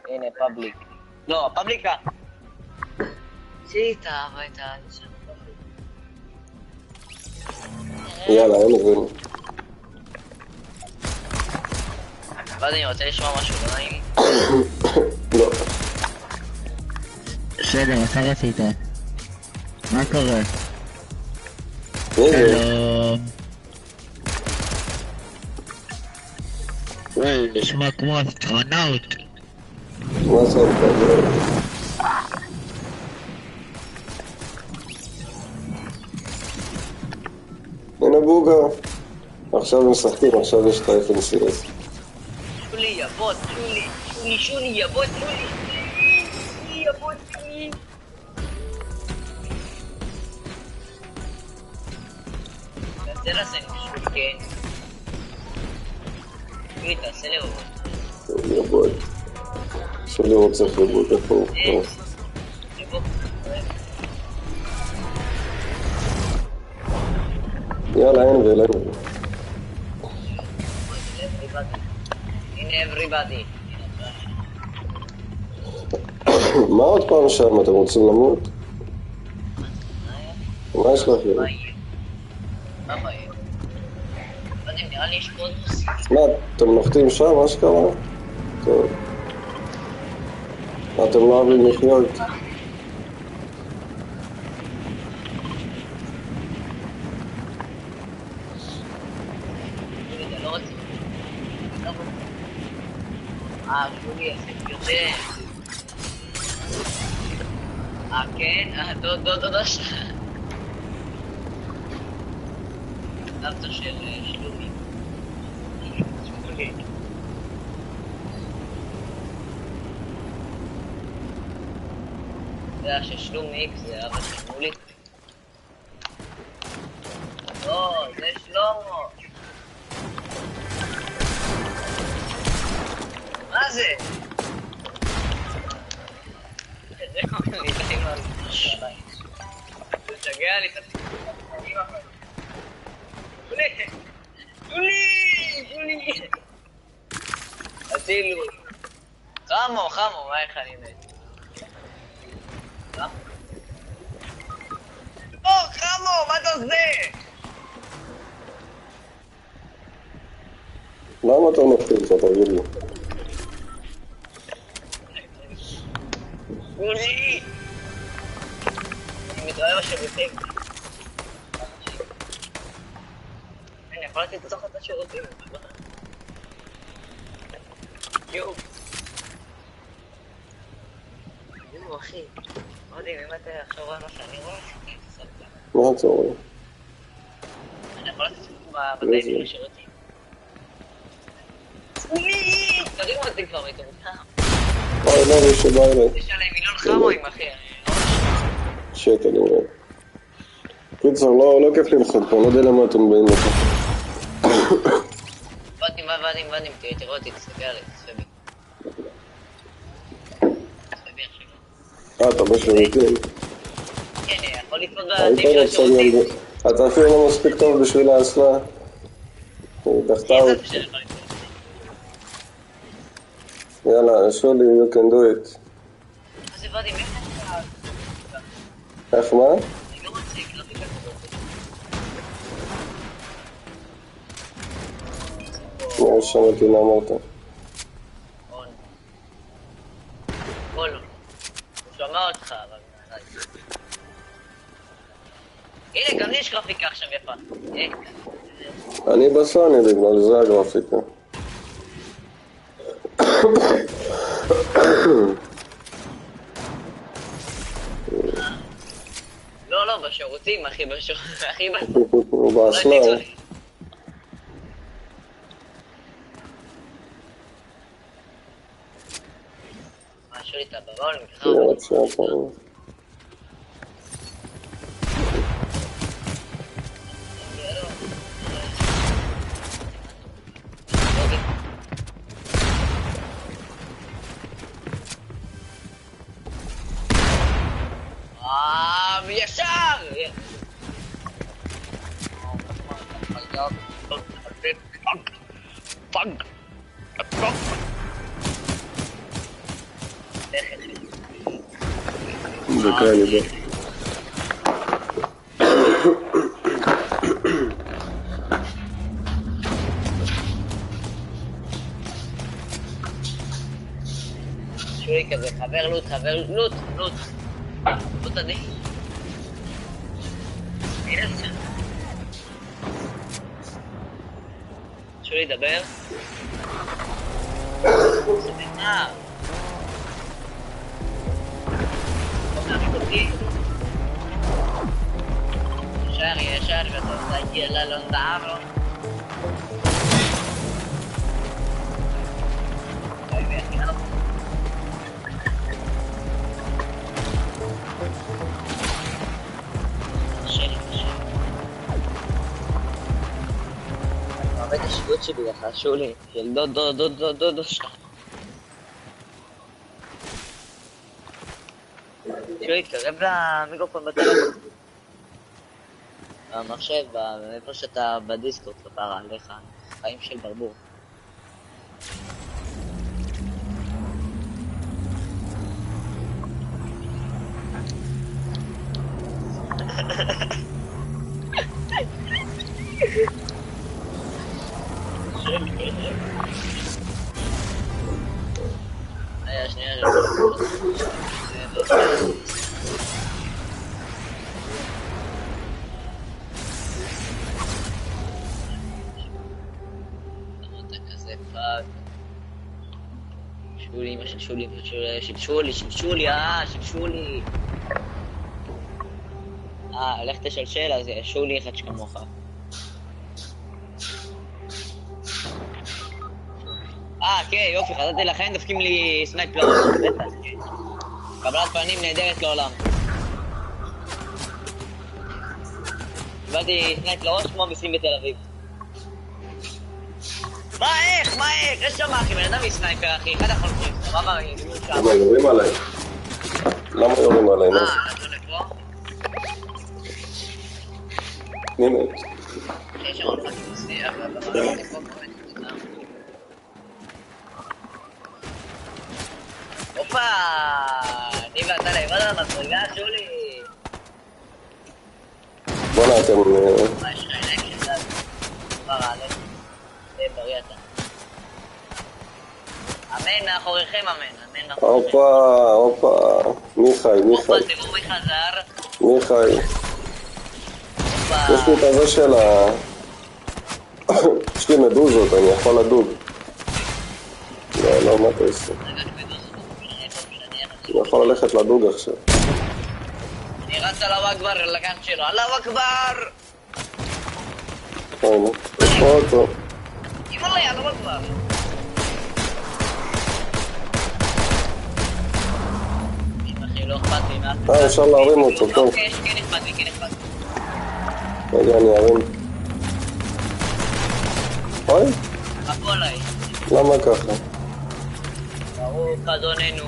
הנה פאבליק. לא, פאבליקה. שיטה הביתה, זה שם פאבליק. יאללה, אין הבאנו. ואז אני רוצה לשמוע משהו, לא נעים לי? לא. בסדר, איך עשית? מה קורה? שלום. וואי, נשמע כמו אסטרונאוט. מה זה? הנה בוגה. עכשיו הם משחקים, עכשיו יש את ה-FNCS. שולי, יבוט, שולי, יבוט, שולי. תעשה לזה, שולי, כן. שולי, תעשה לראות. יבוט. שולי רוצה חיבוד, איפה הוא? יבוט. יאללה, אין ואלה. הנה everybody. מה עוד פעם שם? אתם רוצים למות? מה יש לכם? מה יהיה? לא יודע, נראה לי יש פה עוד נושאים. מה, אתם נוחתים שם? מה שקרה? טוב. אתם לא אוהבים לחיות? שולי, יוצא. כן? דודה שלך. סבתא של שלומי. שמולי. זה היה ששלומי, זה אבא של שמולי. לא, זה שלמה. מה זה? זה אומר לי, די מה זה שעליי. זה שגע לי את התקנים אחר. שולי! אצילו. חמו, מה איך אני מת? חמו, מה אתה עושה? למה אתה נוחתים לך? תגיד לי. שולי! אני מתראה בשירותים. אני יכולתי לתוך את השירותים. יואו, אחי. לא יודעים, אם אתה עכשיו רואה מה שאני רואה, אני אתסלת. מה אתה רואה? אני יכול לתת בדיינים לשירותים. שולי! תרימו אותי כבר מטומטם. אוי, לא, מישהו בא אליי. יש עליי מיליון חמואים, אחי. שיט, אני רואה. קיצר, לא כיף לי לחד פה, לא יודע למה אתם באים לך. ואדים, תראו אותי, תסתכל עליי, תסתכל בי. אתה בשירותים. כן, יכול לקנות היית בתים של רוצה השירותים. גם... אתה אפילו לא מספיק טוב בשביל האסלה. דחתה אותך. יאללה, שולי, you can do it. אז הבנתי, איך איך מה? אני לא רוצה, קראתי ככה. לא שמעתי מה אמרת. הוא שומע אותך, אבל... הנה, גם לי יש גרפיקה עכשיו יפה. אני בסוני בגלל זה הגרפיקה. לא, בשירותים, אחי, אחי, הוא באסלה. משהו לי את הבבון, כן, רצה פעם. ישר! פאג! זה כאלה בוא. שולי כזה, חבר לוט, לוט עדי. הנה זה. שולי, דבר. זה נגמר. ישר, ואתה עושה איתי אלה לא נדער לו. את השירות שלי לך, שולי, של דודו שלך. שולי, תקרב למיקרופון בטלפון. במחשב, איפה שאתה בדיסקורד, כפרה עליך, חיים של ברבור. שנייה, אתה כזה פאק. שולי, אמא של שולי, של שולי. לך תשלשל, אז שולי אחד שכמוך. כן, יופי, חזרתי לכן, דופקים לי סנייפ לעולם, בטח, כן. קבלת פנים נהדרת לעולם. קיבלתי סנייפ לראש כמו בסים בתל אביב. מה, איך? יש שם אחי, בן אדם מסנייפר אחי, אחד החולקים, סבבה, יגמור שם. למה יורים עליי? למה יורים עליי? נתון לפה? מי מת? יש שם עוד פאקים מסניח, אבל אני פה באמת מסתם. הופה! אני ואתה לבד על המדרגה, שולי! בוא'נה, אתם... מה יש לך עיניים של דעת? כבר עליך. בריא אתה. אמן מאחוריכם, אמן מאחוריכם. הופה. מי חי? הופה, תראו מי חזר. מי חי? יש לי את הזה של ה... יש לי מדוזות, אני יכול לדוג. לא, מה אתה עושה? אני יכול ללכת לדוג עכשיו. אני רץ עליו אכבר לגן שלו, עליו אכבר! הנה, יש פה אותו. אימא לי, עליו אכבר! אחי, לא אכפת לי מה... אפשר להרים אותו, טוב. כן אכפת לי. רגע, אני ארים. אוי? עפו עליי. למה ככה? ברוך אדוננו,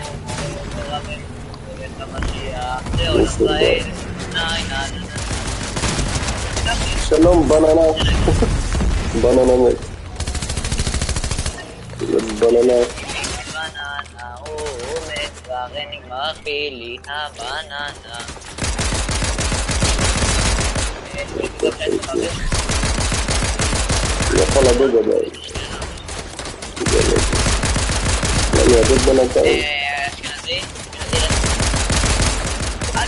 את המשיח, זהו ישראל, שלום בננה. בננה מת. בננה. הבננה הוא מת, והרי נגמר פילי הבננה. אני יכול לדוג עדיין. אני אדוג בינתיים. אשכנזי?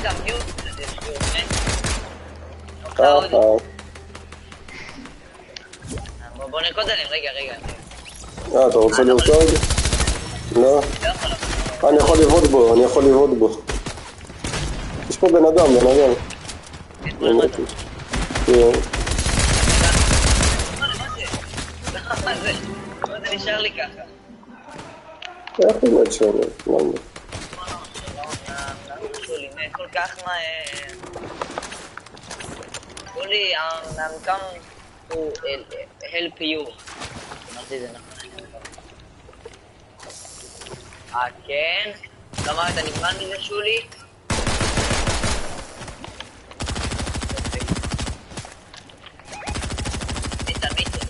גם ניוט, זה שיעור בוא נרקוד עליהם, רגע. אתה רוצה לרקוד? לא. אני יכול לבעוט בו. יש פה בן אדם. מה זה נשאר לי ככה? איך הוא מת שם? למה? שולי מת כל כך מהר. שולי, I'm come to help you. אמרתי זה נכון. כן? כמה אתה נגמר מזה שולי? מיטר.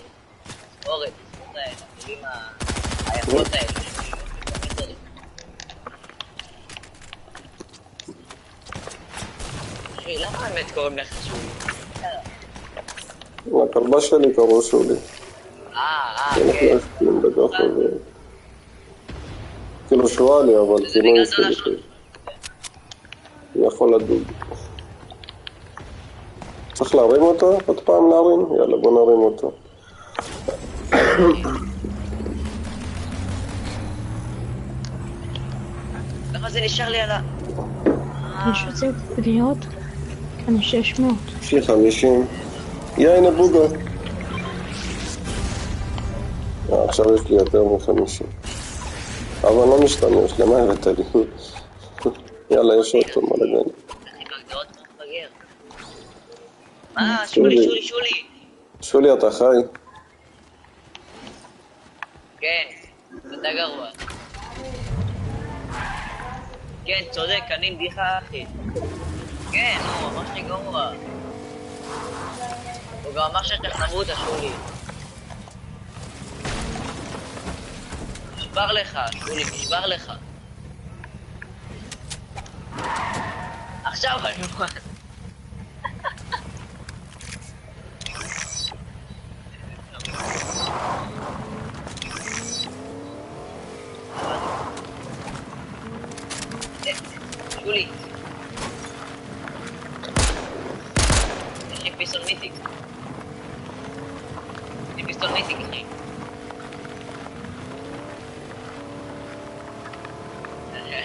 אורד, המילים היפות האלה. למה האמת קוראים לך שולי? הכלבה שלי קראו שולי. כן. כאילו שואה לי, אבל כאילו יש לי. אני יכול לדוג. צריך להרים אותו? עוד פעם להרים? יאללה, בוא נרים אותו. למה זה נשאר לי על ה... יש יוצא פניות? כאן 600. יש לי 50. הנה בוגה. עכשיו יש לי יותר מ-50. אבל לא משתמש, למה הבאת לי? יאללה, יש אותו, מה לגן. שולי. שולי, אתה חי? כן, אתה גרוע. כן, צודק, אני בדיחה אחי. כן, הוא ממש לי גרוע. הוא גם אמר שאתה חמוד, שולי. נשבר לך, שולי, נשבר לך. עכשיו אני מוכן. שולי. יש לי פיסטול מיתיק. אחי.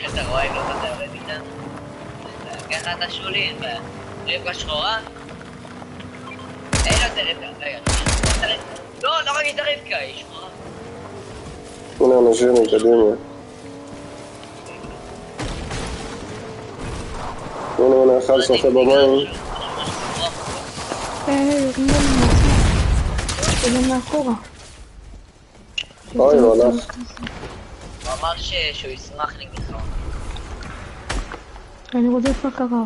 אתה רואה אם לא אתה יורד איתה? ככה אתה שולי, אין בעיה. רבקה שחורה? אין יותר רבקה, רגע. לא ראית רבקה, היא שחורה. הנה אנשים מקדימה. הנה, אחד שוחה במים. זה מאחורה. אוי, הוא הלך. הוא אמר שהוא ישמח נגדך. אני רודף אחריו.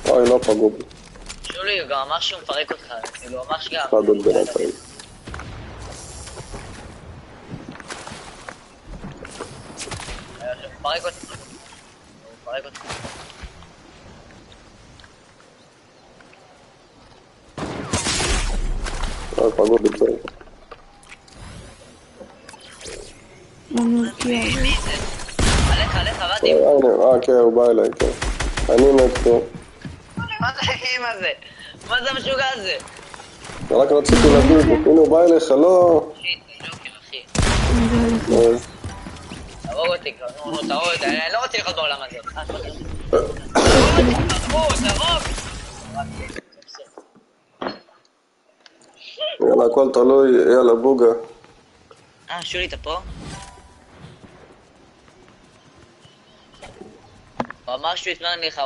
אוי, לא פגעו בי. שולי, הוא גם אמר שהוא מפרק אותך, כאילו הוא אמר שגם... אחד עוד בינתיים. הוא מפרק אותך. פגעו בי צורך. מי זה? עליך, עבדתי. כן, הוא בא אליי, כן. אני מת פה. מה זה האם הזה? מה זה המשוגע הזה? רק רציתי להגיד, הנה הוא בא אליך, לא... שיט, שוקר אחי. תרוג אותי כבר, תרוג אותי, אני לא רוצה לראות בעולם הזה. תרוג! יאללה, הכל תלוי, יאללה, בוגה. שולי, אתה פה? הוא אמר שהוא יתמרן לך 1v1.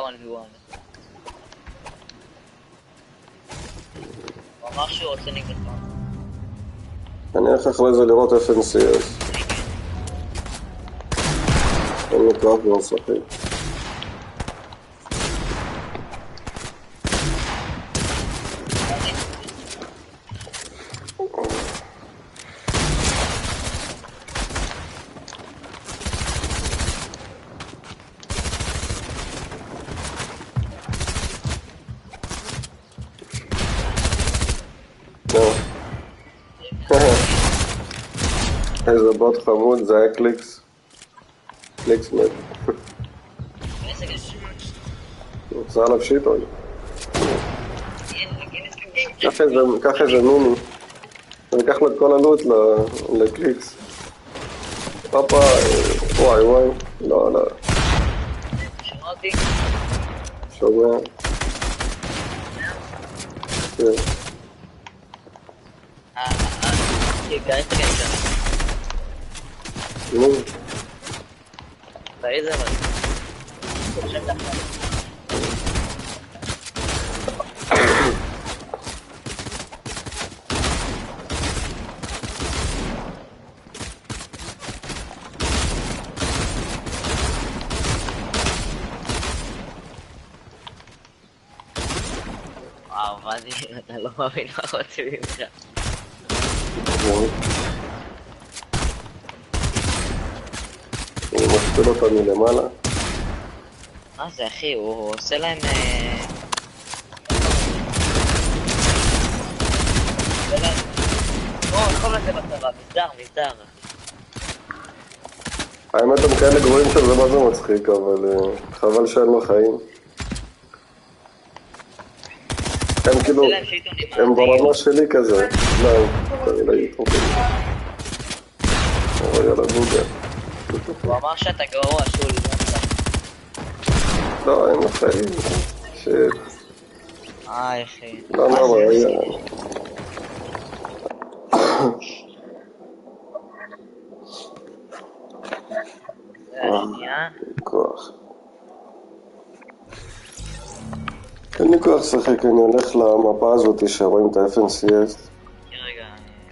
הוא אמר שהוא רוצה נגדך. אני הולך אחרי זה לראות FNCS. אין לי כוח כבר לשחק. איזה בוט חמוד, זה היה קליקס. קליקס מת. רוצה עליו שיטון. קח איזה מיני. אני אקח לו את כל הלוט לקליקס. פאפה, וואי וואי. לא, לא. שמעתי. שומע. כן. גרית גרית. נו. באיזה אבל? וואו, מה זה? אתה לא מאמין מה רוצים ממך. הוא משפיל אותה מלמעלה. מה זה אחי? הוא עושה להם... כל הזה בצבא, מסדר. האמת הם כאלה גבוהים שזה מה זה מצחיק, אבל חבל שאין לו חיים. הם כאילו, הם ברמה שלי כזה. לא, תראי לי טרופים. אבל יאללה בוגה. הוא אמר שאתה גרוע, שולי. לא, אין לו חיים. שיט. אחי. לא, לא, היה. כוח. אין לי כוח לשחק, אני הולך למפה הזאת שרואים את ה-FNCS. רגע.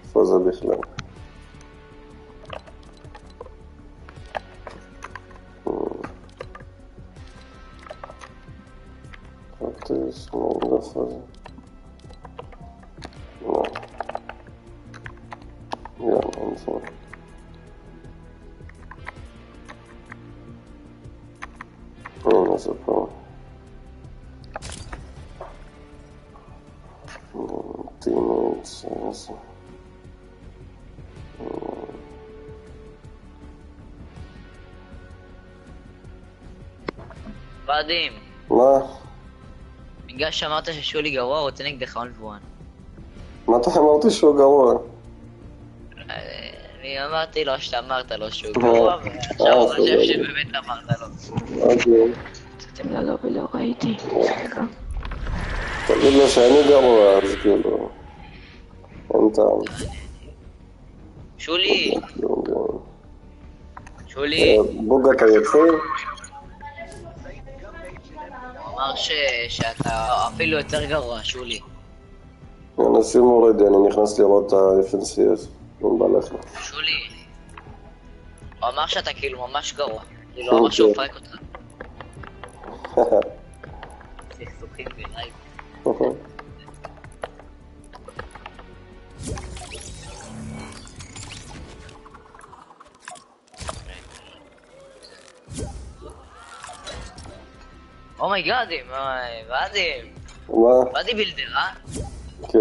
איפה זה בכלל? פרקטיס, לא, איפה זה? לא. אין זה. הנה זה פה. teammates, איזה. ועדים. מה? בגלל שאמרת ששולי גרוע, רוצה נגדך און. מתי אמרתי שהוא גרוע? אני אמרתי לו שאמרת לו שהוא גרוע, ועכשיו הוא חושב שבאמת אמרת לו. אוקיי. יצאתם ללא ולא ראיתי. תגיד לו שאני גרוע, אז כאילו... אין טעם. שולי! שולי! בוגה אתה יוצא? הוא אמר שאתה אפילו יותר גרוע, שולי. נשים מורידי, אני נכנס לראות את ה-FNCS. אני בא לך. שולי! הוא אמר שאתה כאילו ממש גרוע. כאילו הוא אמר שהוא מפרק אותך. סכסוכים בלייב. אומייגאדים, ועדים. מה? ועדי בילדר, אה? כן.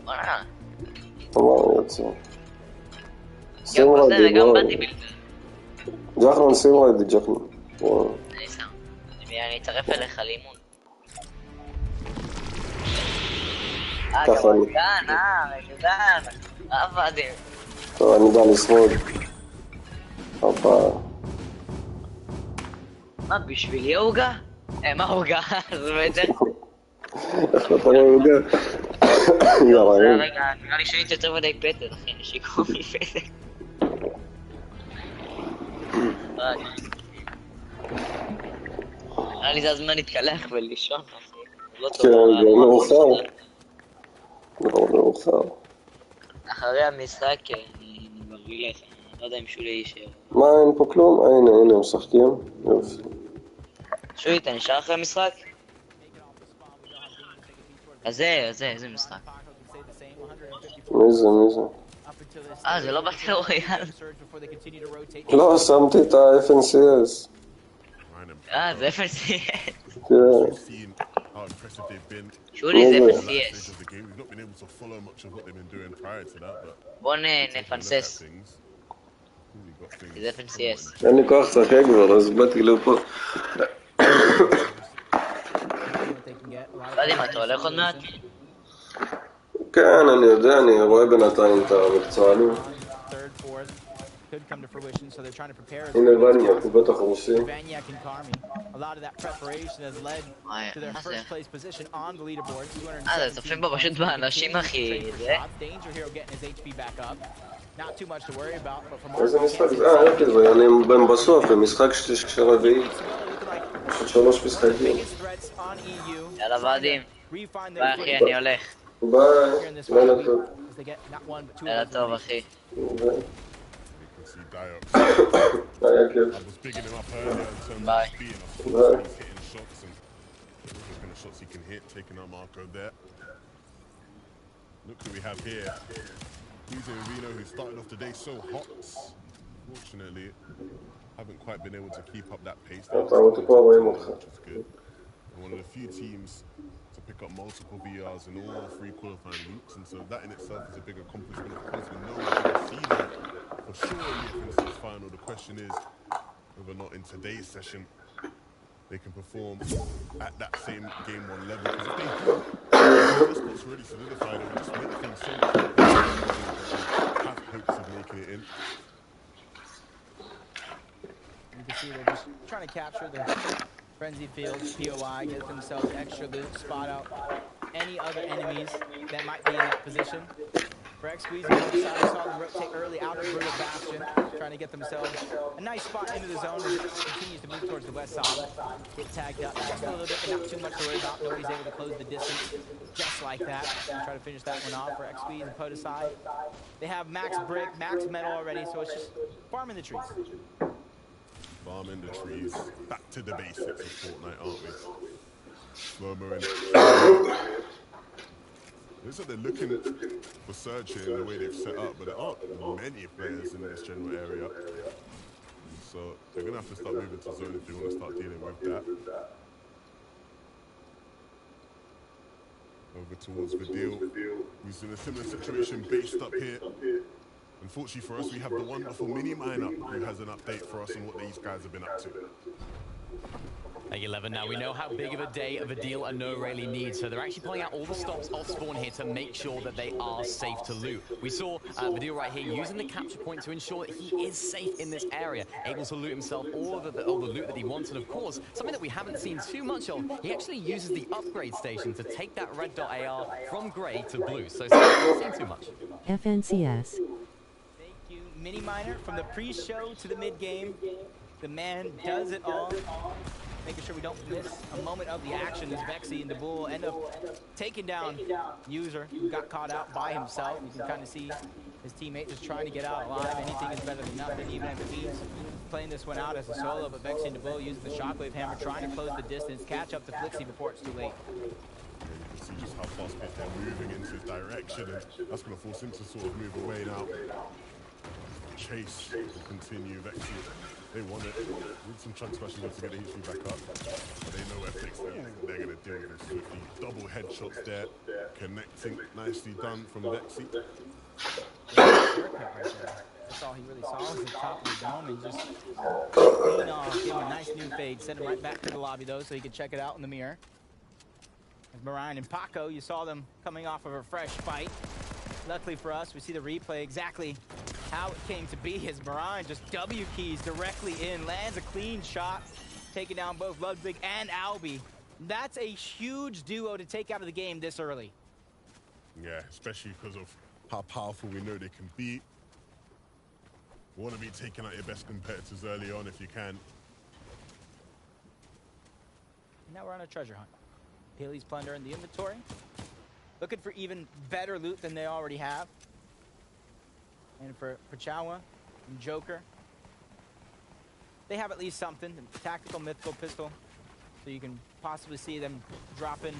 וואלה. אמרנו יוצא. גם שים בזה רדי, וגם בואי. ועדי בילדר. ג'חנון, שים רדי, ג'חנון. אני שם. אני אצרף אליך לאימון. ככה גם אני. רגדן, רגדן. ועדים. טוב, אני יודע לשרוד. הופה. מה, בשבילי עוגה? מה עוגה? זה בטח. איך אתה רואה עוגה? יאללה, רגע, נראה לי שהייתי יותר מדי פטר, אחי, שיקום לי פטר. נראה לי זה הזמן להתקלח ולישון, אחי. לא טוב. כן, זה מאוחר. לא מאוחר. אחרי המשחק אני מביא לך. לא יודע אם שולי יישאר. מה, אין פה כלום? הנה, הם משחקים. יופי. שולי, אתה נשאר אחרי המשחק? אז איזה משחק? מי זה? זה לא באטל רויאל. לא, שמתי את ה-FNCS. זה FNCS. כן. שולי זה FNCS. בוא נפנסס. זה FNCS. אין לי כוח לשחק כבר, אז באתי לפה. לא יודע מה, אתה הולך עוד מעט? כן, אני יודע, אני רואה בינתיים את המקצוענים. הנה בניה, הוא בטח רוסי. זה צופים בו פשוט באנשים אחי, זה? איזה משחק זה? יופי, זה אני בסוף, במשחק רביעי. יש עוד 3 משחקים. יאללה ועדים. ביי אחי, אני הולך. ביי, לילה טוב. לילה טוב אחי. היה כיף. ביי. ביי. Shots he can hit, taking out Marco there. Look who we have here. Reno, who started off the day so hot. Fortunately, haven't quite been able to keep up that pace. Which is good. And one of the few teams to pick up multiple VRs in all 3 qualifying loops, and so that in itself is a big accomplishment. Of course, we know we're going to see that for sure in the FNCS final. The question is whether or not in today's session they can perform at that same game 1 level. Because if they do, this spot's already solidified. It will just make things so have hopes of making it in. You can see they're just trying to capture the frenzy field, POI, get themselves extra loot, spot out any other enemies that might be in that position. Breck squeezing on the side, saw them rotate early out of Brutal Bastion, trying to get themselves a nice spot into the zone as it continues to move towards the west side. Get tagged up just a little bit, but not too much to worry about. Nobody's able to close the distance just like that. Try to finish that one off for X Squeeze and Pota side. They have max brick, max metal already, so it's just farming the trees. Farming the trees. Back to the basics of Fortnite, aren't we? Slow-mo in. Looks like they're looking for searching in the way they've set up, but there aren't many players in this general area. So they're going to have to start moving to zone if they want to start dealing with that. Over towards Vidil, who's in a similar situation based up here. Unfortunately for us, we have the wonderful Mini Miner who has an update for us on what these guys have been up to. Thank you, Levin. Now, we know how big of a day of a deal a no really needs, so they're actually pulling out all the stops off spawn here to make sure that they are safe to loot. We saw the deal right here using the capture point to ensure that he is safe in this area, able to loot himself all the loot that he wants, and of course, something that we haven't seen too much of, he actually uses the upgrade station to take that red dot AR from grey to blue, so we haven't seen too much. FNCS. Thank you, Mini Miner, from the pre-show to the mid-game. The man does it all. Making sure we don't miss a moment of the action as Vexy and DeBull end up taking down User, who got caught out by himself. You can kind of see his teammate just trying to get out alive. Anything is better than nothing, even if he's playing this one out as a solo. But Vexy and DeBull using the shockwave hammer, trying to close the distance, catch up to Flixie before it's too late. You can see just how fast-paced they're moving into his direction, and that's going to force him to sort of move away now. Chase will continue. Vexy, they want it. With some chunk smashing to get the HP back up. But they know where they're going to deal with him swiftly. Double headshots there. Connecting. Nicely done from Vexy. That's all he really saw was the top of the dome and just clean off, give him a nice new fade. Send him right back to the lobby though so he could check it out in the mirror. As Marion and Paco, you saw them coming off of a fresh fight. Luckily for us, we see the replay exactly how it came to be as Marion just W keys directly in, lands a clean shot, taking down both Ludwig and Albie. That's a huge duo to take out of the game this early. Yeah, especially because of how powerful we know they can be. You want to be taking out your best competitors early on if you can. Now we're on a treasure hunt. Haley's plunder in the inventory. Looking for even better loot than they already have. And for Pachawa, and Joker. They have at least something, a tactical mythical pistol, so you can possibly see them dropping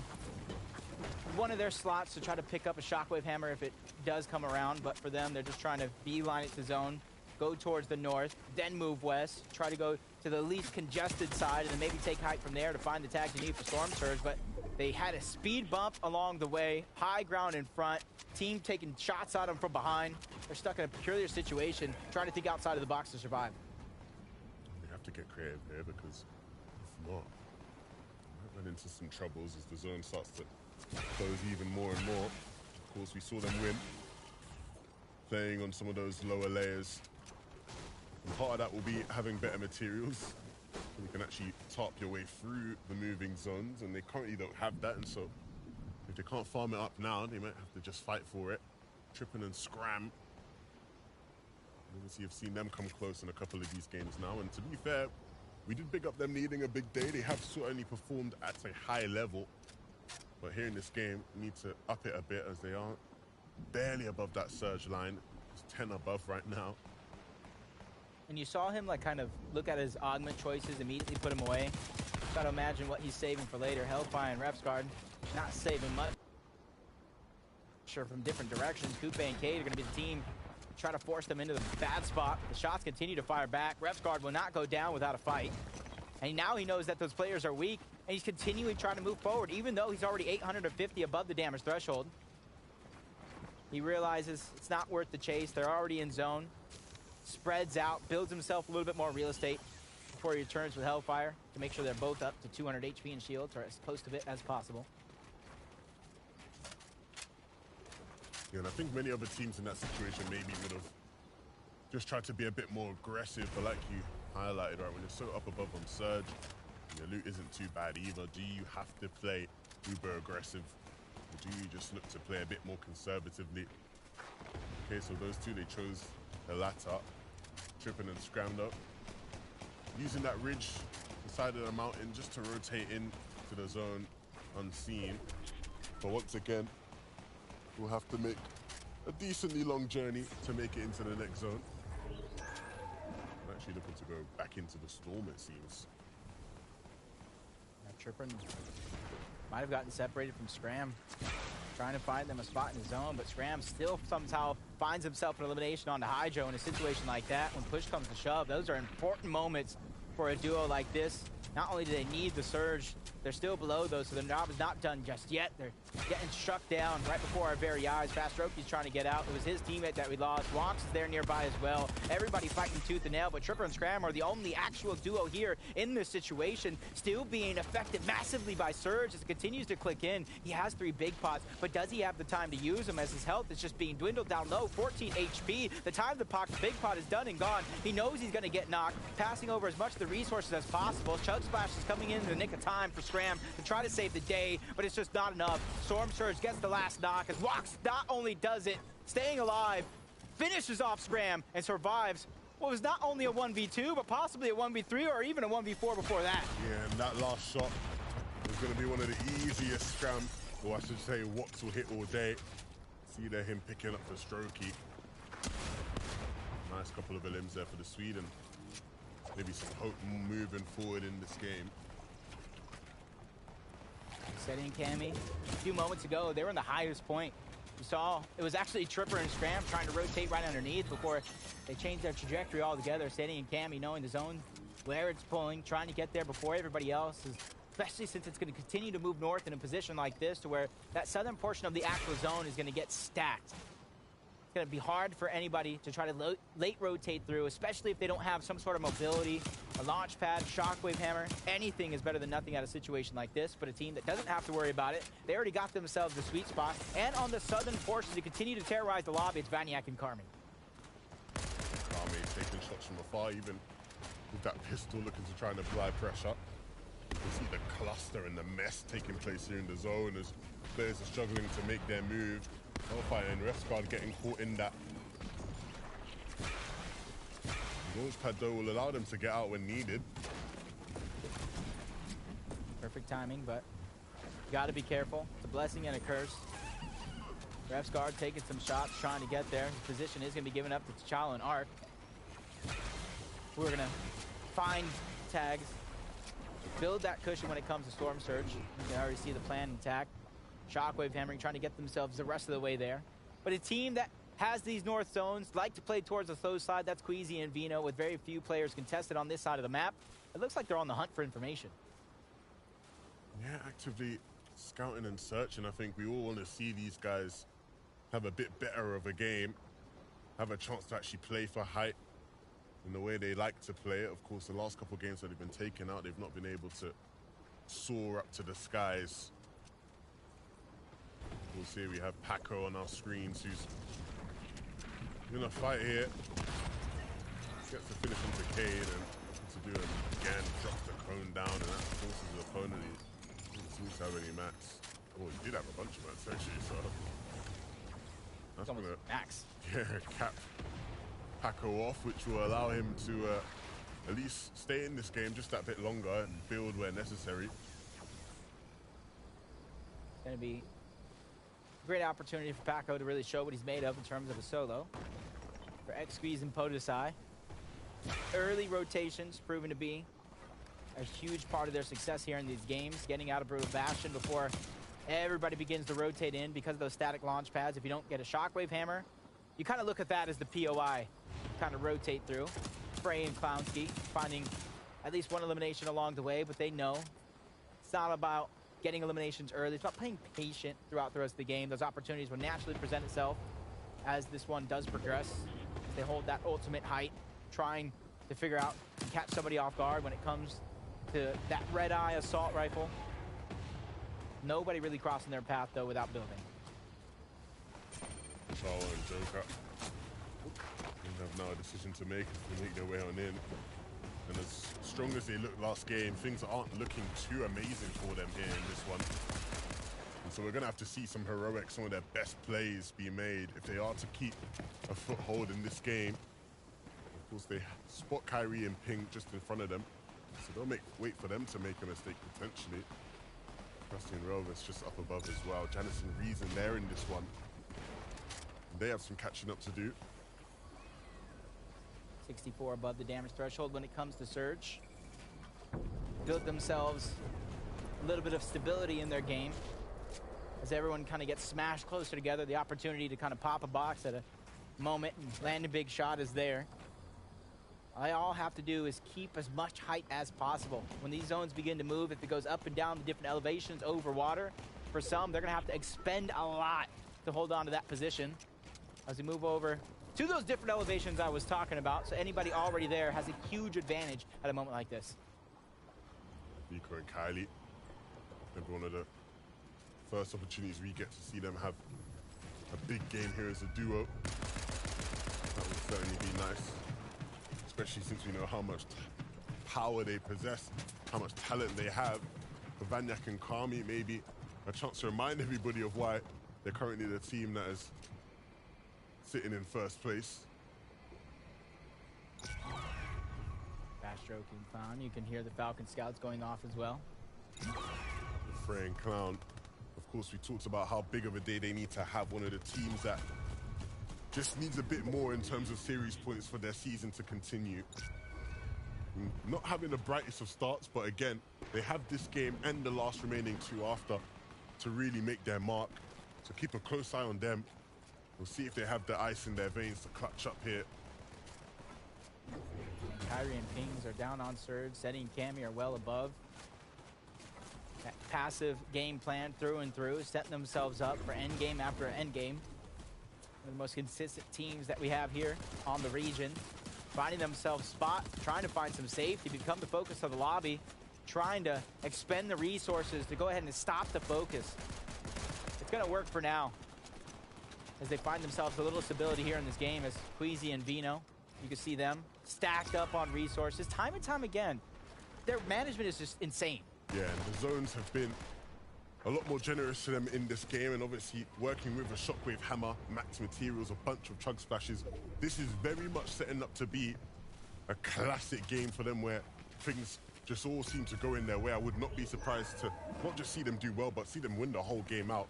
one of their slots to try to pick up a shockwave hammer if it does come around. But for them, they're just trying to beeline it to zone, go towards the north, then move west, try to go to the least congested side, and then maybe take height from there to find the tag you need for Storm Surge. But they had a speed bump along the way, high ground in front, team taking shots at them from behind. They're stuck in a peculiar situation, trying to think outside of the box to survive. They have to get creative here, because if not, they might run into some troubles as the zone starts to close even more and more. Of course, we saw them win, playing on some of those lower layers. And part of that will be having better materials, so you can actually tarp your way through the moving zones, and they currently don't have that, and so if they can't farm it up now, they might have to just fight for it. Tripping and Scram. Obviously, you've seen them come close in a couple of these games now, and to be fair, we did big up them needing a big day. They have certainly performed at a high level, but here in this game, we need to up it a bit, as they are barely above that surge line. It's 10 above right now. And you saw him like kind of look at his augment choices, immediately put him away. Try to imagine what he's saving for later. Hellfire and Repsguard not saving much. Sure, from different directions. Coupe and Cade are going to be the team try to force them into the bad spot. The shots continue to fire back. Repsguard will not go down without a fight. And now he knows that those players are weak, and he's continuing trying to move forward, even though he's already 850 above the damage threshold. He realizes it's not worth the chase. They're already in zone. Spreads out, builds himself a little bit more real estate before he returns with Hellfire to make sure they're both up to 200 HP and shields, or as close to it as possible. Yeah, and I think many other teams in that situation maybe would have just tried to be a bit more aggressive, but like you highlighted, right, when you're so up above on Surge, your loot isn't too bad either. Do you have to play uber aggressive, or do you just look to play a bit more conservatively? Okay, so those two, they chose the latter, tripping and scrammed up, using that ridge, the side of the mountain, just to rotate in to the zone unseen. But once again, we'll have to make a decently long journey to make it into the next zone. I'm actually looking to go back into the storm, it seems. Tripper might have gotten separated from Scram, trying to find them a spot in the zone, but Scram still somehow finds himself an elimination on the Hydro in a situation like that. When push comes to shove, those are important moments for a duo like this. Not only do they need the surge, they're still below those, so the job is not done just yet. They're getting struck down right before our very eyes. Fast Roki's trying to get out. It was his teammate that we lost. Wox is there nearby as well. Everybody fighting tooth and nail, but Tripper and Scram are the only actual duo here in this situation, still being affected massively by Surge as it continues to click in. He has 3 big pots, but does he have the time to use them as his health is just being dwindled down low? 14 HP. The time the big pot is done and gone. He knows he's going to get knocked, passing over as much of the resources as possible. Chug Splash is coming in the nick of time for Scram to try to save the day, but it's just not enough. Storm Surge gets the last knock as Wox not only does it, staying alive, finishes off Scram and survives what was not only a 1v2, but possibly a 1v3 or even a 1v4 before that. Yeah, and that last shot was going to be one of the easiest Scram, or I should say Wox will hit all day. See there him picking up the strokey. Nice couple of limbs there for the Swede, and maybe some hope moving forward in this game. Setting Cammy. A few moments ago, they were in the highest point. You saw it was actually Tripper and Scram trying to rotate right underneath before they changed their trajectory altogether. Setting and Cammy knowing the zone where it's pulling, trying to get there before everybody else, especially since it's going to continue to move north in a position like this to where that southern portion of the actual zone is going to get stacked. It's going to be hard for anybody to try to late rotate through, especially if they don't have some sort of mobility, a launch pad, shockwave hammer. Anything is better than nothing at a situation like this, but a team that doesn't have to worry about it. They already got themselves the sweet spot. And on the southern portion to continue to terrorize the lobby, it's Vaniac and Carmi. Carmi taking shots from afar, even with that pistol looking to try and apply pressure. You can see the cluster and the mess taking place here in the zone as players are struggling to make their move. Hellfire and Repsguard getting caught in that. The launch pad though will allow them to get out when needed. Perfect timing, but you gotta be careful. It's a blessing and a curse. Repsguard taking some shots, trying to get there. His position is gonna be given up to T'Challa and Arc. who are gonna find tags, build that cushion when it comes to Storm Surge. You can already see the plan intact. Shockwave hammering, trying to get themselves the rest of the way there. But a team that has these north zones, like to play towards the slow side, that's Queasy and Vino, with very few players contested on this side of the map. It looks like they're on the hunt for information. Yeah, actively scouting and searching. I think we all want to see these guys have a bit better of a game, have a chance to actually play for height in the way they like to play it. Of course, the last couple of games that they've been taken out, they've not been able to soar up to the skies. We'll see, we have Paco on our screens, who's in a fight here. Gets the finish into Cade and to do it again, drops the cone down, and that forces the opponent. He didn't seem to have any mats. Oh, he did have a bunch of mats actually, so that's gonna max. Yeah, cap Paco off, which will allow him to at least stay in this game just that bit longer and build where necessary. It's gonna be a great opportunity for Paco to really show what he's made of in terms of a solo. For X-Squeeze and Podesai, early rotations proven to be a huge part of their success here in these games, getting out of Brutal Bastion before everybody begins to rotate in because of those static launch pads. If you don't get a Shockwave Hammer, you kind of look at that as the POI, kind of rotate through. Frey and Clownski finding at least one elimination along the way, but they know it's not about getting eliminations early. It's about playing patient throughout the rest of the game. Those opportunities will naturally present itself as this one does progress. They hold that ultimate height, trying to figure out and catch somebody off guard when it comes to that red-eye assault rifle. Nobody really crossing their path, though, without building. Charlo and Joker have now a decision to make to make their way on in. And as strong as they looked last game, things aren't looking too amazing for them here in this one. And so we're going to have to see some heroics, some of their best plays be made if they are to keep a foothold in this game. Of course, they spot Kyrie and Pink just in front of them. So they'll wait for them to make a mistake potentially. Krusty and Rover's just up above as well. Janice and Reason, they're in this one. They have some catching up to do. 64 above the damage threshold when it comes to Surge. Built themselves a little bit of stability in their game. As everyone kind of gets smashed closer together, the opportunity to kind of pop a box at a moment and land a big shot is there. All have to do is keep as much height as possible. When these zones begin to move, if it goes up and down the different elevations over water, for some, they're going to have to expend a lot to hold on to that position. As we move over to those different elevations I was talking about, so anybody already there has a huge advantage at a moment like this. Nico and Kylie, maybe one of the first opportunities we get to see them have a big game here as a duo. That would certainly be nice, especially since we know how much power they possess, how much talent they have. For Vanyak and Kami, maybe a chance to remind everybody of why they're currently the team that is sitting in first place. Fast stroking Clown. You can hear the Falcon Scouts going off as well. Frey and Clown. Of course, we talked about how big of a day they need to have. One of the teams that just needs a bit more in terms of series points for their season to continue. Not having the brightest of starts, but again, they have this game and the last remaining two after to really make their mark. So keep a close eye on them. We'll see if they have the ice in their veins to clutch up here. Kyrie and Pings are down on Surge. Setty and Cammy are well above. That passive game plan through and through, setting themselves up for endgame after endgame. One of the most consistent teams that we have here on the region. Finding themselves spot, trying to find some safety, become the focus of the lobby, trying to expend the resources to go ahead and stop the focus. It's going to work for now, as they find themselves a little stability here in this game as Queasy and Vino, you can see them stacked up on resources time and time again. Their management is just insane. Yeah, and the zones have been a lot more generous to them in this game, and obviously working with a Shockwave Hammer, max materials, a bunch of chug splashes. This is very much setting up to be a classic game for them where things just all seem to go in their way. I would not be surprised to not just see them do well, but see them win the whole game out.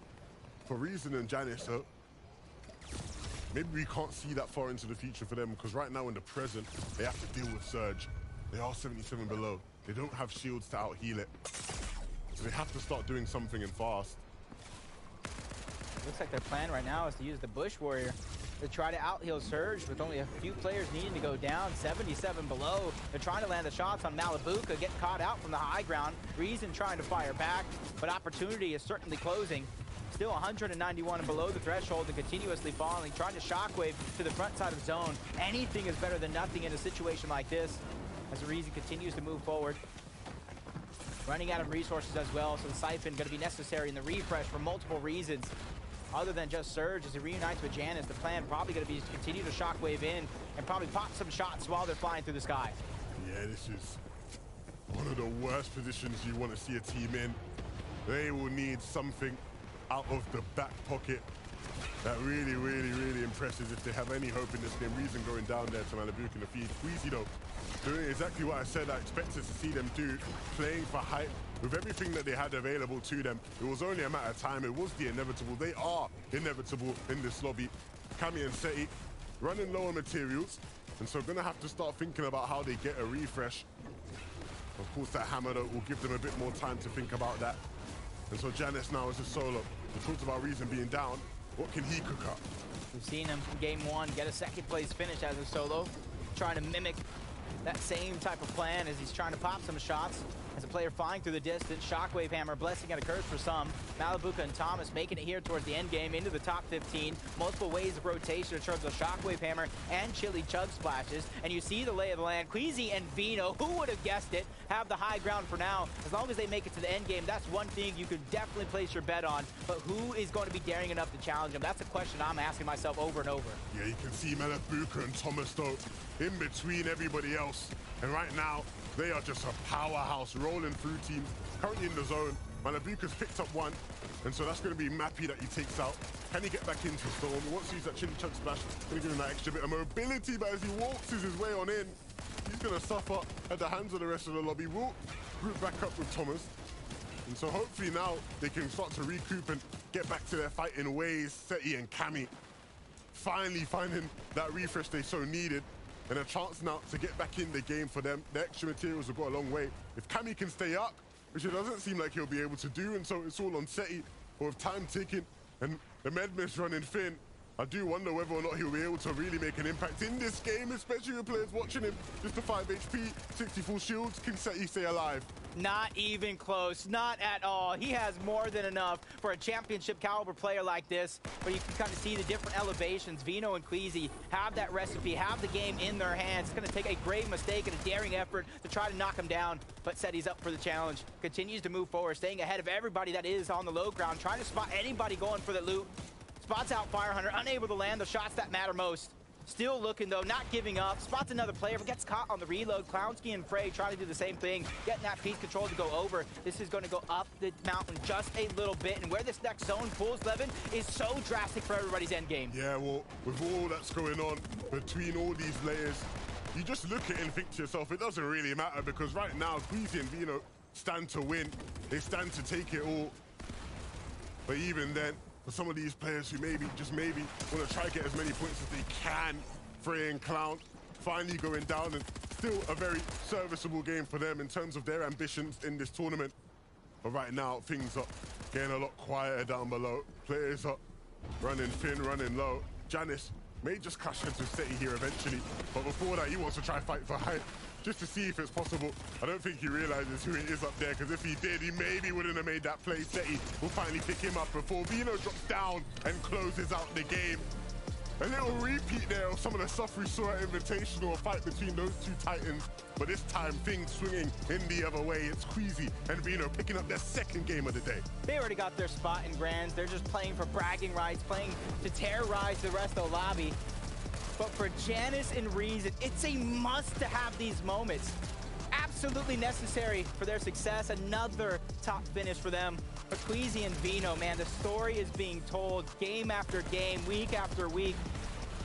For Reason and Janice, maybe we can't see that far into the future for them, because right now in the present, they have to deal with Surge. They are 77 below. They don't have shields to out-heal it. So they have to start doing something and fast. Looks like their plan right now is to use the Bush Warrior to try to out-heal Surge with only a few players needing to go down. 77 below. They're trying to land the shots on Malibuca, get caught out from the high ground. Reason trying to fire back, but opportunity is certainly closing. Still 191 and below the threshold and continuously falling, trying to shockwave to the front side of zone. Anything is better than nothing in a situation like this, as the Reason continues to move forward. Running out of resources as well, so the Siphon going to be necessary in the refresh for multiple reasons. Other than just Surge, as he reunites with Janus, the plan probably going to be to continue to shockwave in and probably pop some shots while they're flying through the sky. Yeah, this is one of the worst positions you want to see a team in. They will need something out of the back pocket that really impresses if they have any hope in this game. Reason going down there to Malibuca in the feed. Queasy though, doing exactly what I said I expected to see them do, playing for height with everything that they had available to them. It was only a matter of time. It was the inevitable. They are inevitable in this lobby. Kami and Seti running low on materials, and so gonna have to start thinking about how they get a refresh. Of course, that hammer though will give them a bit more time to think about that. And so Janus now is a solo. We talked about Reason being down. What can he cook up? We've seen him in game one get a second place finish as a solo, trying to mimic that same type of plan as he's trying to pop some shots. As a player flying through the distance, Shockwave Hammer, blessing and a curse for some. Malibuca and Thomas making it here towards the end game into the top 15. Multiple ways of rotation in terms of Shockwave Hammer and Chili Chug Splashes. And you see the lay of the land. Queasy and Vino, who would have guessed it, have the high ground for now. As long as they make it to the end game, that's one thing you could definitely place your bet on. But who is going to be daring enough to challenge them? That's a question I'm asking myself over and over. Yeah, you can see Malibuca and Thomas though in between everybody else. And right now, they are just a powerhouse rolling through teams. Currently in the zone, Malibuca's picked up one, and so that's going to be Mappy that he takes out. Can he get back into Storm? He wants to use that Chili Chug Splash. Going to give him that extra bit of mobility, but as he waltzes his way on in, he's going to suffer at the hands of the rest of the lobby. Will group back up with Thomas. And so hopefully now they can start to recoup and get back to their fighting ways. Seti and Kami finally finding that refresh they so needed. And a chance now to get back in the game for them. The extra materials have got a long way. If Kami can stay up, which it doesn't seem like he'll be able to do, and so it's all on Seti, or with time ticking, and the Medmiss running thin, I do wonder whether or not he'll be able to really make an impact in this game, especially with players watching him. Just a 5 HP, 64 shields. Can Seti stay alive? Not even close, not at all. He has more than enough for a championship caliber player like this, but you can kind of see the different elevations. Vino and Queasy have that recipe, have the game in their hands. It's going to take a grave mistake and a daring effort to try to knock him down, but Seti's up for the challenge. Continues to move forward, staying ahead of everybody that is on the low ground, trying to spot anybody going for the loot. Spots out Fire Hunter, unable to land the shots that matter most. Still looking though, not giving up. Spots another player, but gets caught on the reload. Clownski and Frey trying to do the same thing, getting that piece control to go over. This is going to go up the mountain just a little bit, and where this next zone pulls Levin is so drastic for everybody's end game. Yeah, well, with all that's going on between all these layers, you just look at it and think to yourself, it doesn't really matter, because right now, Queasy and Vino stand to win. They stand to take it all. But even then, for some of these players who maybe, just maybe, want to try to get as many points as they can, Frey and Clown finally going down, and still a very serviceable game for them in terms of their ambitions in this tournament. But right now, things are getting a lot quieter down below. Players are running thin, running low. Janus may just clash heads with Seti here eventually, but before that, he wants to try fight for height, just to see if it's possible. I don't think he realizes who it is up there, because if he did, he maybe wouldn't have made that play. Seti will finally pick him up before Vino drops down and closes out the game. A little repeat there of some of the stuff we saw at Invitational, a fight between those two titans, but this time things swinging in the other way. It's Queasy and Vino picking up their second game of the day. They already got their spot in Grands. They're just playing for bragging rights, playing to terrorize the rest of the lobby. But for Janus and Reason, it's a must to have these moments. Absolutely necessary for their success. Another top finish for them. But Queasy and Vino, man, the story is being told game after game, week after week.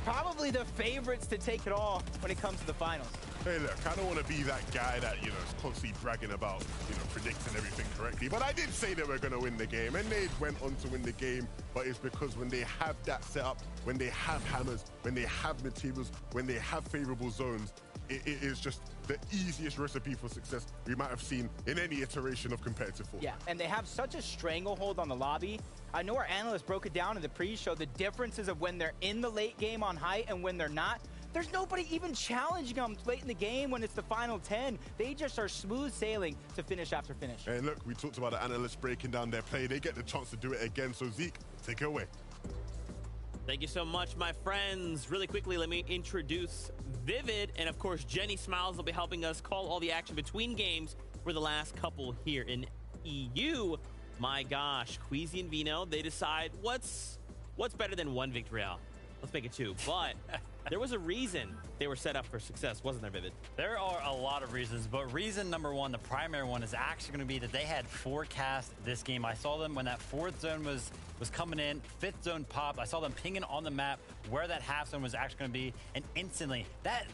Probably the favorites to take it all when it comes to the finals. Hey, look, I don't want to be that guy that, you know, is constantly bragging about, you know, predicting everything correctly. But I did say that we're going to win the game, and they went on to win the game. But it's because when they have that setup, when they have hammers, when they have materials, when they have favorable zones, it is just the easiest recipe for success we might have seen in any iteration of competitive Fortnite. Yeah, and they have such a stranglehold on the lobby. I know our analyst broke it down in the pre-show, the differences of when they're in the late game on height and when they're not. There's nobody even challenging them late in the game when it's the final 10. They just are smooth sailing to finish after finish. And look, we talked about the analysts breaking down their play. They get the chance to do it again. So Zeke, take it away. Thank you so much, my friends. Really quickly, let me introduce Vivid. And of course, Jenny Smiles will be helping us call all the action between games for the last couple here in EU. My gosh, Queasy and Vino, they decide what's better than one victory out. Let's make it two. But there was a reason they were set up for success, wasn't there, Vivid? There are a lot of reasons, but reason number one, the primary one, is actually going to be that they had forecast this game. I saw them when that fourth zone was coming in, fifth zone popped. I saw them pinging on the map where that half zone was actually going to be, and instantly that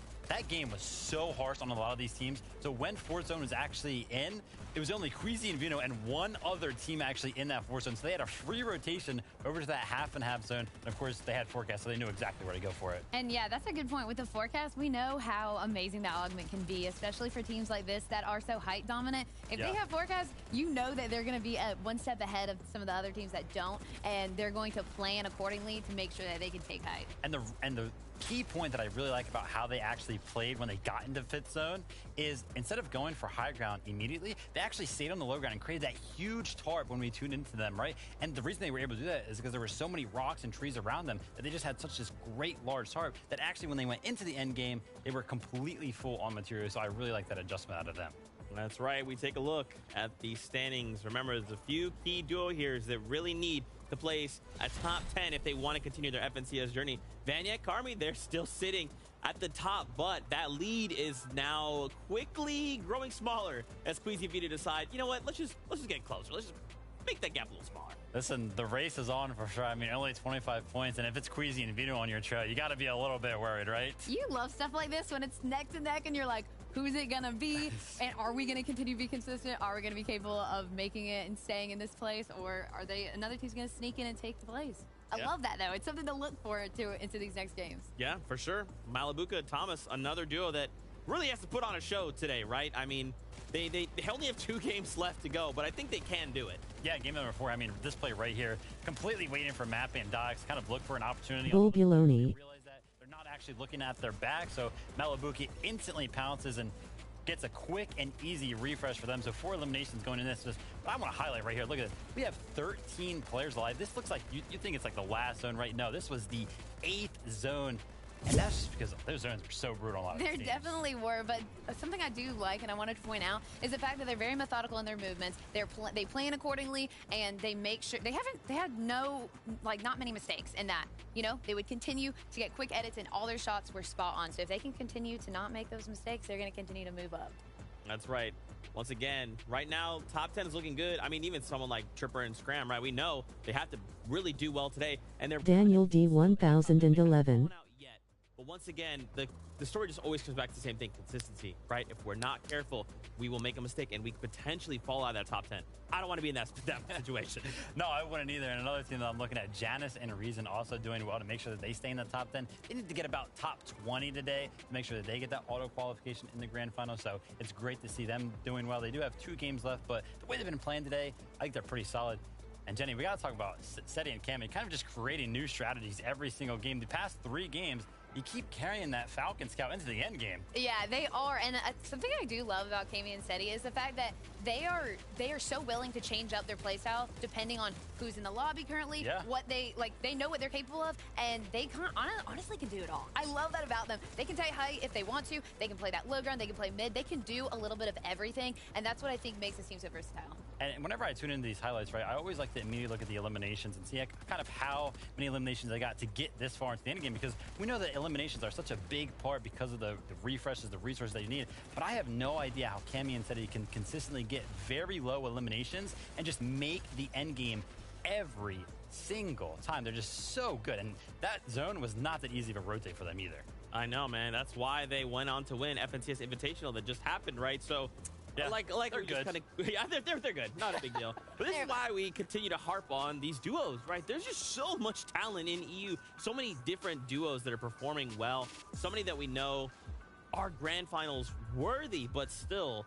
game was so harsh on a lot of these teams. So when fourth zone was actually in, it was only Queasy and Vino and one other team actually in that fourth zone. So they had a free rotation over to that half and half zone. And of course, they had forecast, so they knew exactly where to go for it. And yeah, that's a good point. With the forecast, we know how amazing that augment can be, especially for teams like this that are so height dominant. If they have forecast, you know that they're going to be one step ahead of some of the other teams that don't, and they're going to plan accordingly to make sure that they can take height. And the key point that I really like about how they actually played when they got into fifth zone is instead of going for high ground immediately, they actually stayed on the low ground and created that huge tarp when we tuned into them, right? And the reason they were able to do that is because there were so many rocks and trees around them that they just had such this great large tarp that actually when they went into the end game, they were completely full on material. So I really like that adjustment out of them. That's right. We take a look at the standings. Remember, there's a few key duo heroes that really need to place a top 10 if they want to continue their FNCS journey. Vanya, Carmi, they're still sitting at the top, but that lead is now quickly growing smaller as Queasy and Vita decide, you know what, let's just get closer. Let's just make that gap a little smaller. Listen, the race is on for sure. I mean, only 25 points, and if it's Queasy and Vito on your trail, you got to be a little bit worried, right? You love stuff like this when it's neck to neck and you're like, who's it going to be? And are we going to continue to be consistent? Are we going to be capable of making it and staying in this place? Or are another team's going to sneak in and take the place? I love that, though. It's something to look forward to into these next games. Yeah, for sure. Malabuka, Thomas, another duo that really has to put on a show today, right? I mean, they only have 2 games left to go, but I think they can do it. Yeah, game number 4. I mean, this play right here, completely waiting for Mappy and Dox, kind of look for an opportunity. Bulbuloni. Realize that they're not actually looking at their back, so Malabuki instantly pounces and gets a quick and easy refresh for them. So 4 eliminations going in this. I want to highlight right here. Look at this. We have 13 players alive. This looks like, you think it's like the last zone, right? No, this was the 8th zone. And that's just because those zones were so brutal on a lot of There teams. Definitely were, but something I do like and I wanted to point out is the fact that they're very methodical in their movements. They plan accordingly, and they make sure they had not many mistakes in that. You know, they would continue to get quick edits, and all their shots were spot on. So if they can continue to not make those mistakes, they're going to continue to move up. That's right. Once again, right now, top 10 is looking good. I mean, even someone like Tripper and Scram, right? We know they have to really do well today, and they're Daniel D 1011. But once again, the story just always comes back to the same thing, consistency, right? If we're not careful, we will make a mistake and we could potentially fall out of that top 10. I don't want to be in that situation. No, I wouldn't either. And another team that I'm looking at, Janice and Reason also doing well to make sure that they stay in the top 10. They need to get about top 20 today to make sure that they get that auto qualification in the grand final. So it's great to see them doing well. They do have 2 games left, but the way they've been playing today, I think they're pretty solid. And Jenny, we got to talk about Seti and Cammy kind of just creating new strategies every single game. The past 3 games, you keep carrying that Falcon Scout into the end game. Yeah, they are. And something I do love about Cammy and Seti is the fact that they are so willing to change up their playstyle depending on who's in the lobby currently, what they know what they're capable of, and they honestly can do it all. I love that about them. They can take height if they want to. They can play that low ground. They can play mid. They can do a little bit of everything, and that's what I think makes this team so versatile. And whenever I tune into these highlights, right, I always like to immediately look at the eliminations and see kind of how many eliminations they got to get this far into the end game, because we know that eliminations are such a big part because of the refreshes, the resources that you need. But I have no idea how Cammy and Seti can consistently get very low eliminations and just make the end game every single time. They're just so good. And that zone was not that easy to rotate for them either. I know, man. That's why they went on to win FNCS Invitational that just happened, right? So, yeah, like they're good. Yeah, they're good. Not a big deal. But this is why we continue to harp on these duos, right? There's just so much talent in EU. So many different duos that are performing well. So many that we know are grand finals worthy, but still,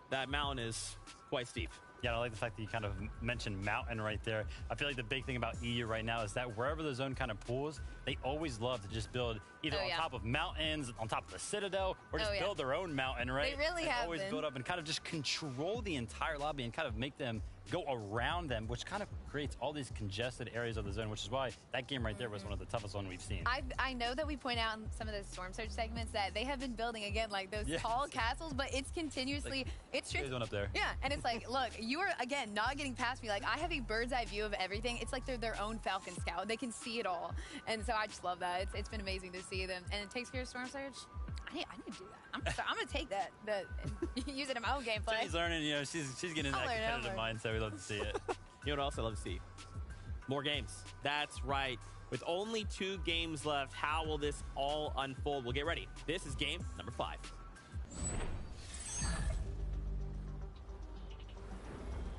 that mountain is quite steep. Yeah, I like the fact that you kind of mentioned mountain right there. I feel like the big thing about EU right now is that wherever the zone kind of pulls, they always love to just build either on top of mountains, on top of the Citadel, or just build their own mountain, right? They really have always build up and kind of just control the entire lobby and kind of make them go around them, which kind of creates all these congested areas of the zone, which is why that game right there was one of the toughest ones we've seen. I know that we point out in some of the Storm Surge segments that they have been building, again, like those tall castles, but it's continuously, it's tricky. One up there. Yeah, and it's like, look, you are, again, not getting past me. Like, I have a bird's eye view of everything. It's like they're their own Falcon Scout. They can see it all. And so I just love that. It's been amazing to see them. And it takes care of Storm Surge. I need to do that. I'm going to take that and use it in my own gameplay. She's learning, you know, she's getting that competitive mindset. We love to see it. You know what else I love to see? More games. That's right. With only 2 games left, how will this all unfold? We'll get ready. This is game number 5.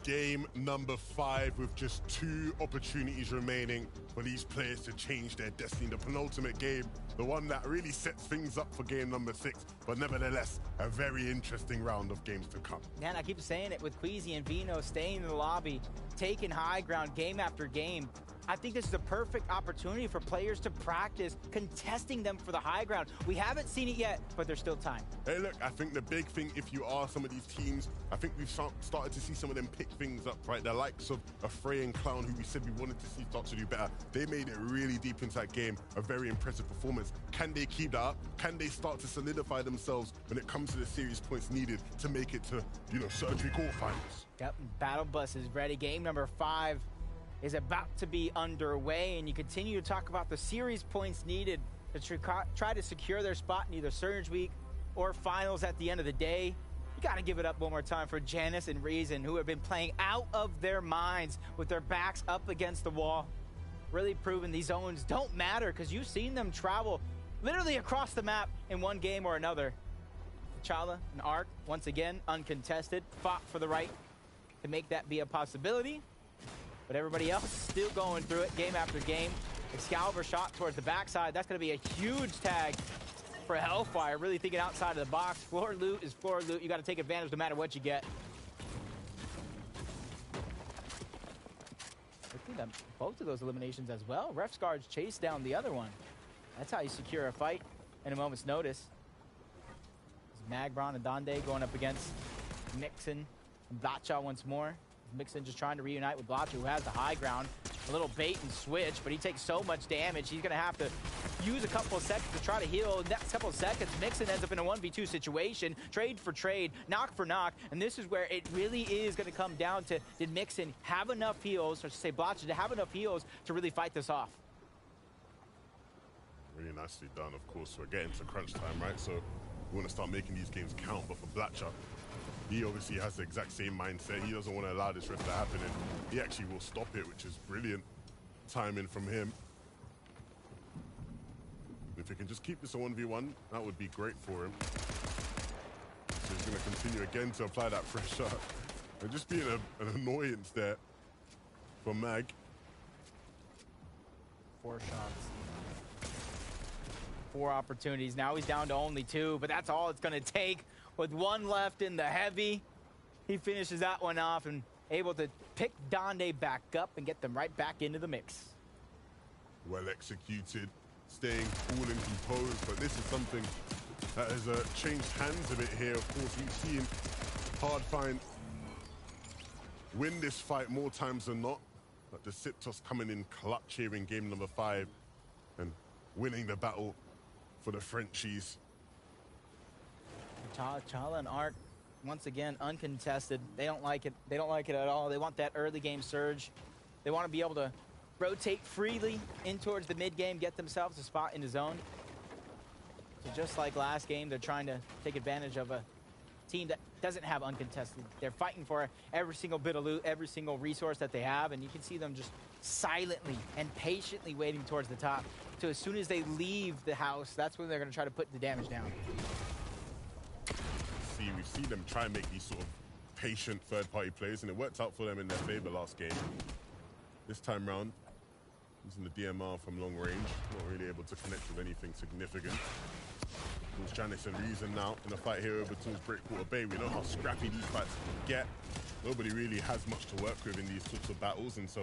Game number 5 with just 2 opportunities remaining for these players to change their destiny. The penultimate game, the one that really sets things up for game number 6, but nevertheless, a very interesting round of games to come. Man, I keep saying it with Queasy and Vino staying in the lobby, taking high ground game after game. I think this is a perfect opportunity for players to practice contesting them for the high ground. We haven't seen it yet, but there's still time. Hey, look, I think the big thing, if you are some of these teams, I think we've started to see some of them pick things up, right? The likes of Frey and Clown, who we said we wanted to see start to do better. They made it really deep into that game, a very impressive performance. Can they keep that up? Can they start to solidify themselves when it comes to the series points needed to make it to, you know, Surgery quarterfinals? Yep, Battle Bus is ready. Game number 5 is about to be underway, and you continue to talk about the series points needed to try to secure their spot in either Surge Week or finals at the end of the day. You got to give it up one more time for Janice and Reason, who have been playing out of their minds with their backs up against the wall. Really proving these zones don't matter, because you've seen them travel literally across the map in one game or another. T'Challa and Ark, once again, uncontested, fought for the right to make that be a possibility. But everybody else still going through it game after game. Excalibur shot towards the backside. That's going to be a huge tag for Hellfire. Really thinking outside of the box. Floor loot is floor loot. You got to take advantage no matter what you get. Looking at both of those eliminations as well. Ref Scar's chased down the other one. That's how you secure a fight in a moment's notice. Magbron and Donde going up against Mixon and Blacha once more. Mixon just trying to reunite with Blacha, who has the high ground. A little bait and switch, but he takes so much damage. He's going to have to use a couple of seconds to try to heal. Next couple of seconds, Mixon ends up in a 1v2 situation. Trade for trade, knock for knock. And this is where it really is going to come down to, did Mixon have enough heals, or to say Blacha, to have enough heals to really fight this off? Really nicely done, of course. We're getting to crunch time, right? So we want to start making these games count. But for Blacha, he obviously has the exact same mindset. He doesn't want to allow this rift to happen, and he actually will stop it, which is brilliant timing from him. If he can just keep this a 1v1, that would be great for him. So he's going to continue again to apply that pressure. And just being an annoyance there for Mag. 4 shots. 4 opportunities. Now he's down to only 2, but that's all it's going to take. With 1 left in the heavy, he finishes that one off and able to pick Donde back up and get them right back into the mix. Well executed, staying cool and composed, but this is something that has changed hands a bit here. Of course, we've seen Hardfine win this fight more times than not, but the Siptos coming in clutch here in game number 5 and winning the battle for the Frenchies. T'Challa and Ark, once again, uncontested. They don't like it. They don't like it at all. They want that early game surge. They want to be able to rotate freely in towards the mid game, get themselves a spot in the zone. So just like last game, they're trying to take advantage of a team that doesn't have uncontested. They're fighting for every single bit of loot, every single resource that they have, and you can see them just silently and patiently waiting towards the top. So as soon as they leave the house, that's when they're going to try to put the damage down. See, we've seen them try and make these sort of patient third-party plays, and it worked out for them in their favor last game. This time round, using the DMR from long range, not really able to connect with anything significant. Towards Janice and Reason now in a fight here over towards Breakwater Bay. We know how scrappy these fights get. Nobody really has much to work with in these sorts of battles, and so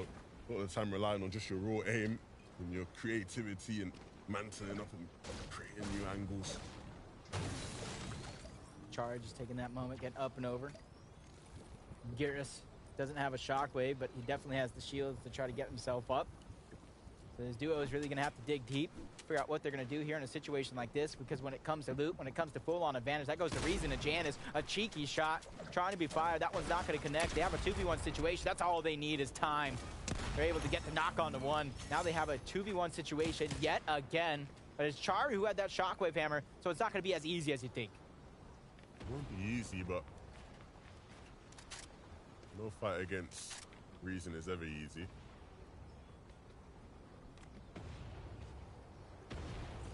a lot of the time relying on just your raw aim and your creativity and mantling up and creating new angles. Charge is taking that moment, getting up and over. Garrus doesn't have a shockwave, but he definitely has the shields to try to get himself up. So this duo is really going to have to dig deep, figure out what they're going to do here in a situation like this, because when it comes to loot, when it comes to full-on advantage, that goes to Reason and Janice. A cheeky shot trying to be fired. That one's not going to connect. They have a 2v1 situation. That's all they need is time. They're able to get the knock on the one. Now they have a 2v1 situation yet again. But it's Chari who had that shockwave hammer, so it's not going to be as easy as you think. It won't be easy, but no fight against Reason is ever easy.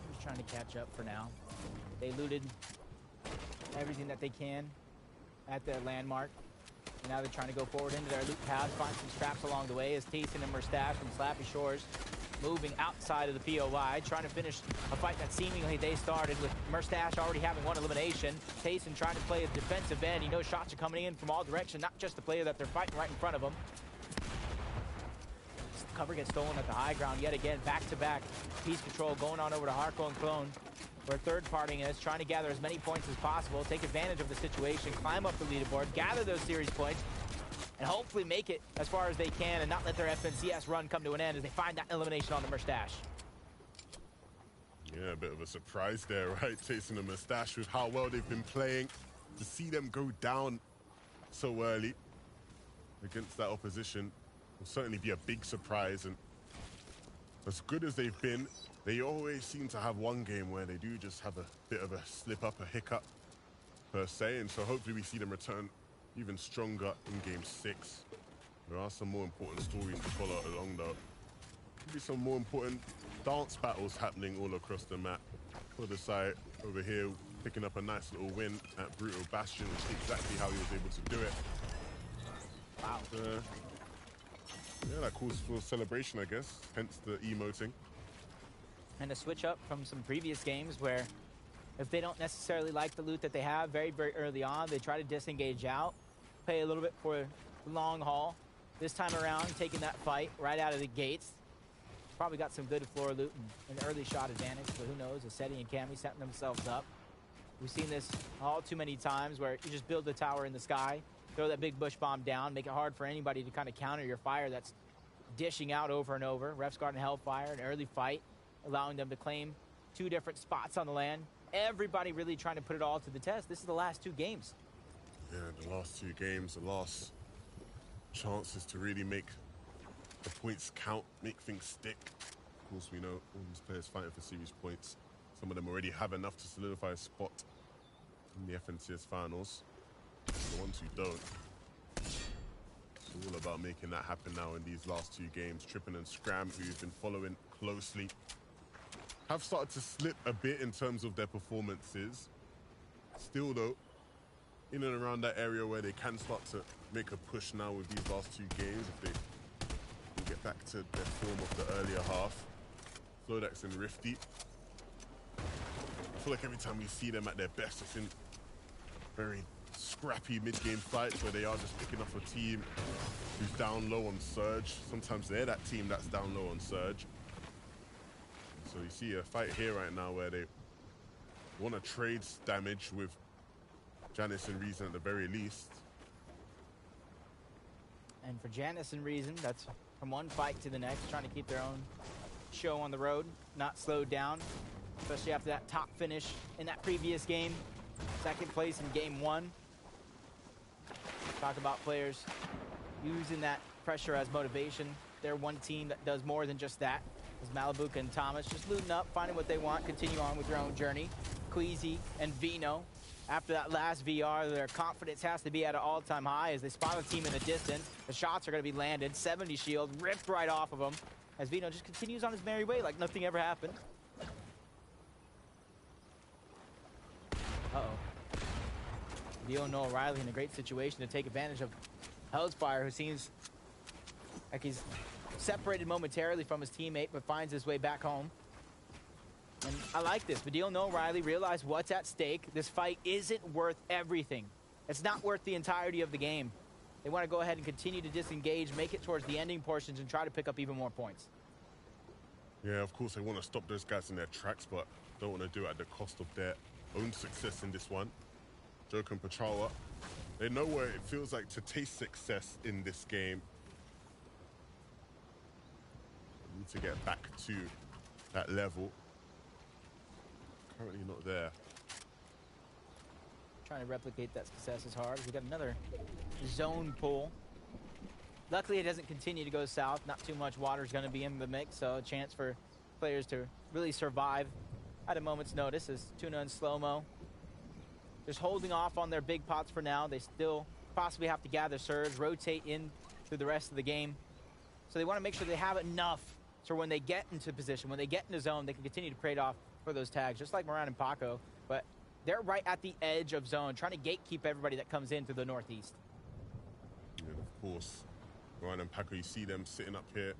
Just trying to catch up for now. They looted everything that they can at their landmark. And now they're trying to go forward into their loot path, find some scraps along the way as Tayson and Mustache from Slappy Shores moving outside of the POI, trying to finish a fight that seemingly they started with Mustache already having one elimination. Tayson trying to play a defensive end. He knows shots are coming in from all directions, not just the player that they're fighting right in front of him. Cover gets stolen at the high ground yet again, back-to-back. Piece control going on over to Harko and Clone, where third partying is trying to gather as many points as possible, take advantage of the situation, climb up the leaderboard, gather those series points, and hopefully make it as far as they can and not let their FNCS run come to an end as they find that elimination on the Mustache. Yeah, a bit of a surprise there, right? Chasing the Mustache with how well they've been playing. To see them go down so early against that opposition will certainly be a big surprise. And as good as they've been, they always seem to have one game where they do just have a bit of a slip up, a hiccup per se. And so hopefully we see them return even stronger in game 6. There are some more important stories to follow along though. Maybe some more important dance battles happening all across the map. For the side over here, picking up a nice little win at Brutal Bastion, which is exactly how he was able to do it. Wow. Yeah, that calls for celebration, I guess, hence the emoting. And a switch up from some previous games where if they don't necessarily like the loot that they have very, very early on, they try to disengage out, pay a little bit for the long haul. This time around, taking that fight right out of the gates. Probably got some good floor loot and an early shot advantage, but who knows, Aseti and Cammy setting themselves up. We've seen this all too many times where you just build the tower in the sky, throw that big bush bomb down, make it hard for anybody to kind of counter your fire that's dishing out over and over. Ref's Guard and Hellfire, an early fight, allowing them to claim 2 different spots on the land. Everybody really trying to put it all to the test. This is the last 2 games. Yeah, the last 2 games, the last chances to really make the points count, make things stick. Of course, we know all these players fighting for series points. Some of them already have enough to solidify a spot in the FNCS finals. The ones who don't, it's all about making that happen now in these last 2 games. Trippin and Scram, who you've been following closely, have started to slip a bit in terms of their performances. Still though, in and around that area where they can start to make a push now with these last 2 games if they can get back to their form of the earlier half. Flodex and Rifty. I feel like every time we see them at their best, it's in very scrappy mid-game fights where they are just picking off a team who's down low on Surge. Sometimes they're that team that's down low on Surge. So you see a fight here right now where they want to trade damage with Janice and Reason at the very least. And for Janice and Reason, that's from one fight to the next, trying to keep their own show on the road, not slowed down, especially after that top finish in that previous game. 2nd place in game 1. Talk about players using that pressure as motivation. They're one team that does more than just that. As Malibuka and Thomas just looting up, finding what they want, continue on with their own journey. Queasy and Vino After that last VR, their confidence has to be at an all-time high as they spot a team in the distance. The shots are going to be landed. 70 shield ripped right off of him as Vino just continues on his merry way like nothing ever happened. Uh-oh. Vino and O'Reilly in a great situation to take advantage of Hellsfire, who seems like he's separated momentarily from his teammate, but finds his way back home. And I like this. Badil and O'Reilly realize what's at stake. This fight isn't worth everything. It's not worth the entirety of the game. They want to go ahead and continue to disengage, make it towards the ending portions, and try to pick up even more points. Yeah, of course, they want to stop those guys in their tracks, but don't want to do it at the cost of their own success in this one. Joke and Petrawa, they know where it feels like to taste success in this game. They need to get back to that level. Currently not there. Trying to replicate that success is hard. We got another zone pull. Luckily, it doesn't continue to go south. Not too much water is going to be in the mix, so a chance for players to really survive at a moment's notice as Tuna and Slow-Mo just holding off on their big pots for now. They still possibly have to gather surge, rotate in through the rest of the game. So they want to make sure they have enough so when they get into position, when they get into zone, they can continue to trade off for those tags, just like Moran and Paco. But they're right at the edge of zone, trying to gatekeep everybody that comes in through the northeast. And of course, Moran and Paco, you see them sitting up here.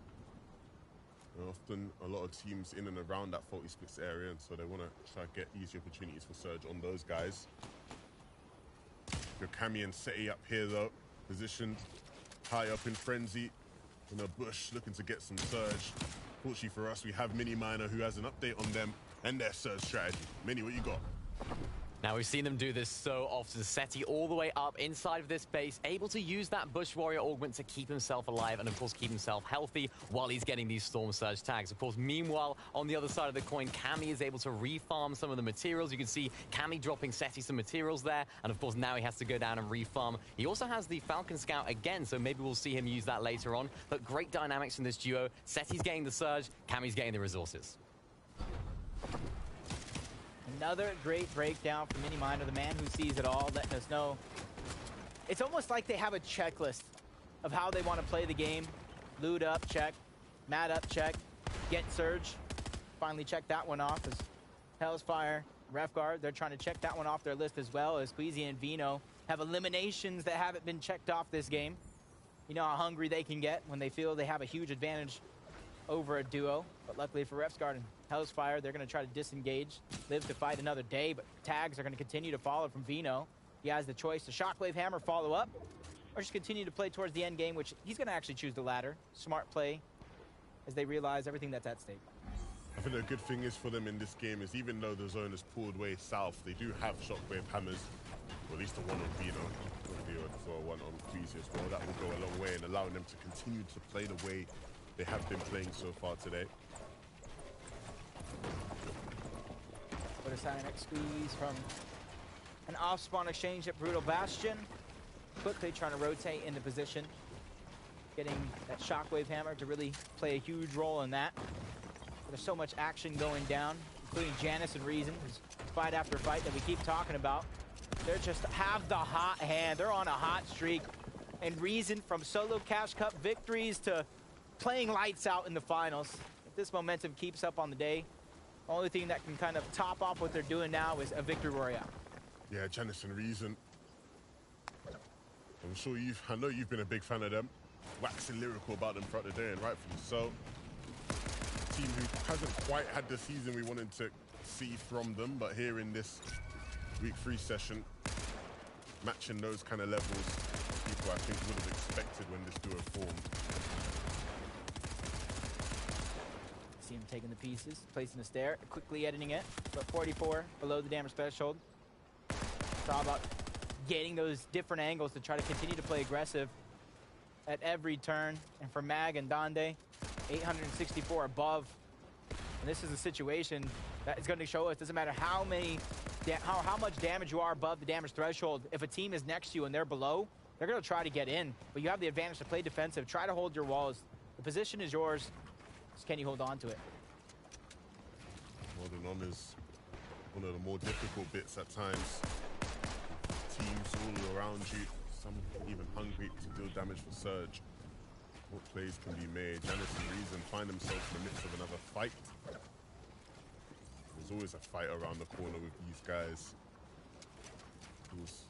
And often a lot of teams in and around that 40 splits area, and so they want to try to get easy opportunities for surge on those guys. Your Kami and Seti up here though, positioned high up in frenzy in a bush, looking to get some surge. Fortunately for us, we have Mini Miner who has an update on them and their surge strategy. Mini, what you got? Now, we've seen them do this so often. Seti all the way up inside of this base, able to use that Bush Warrior augment to keep himself alive and, of course, keep himself healthy while he's getting these Storm Surge tags. Of course, meanwhile, on the other side of the coin, Kami is able to refarm some of the materials. You can see Kami dropping Seti some materials there, and, of course, now he has to go down and refarm. He also has the Falcon Scout again, so maybe we'll see him use that later on. But great dynamics in this duo. Seti's getting the Surge, Kami's getting the resources. Another great breakdown from Mini Miner, the man who sees it all, letting us know. It's almost like they have a checklist of how they want to play the game. Loot up, check. Mat up, check. Get Surge. Finally check that one off as Hellsfire, Refguard, they're trying to check that one off their list as well as Squeezy and Vino have eliminations that haven't been checked off this game. You know how hungry they can get when they feel they have a huge advantage over a duo. But luckily for Refguard and Hellsfire, they're going to try to disengage, live to fight another day, but tags are going to continue to follow from Vino. He has the choice to Shockwave Hammer, follow up, or just continue to play towards the end game, which he's going to actually choose the latter. Smart play as they realize everything that's at stake. I think the good thing is for them in this game is even though the zone is pulled way south, they do have Shockwave Hammers, or at least the one on Vino, for one on Queasy as well. That will go a long way in allowing them to continue to play the way they have been playing so far today. Put a Cyanide squeeze from an off-spawn exchange at Brutal Bastion. Quickly trying to rotate into position. Getting that Shockwave Hammer to really play a huge role in that. There's so much action going down, including Janice and Reason, who's fight after fight that we keep talking about. They're just have the hot hand. They're on a hot streak. And Reason, from solo Cash Cup victories to playing lights out in the finals. If this momentum keeps up on the day, the only thing that can kind of top off what they're doing now is a victory royale. Yeah, Janice and Reason. I'm sure I know you've been a big fan of them. Waxing lyrical about them throughout the day, and rightfully so. A team who hasn't quite had the season we wanted to see from them, but here in this week 3 session, matching those kind of levels, people I think would have expected when this duo formed. See him taking the pieces, placing the stair, quickly editing it, but 44 below the damage threshold. It's all about getting those different angles to try to continue to play aggressive at every turn. And for Mag and Donde, 864 above. And this is a situation that is going to show us, doesn't matter how much damage you are above the damage threshold, if a team is next to you and they're below, they're going to try to get in. But you have the advantage to play defensive. Try to hold your walls. The position is yours. Just can you hold on to it? Holding on is one of the more difficult bits at times. teams all around you, some even hungry to deal damage for Surge. What plays can be made? Janice and Reason find themselves in the midst of another fight. There's always a fight around the corner with these guys. Of course,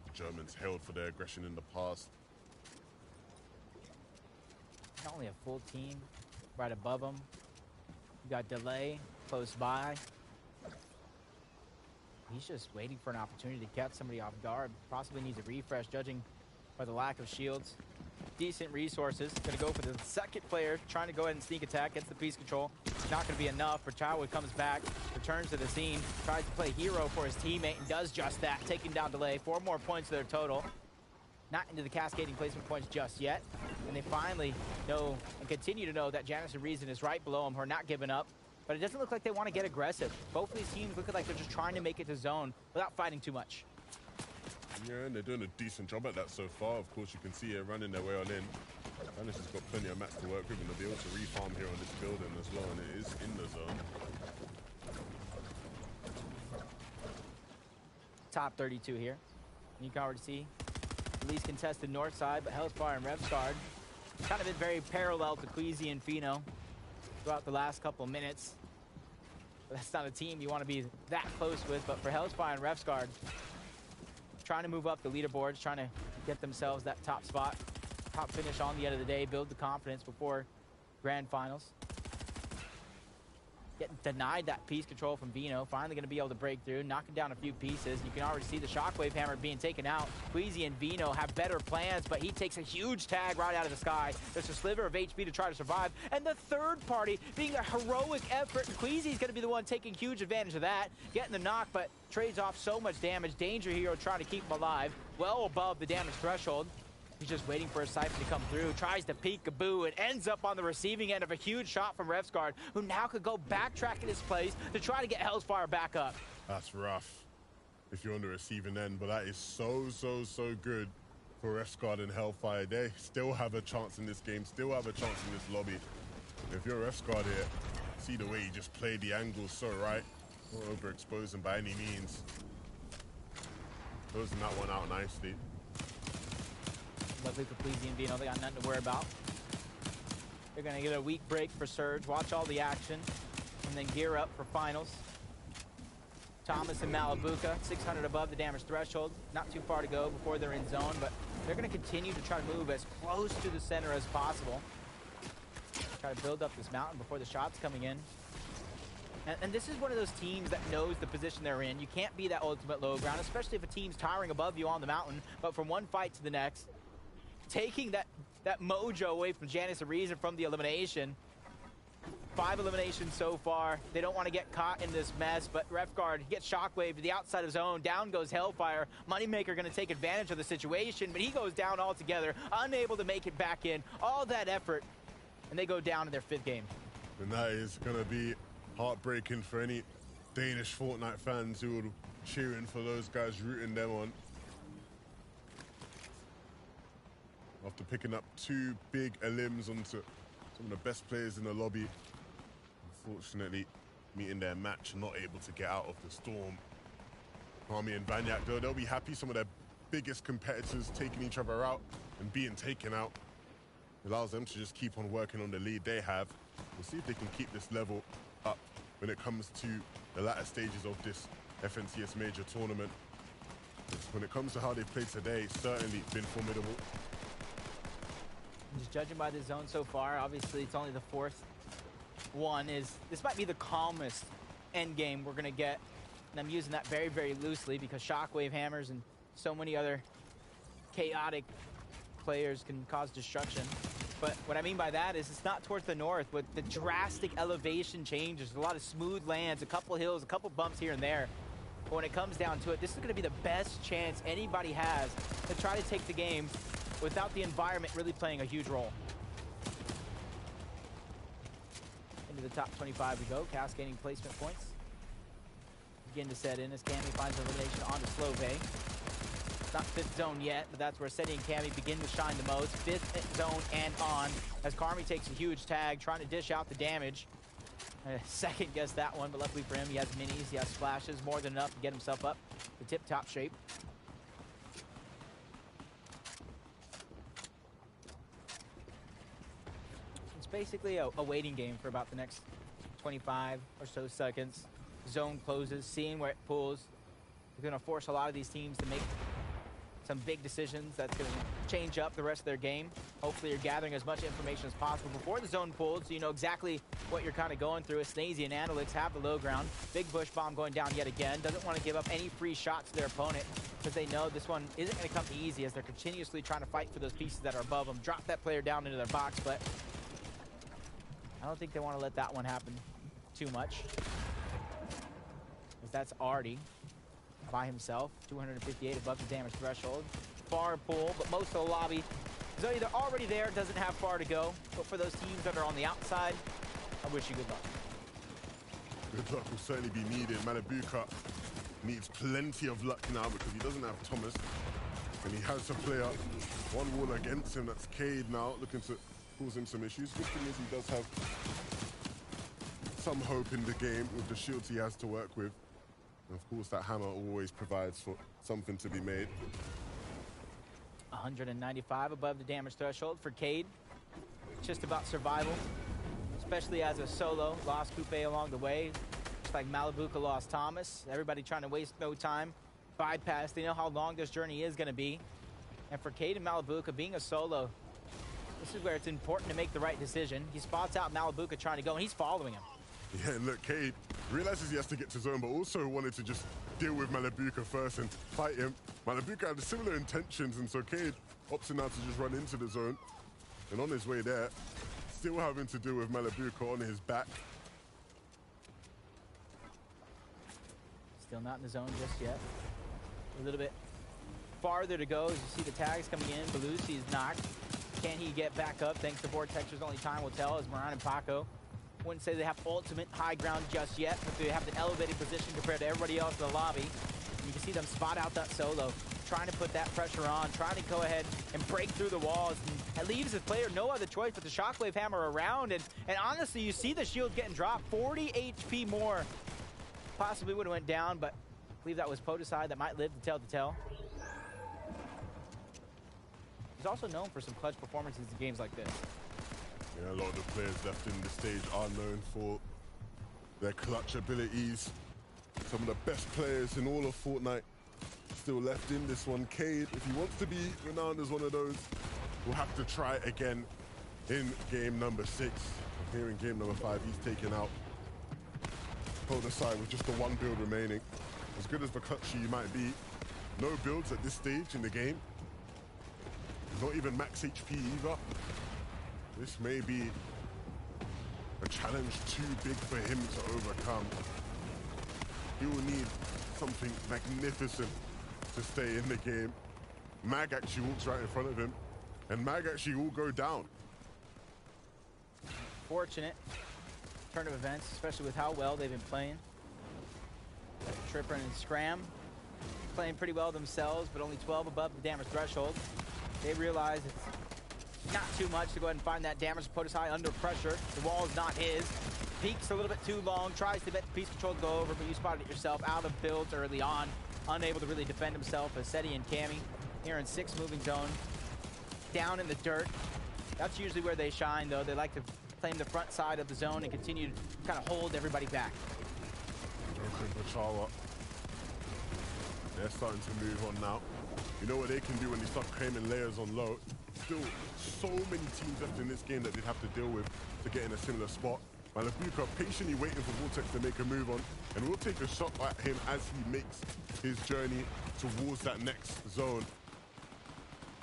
the Germans hailed for their aggression in the past. Not only a full team right above them. You got Delay close by. He's just waiting for an opportunity to catch somebody off guard. Possibly needs a refresh, judging by the lack of shields. Decent resources. Going to go for the second player, trying to go ahead and sneak attack. Gets the piece control. Not going to be enough. Childwood comes back, returns to the scene, tries to play hero for his teammate, and does just that, taking down Delay. 4 more points to their total. Not into the cascading placement points just yet. And they finally know and continue to know that Janice and Reason is right below them, who are not giving up. But it doesn't look like they want to get aggressive. Both of these teams look like they're just trying to make it to zone without fighting too much. Yeah, and they're doing a decent job at that so far. Of course, you can see it running their way on in. Janice has got plenty of mats to work with, and they'll be able to refarm here on this building as well, and it is in the zone. Top 32 here. You can already see the least contested north side, but Hellfire and Revscard kind of been very parallel to Queasy and Fino throughout the last couple of minutes. But that's not a team you want to be that close with. But for Hellfire and Revscard, trying to move up the leaderboards, trying to get themselves that top spot, top finish on the end of the day, build the confidence before grand finals. Getting denied that piece control from Vino. Finally going to be able to break through, knocking down a few pieces. You can already see the Shockwave Hammer being taken out. Queasy and Vino have better plans, but he takes a huge tag right out of the sky. There's a sliver of HP to try to survive. And the third party being a heroic effort. Queasy's going to be the one taking huge advantage of that. Getting the knock, but trades off so much damage. Danger Hero trying to keep him alive. Well above the damage threshold. He's just waiting for a Siphon to come through, tries to peek-a-boo, and ends up on the receiving end of a huge shot from Revscard, who now could go backtrack in his place to try to get Hellfire back up. That's rough if you're on the receiving end, but that is so good for Revscard and Hellfire. They still have a chance in this game, still have a chance in this lobby. If you're Revscard here, see the way he just played the angles so right. Not overexpose him by any means. Closing that one out nicely. Luckily for Queasy and Vino, they got nothing to worry about. They're going to get a weak break for Surge, watch all the action, and then gear up for finals. Thomas and Malabuka, 600 above the damage threshold. Not too far to go before they're in zone, but they're going to continue to try to move as close to the center as possible. Try to build up this mountain before the shots coming in. And this is one of those teams that knows the position they're in. You can't be that ultimate low ground, especially if a team's towering above you on the mountain. But from one fight to the next, taking that mojo away from Janice and Reason from the elimination. 5 eliminations so far. They don't want to get caught in this mess, but Revscard gets Shockwave to the outside of zone. Down goes Hellfire. Moneymaker going to take advantage of the situation, but he goes down altogether, unable to make it back in. All that effort, and they go down in their 5th game. And that is going to be heartbreaking for any Danish Fortnite fans who are cheering for those guys, rooting them on. After picking up 2 big elims onto some of the best players in the lobby, unfortunately meeting their match, not able to get out of the storm. Army and Banyak, though, they'll be happy. Some of their biggest competitors taking each other out and being taken out allows them to just keep on working on the lead they have. We'll see if they can keep this level up when it comes to the latter stages of this FNCS major tournament. When it comes to how they've played today, certainly been formidable. Just judging by the zone so far, obviously it's only the 4th one. This might be the calmest end game we're gonna get, and I'm using that very, very loosely because Shockwave Hammers and so many other chaotic players can cause destruction. But what I mean by that is it's not towards the north with the drastic elevation changes. A lot of smooth lands, a couple hills, a couple bumps here and there. But when it comes down to it, this is gonna be the best chance anybody has to try to take the game without the environment really playing a huge role. Into the top 25 we go, cascading placement points. Begin to set in as Cammy finds elimination onto Slove. It's not 5th zone yet, but that's where Seti and Cammy begin to shine the most. 5th zone and on, as Carmi takes a huge tag, trying to dish out the damage. Second guess that one, but luckily for him, he has minis, he has splashes, more than enough to get himself up to tip-top shape. basically a waiting game for about the next 25 or so seconds. Zone closes, seeing where it pulls. You're going to force a lot of these teams to make some big decisions that's going to change up the rest of their game. Hopefully you're gathering as much information as possible before the zone pulls, so you know exactly what you're kind of going through. Snazy and Analytics have the low ground. Big bush bomb going down yet again. Doesn't want to give up any free shots to their opponent because they know this one isn't going to come easy as they're continuously trying to fight for those pieces that are above them. Drop that player down into their box, but I don't think they want to let that one happen too much. As that's Artie by himself, 258 above the damage threshold. Far pull, but most of the lobby is either already there, doesn't have far to go. But for those teams that are on the outside, I wish you good luck. Good luck will certainly be needed. Malibuka needs plenty of luck now because he doesn't have Thomas. And he has a player one wall against him. That's Cade now, looking to cause him some issues. Good thing is he does have some hope in the game with the shields he has to work with. And of course, that hammer always provides for something to be made. 195 above the damage threshold for Cade. Just about survival, especially as a solo. Lost Coupe along the way, just like Malibuka lost Thomas. Everybody trying to waste no time. Bypass, they know how long this journey is going to be. And for Cade and Malibuka, being a solo, this is where it's important to make the right decision. He spots out Malibuka trying to go, and he's following him. Yeah, and look, Cade realizes he has to get to zone, but also wanted to just deal with Malibuka first and fight him. Malibuka had similar intentions, and so Cade opts now to just run into the zone. And on his way there, still having to deal with Malibuka on his back. Still not in the zone just yet. A little bit farther to go as you see the tags coming in. Belusi is knocked. Can he get back up? Thanks to Vortexers, only time will tell as Moran and Paco. Wouldn't say they have ultimate high ground just yet, but they have an elevated position compared to everybody else in the lobby. You can see them spot out that solo, trying to put that pressure on, trying to go ahead and break through the walls. And it leaves the player no other choice but the shockwave hammer around. And honestly, you see the shield getting dropped. 40 HP more. Possibly would have went down, but I believe that was Podicide that might live to tell the tale. He's also known for some clutch performances in games like this. Yeah, a lot of the players left in the stage are known for their clutch abilities. Some of the best players in all of Fortnite still left in this one. Cade, if he wants to be renowned as one of those, will have to try again in game number 6. Here in game number 5, he's taken out Podicide with just the one build remaining. As good as the clutch you might be, no builds at this stage in the game. Not even max HP either. This may be a challenge too big for him to overcome. He will need something magnificent to stay in the game. Mag actually walks right in front of him, and Mag actually will go down. Fortunate turn of events, especially with how well they've been playing. Tripper and Scram playing pretty well themselves, but only 12 above the damage threshold. They realize it's not too much to go ahead and find that damage. Podicide under pressure. The wall is not his. Peeks a little bit too long. Tries to get the piece control to go over, but you spotted it yourself. Out of builds early on. Unable to really defend himself as Seti and Cammy here in 6 moving zone. Down in the dirt. That's usually where they shine, though. They like to claim the front side of the zone and continue to kind of hold everybody back. Joker and Pachawa. They're starting to move on now. You know what they can do when they start claiming layers on low. Still so many teams left in this game that they'd have to deal with to get in a similar spot. Malibuka patiently waiting for Vortex to make a move on, and we'll take a shot at him as he makes his journey towards that next zone.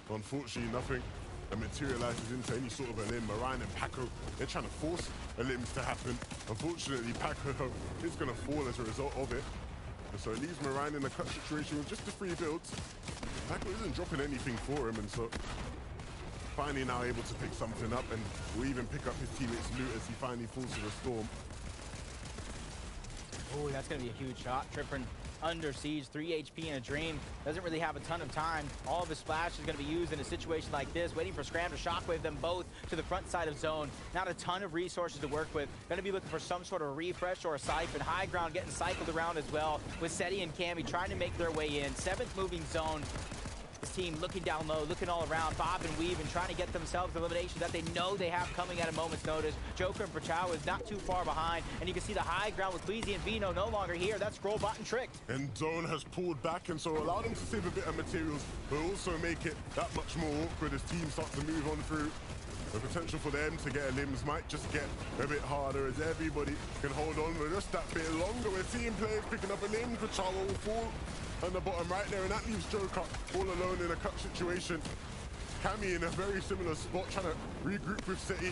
Unfortunately, nothing that materializes into any sort of a limb. Moran and Paco, they're trying to force a limb to happen. Unfortunately, Paco is going to fall as a result of it. And so it leaves Moran in a cut situation with just the 3 builds. Paco isn't dropping anything for him, and so finally now able to pick something up, and will even pick up his teammate's loot as he finally falls to the storm. Oh, that's going to be a huge shot. Trippin under siege, 3 HP in a dream. Doesn't really have a ton of time. All of his splash is going to be used in a situation like this, waiting for Scram to shockwave them both to the front side of zone. Not a ton of resources to work with. Going to be looking for some sort of refresh or a siphon. High ground getting cycled around as well, with Seti and Cammy trying to make their way in. 7th moving zone. This team looking down low, looking all around, bob and weave, and trying to get themselves elimination that they know they have coming at a moment's notice. Joker and Pachau is not too far behind, and you can see the high ground with Queasy and Vino no longer here. That scroll bot and tricked. And Zone has pulled back, and so allow them to save a bit of materials, but also make it that much more awkward as teams start to move on through. The potential for them to get limbs might just get a bit harder as everybody can hold on for just that bit longer. We're seeing players picking up a limb, Pachau will fall on the bottom right there, and that leaves Joker all alone in a cut situation. Cammy in a very similar spot, trying to regroup with City.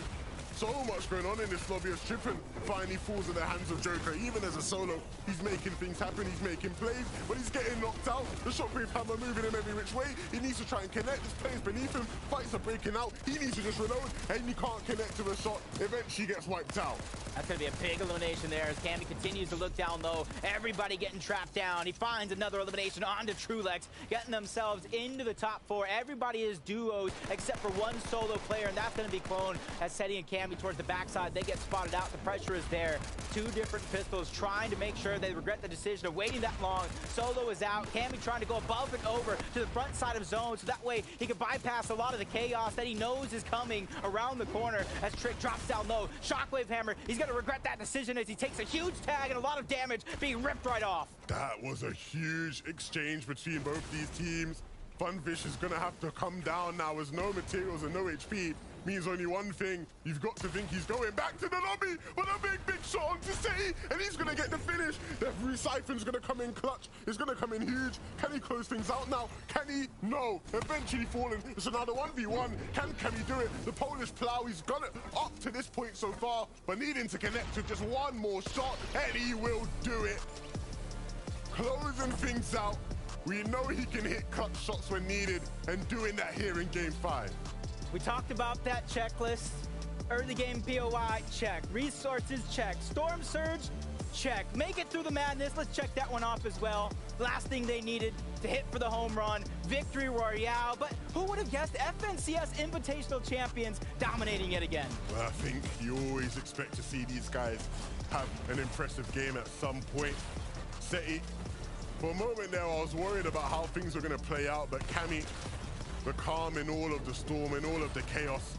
So much going on in this lobby as Trippin finally falls in the hands of Joker. Even as a solo, he's making things happen, he's making plays, but he's getting knocked out. The shockwave hammer moving him every which way. He needs to try and connect. There's players beneath him. Fights are breaking out. He needs to just reload, and he can't connect to a shot. Eventually gets wiped out. That's going to be a big elimination there as Cammy continues to look down low. Everybody getting trapped down. He finds another elimination onto Trulex, getting themselves into the top 4. Everybody is duos except for one solo player, and that's going to be Clone as Seti and Cammy towards the backside. They get spotted out. The pressure is there. 2 different pistols trying to make sure they regret the decision of waiting that long. Solo is out. Cammy trying to go above and over to the front side of zone so that way he can bypass a lot of the chaos that he knows is coming around the corner as Trick drops down low. Shockwave hammer. He's going to regret that decision as he takes a huge tag and a lot of damage being ripped right off. That was a huge exchange between both these teams. Funfish is going to have to come down now as no materials and no HP means only one thing. You've got to think he's going back to the lobby with a big shot onto City, and he's going to get the finish. The Siphon's going to come in clutch. It's going to come in huge. Can he close things out now? Can he? No. Eventually falling. It's another 1v1. Can he do it? The Polish plow, he's got it up to this point so far, but needing to connect with just one more shot, and he will do it. Closing things out. We know he can hit clutch shots when needed, and doing that here in Game 5. We talked about that checklist. Early game POI, check. Resources, check. Storm Surge, check. Make it through the madness. Let's check that one off as well. Last thing they needed to hit for the home run. Victory Royale. But who would have guessed FNCS Invitational Champions dominating it again? Well, I think you always expect to see these guys have an impressive game at some point. Seti, for a moment there, I was worried about how things were going to play out, but Cammy, the calm in all of the storm, in all of the chaos,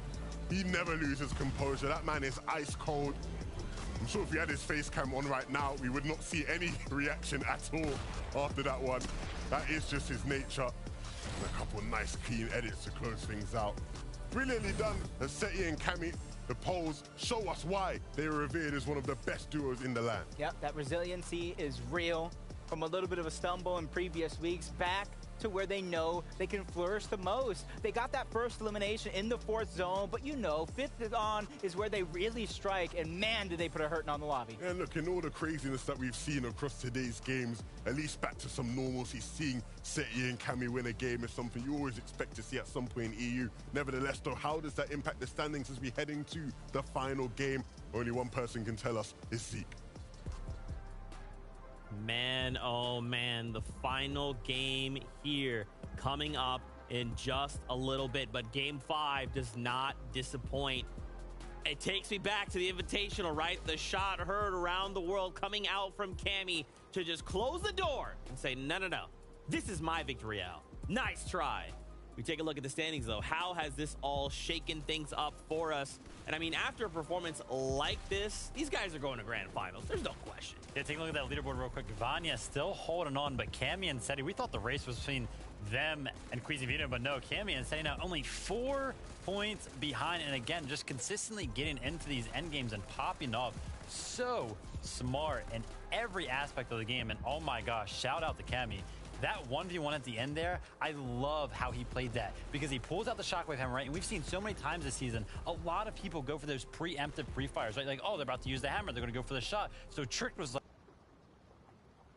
he never loses composure. That man is ice cold. I'm sure if we had his face cam on right now, we would not see any reaction at all after that one. That is just his nature. And a couple nice clean edits to close things out. Brilliantly done as Seti and Cammy. The polls show us why they were revered as one of the best duos in the land. Yep, that resiliency is real. From a little bit of a stumble in previous weeks, back to where they know they can flourish the most. They got that first elimination in the 4th zone, but you know, 5th on is where they really strike, and man, did they put a hurting on the lobby. And look, in all the craziness that we've seen across today's games, at least back to some normalcy, seeing Seti and Cammy win a game is something you always expect to see at some point in EU. Nevertheless, though, how does that impact the standings as we head into the final game? Only one person can tell us, is Zeke. Man, oh man, the final game here coming up in just a little bit, but Game 5 does not disappoint. It takes me back to the Invitational, right? The shot heard around the world coming out from Cammy to just close the door and say, no, this is my victory out. Nice try. We take a look at the standings, though. How has this all shaken things up for us? And I mean, after a performance like this, these guys are going to Grand Finals. There's no question. Yeah, take a look at that leaderboard real quick. Vanya still holding on, but Cammy and Seti, we thought the race was between them and Queasy Vino, but no, Cammy and Seti now only 4 points behind. And again, just consistently getting into these end games and popping off. So smart in every aspect of the game. And oh my gosh, shout out to Cammy. That 1v1 at the end there, I love how he played that because he pulls out the shockwave hammer, right? And we've seen so many times this season, a lot of people go for those preemptive pre-fires, right? Like, oh, they're about to use the hammer. They're going to go for the shot. So Trick was like,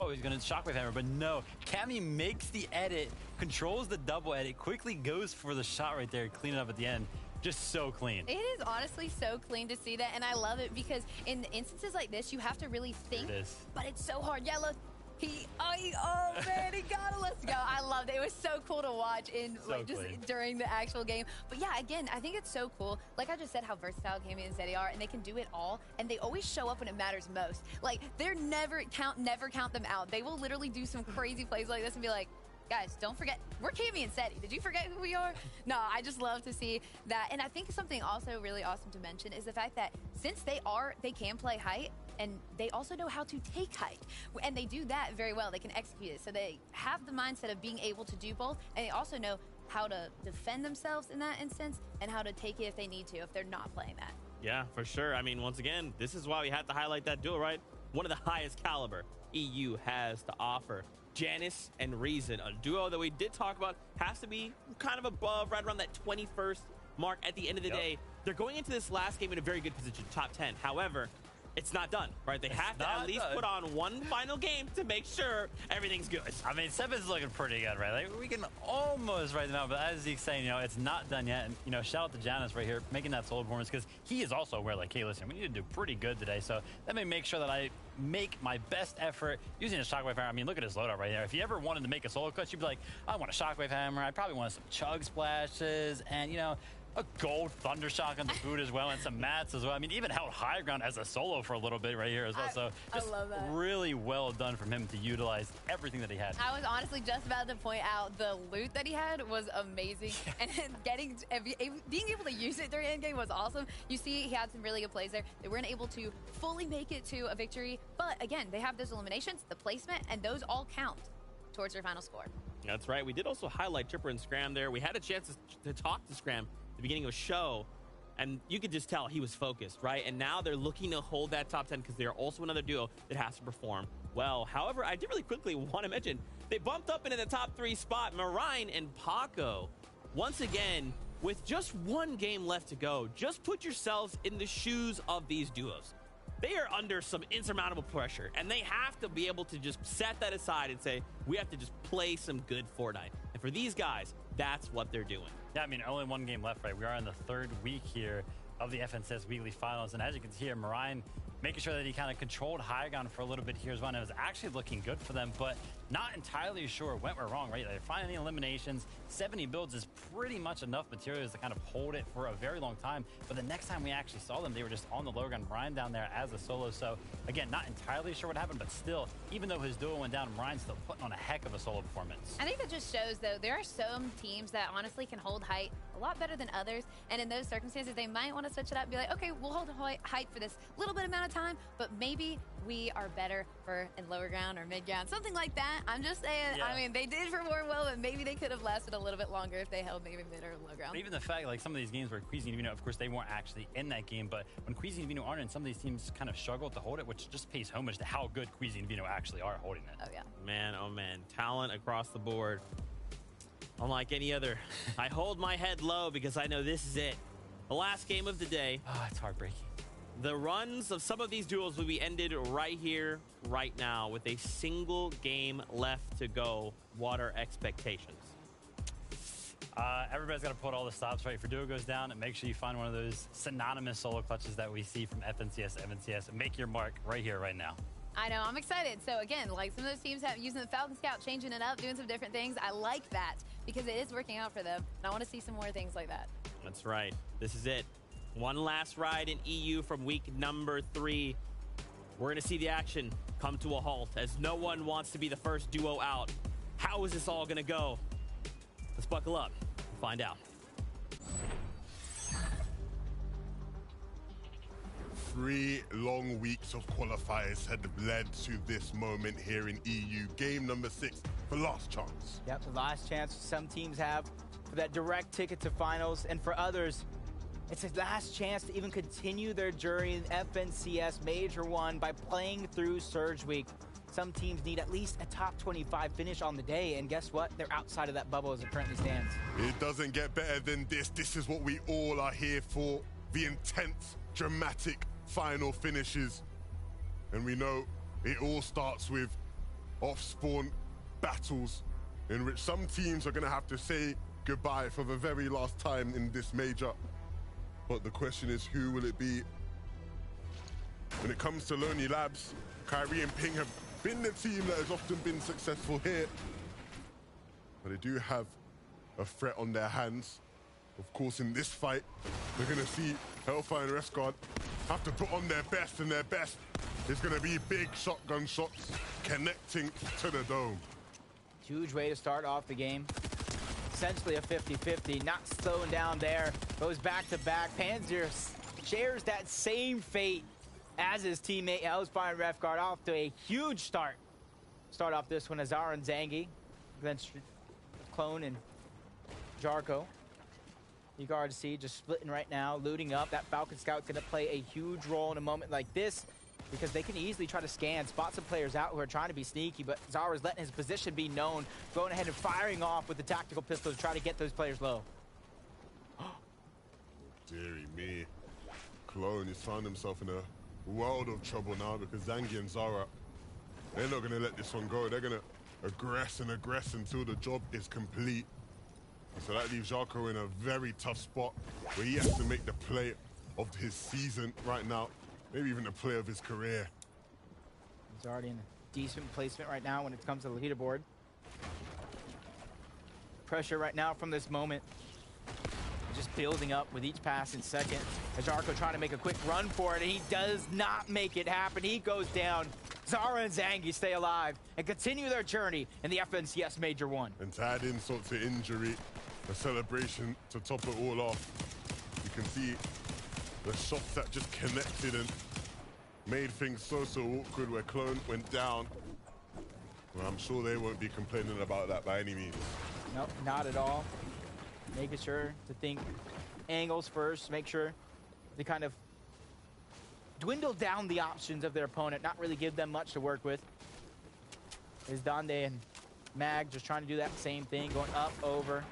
oh, he's going to shockwave hammer. But no, Cammy makes the edit, controls the double edit, quickly goes for the shot right there, clean it up at the end. Just so clean. It is honestly so clean to see that, and I love it because in instances like this, you have to really think, but it's so hard. Yeah, look. Oh man, he got it. Let's go. I loved it. It was so cool to watch just during the actual game. But yeah, again, I think it's so cool. Like I just said, how versatile Cammy and Seti are, and they can do it all, and they always show up when it matters most. Like they're never count them out. They will literally do some crazy plays like this and be like, guys, don't forget, we're Cammy and Seti. Did you forget who we are? No, I just love to see that. And I think something also really awesome to mention is the fact that since they can play height, and they also know how to take height. And they do that very well. They can execute it. So they have the mindset of being able to do both. And they also know how to defend themselves in that instance and how to take it if they need to, if they're not playing that. Yeah, for sure. I mean, once again, this is why we have to highlight that duel, right? One of the highest caliber EU has to offer. Janice and Reason, a duo that we did talk about, has to be kind of above, right around that 21st mark at the end of the day. They're going into this last game in a very good position, top 10. However, it's not done, right? They have to at least put on one final game to make sure everything's good. I mean, Seven's looking pretty good, right? Like, we can almost write them out, but as Zeke's saying, you know, it's not done yet. And, you know, shout out to Janice right here, making that solo performance, because he is also aware, like, hey, listen, we need to do pretty good today. So let me make sure that I make my best effort using a shockwave hammer. I mean, look at his loadout right there. If you ever wanted to make a solo clutch, you'd be like, I want a shockwave hammer. I probably want some chug splashes and, you know, a gold thunder shock on the boot as well, and some mats as well. I mean, even held high ground as a solo for a little bit right here as well. So just I love that. Really well done from him to utilize everything that he had. I was honestly just about to point out the loot that he had was amazing, and being able to use it during endgame was awesome. You see, he had some really good plays there. They weren't able to fully make it to a victory, but again, they have those eliminations, the placement, and those all count towards their final score. That's right. We did also highlight Tripper and Scram there. We had a chance to talk to Scram at the beginning of the show, and you could just tell he was focused, right? And now they're looking to hold that top 10 because they're also another duo that has to perform well. However, I did really quickly want to mention they bumped up into the top 3 spot. Marine and Paco, once again, with just one game left to go, just put yourselves in the shoes of these duos. They are under some insurmountable pressure, and they have to be able to just set that aside and say, we have to just play some good Fortnite. And for these guys, that's what they're doing. Yeah, I mean, only one game left, right? We are in the 3rd week here of the FNCS Weekly Finals, and as you can see here, Marine making sure that he kind of controlled high ground for a little bit here as well, and it was actually looking good for them, but not entirely sure what went wrong, right? They're finding the eliminations. 70 builds is pretty much enough materials to kind of hold it for a very long time, but the next time we actually saw them, they were just on the low ground. Marine down there as a solo, so again, not entirely sure what happened, but still, even though his duo went down, Marine's still putting on a heck of a solo performance. I think that just shows, though, there are some teams that honestly can hold height a lot better than others, and in those circumstances, they might want to switch it up and be like, okay, we'll hold height for this little bit amount of time, but maybe we are better for in lower ground or mid ground, something like that. I'm just saying, yeah. I mean, they did perform well, but maybe they could have lasted a little bit longer if they held maybe mid or low ground. But even the fact, like some of these games where Queasy and Vino, of course, they weren't actually in that game, but when Queasy and Vino aren't in, some of these teams kind of struggle to hold it, which just pays homage to how good Queasy and Vino actually are holding it. Oh, yeah. Man, oh, man. Talent across the board. Unlike any other. I hold my head low because I know this is it. The last game of the day. Oh, it's heartbreaking. The runs of some of these duels will be ended right here, right now, with a single game left to go. What are expectations? Everybody's got to put all the stops right. If your duo goes down, and make sure you find one of those synonymous solo clutches that we see from FNCS, MNCS, and make your mark right here, right now. I know, I'm excited. So again, like some of those teams have using the Falcon Scout, changing it up, doing some different things. I like that because it is working out for them. And I want to see some more things like that. That's right. This is it. One last ride in EU from week number 3. We're going to see the action come to a halt as no one wants to be the first duo out. How is this all going to go? Let's buckle up and find out. 3 long weeks of qualifiers had led to this moment here in EU. Game number 6 for last chance. Yep, the last chance some teams have for that direct ticket to finals, and for others, it's a last chance to even continue their journey in FNCS Major 1 by playing through Surge Week. Some teams need at least a top 25 finish on the day, and guess what? They're outside of that bubble as it currently stands. It doesn't get better than this. This is what we all are here for. The intense, dramatic final finishes. And we know it all starts with off-spawn battles in which some teams are going to have to say goodbye for the very last time in this major. But the question is, who will it be? When it comes to Lonely Labs, Kyrie and Ping have been the team that has often been successful here. But they do have a threat on their hands. Of course, in this fight, we're going to see Hellfire and Resguard have to put on their best, and their best is going to be big shotgun shots connecting to the dome. Huge way to start off the game. Essentially a 50-50, not slowing down there. Goes back to back. Panzer shares that same fate as his teammate. I was firing ref guard off to a huge start. Start off this one, Azar and Zangi. Then Clone and Jarko. You can already see just splitting right now, looting up. That Falcon Scout's going to play a huge role in a moment like this because they can easily try to scan, spot some players out who are trying to be sneaky, but Zara's letting his position be known, going ahead and firing off with the tactical pistol to try to get those players low. Dearie me. Clone has found himself in a world of trouble now because Zangi and Zara, they're not going to let this one go. They're going to aggress until the job is complete. So that leaves Jarko in a very tough spot where he has to make the play of his season right now. Maybe even the play of his career. He's already in a decent placement right now when it comes to the leaderboard. Pressure right now from this moment. Just building up with each passing second. Jarko trying to make a quick run for it, and he does not make it happen. He goes down. Zara and Zangi stay alive and continue their journey in the FNCS Major 1. And to add insult to injury, a celebration to top it all off. You can see the shots that just connected and made things so awkward where Clone went down. Well, I'm sure they won't be complaining about that by any means. Nope, not at all. Making sure to think angles first, make sure they kind of dwindle down the options of their opponent, not really give them much to work with. Is Donde and Mag just trying to do that same thing, going up, over,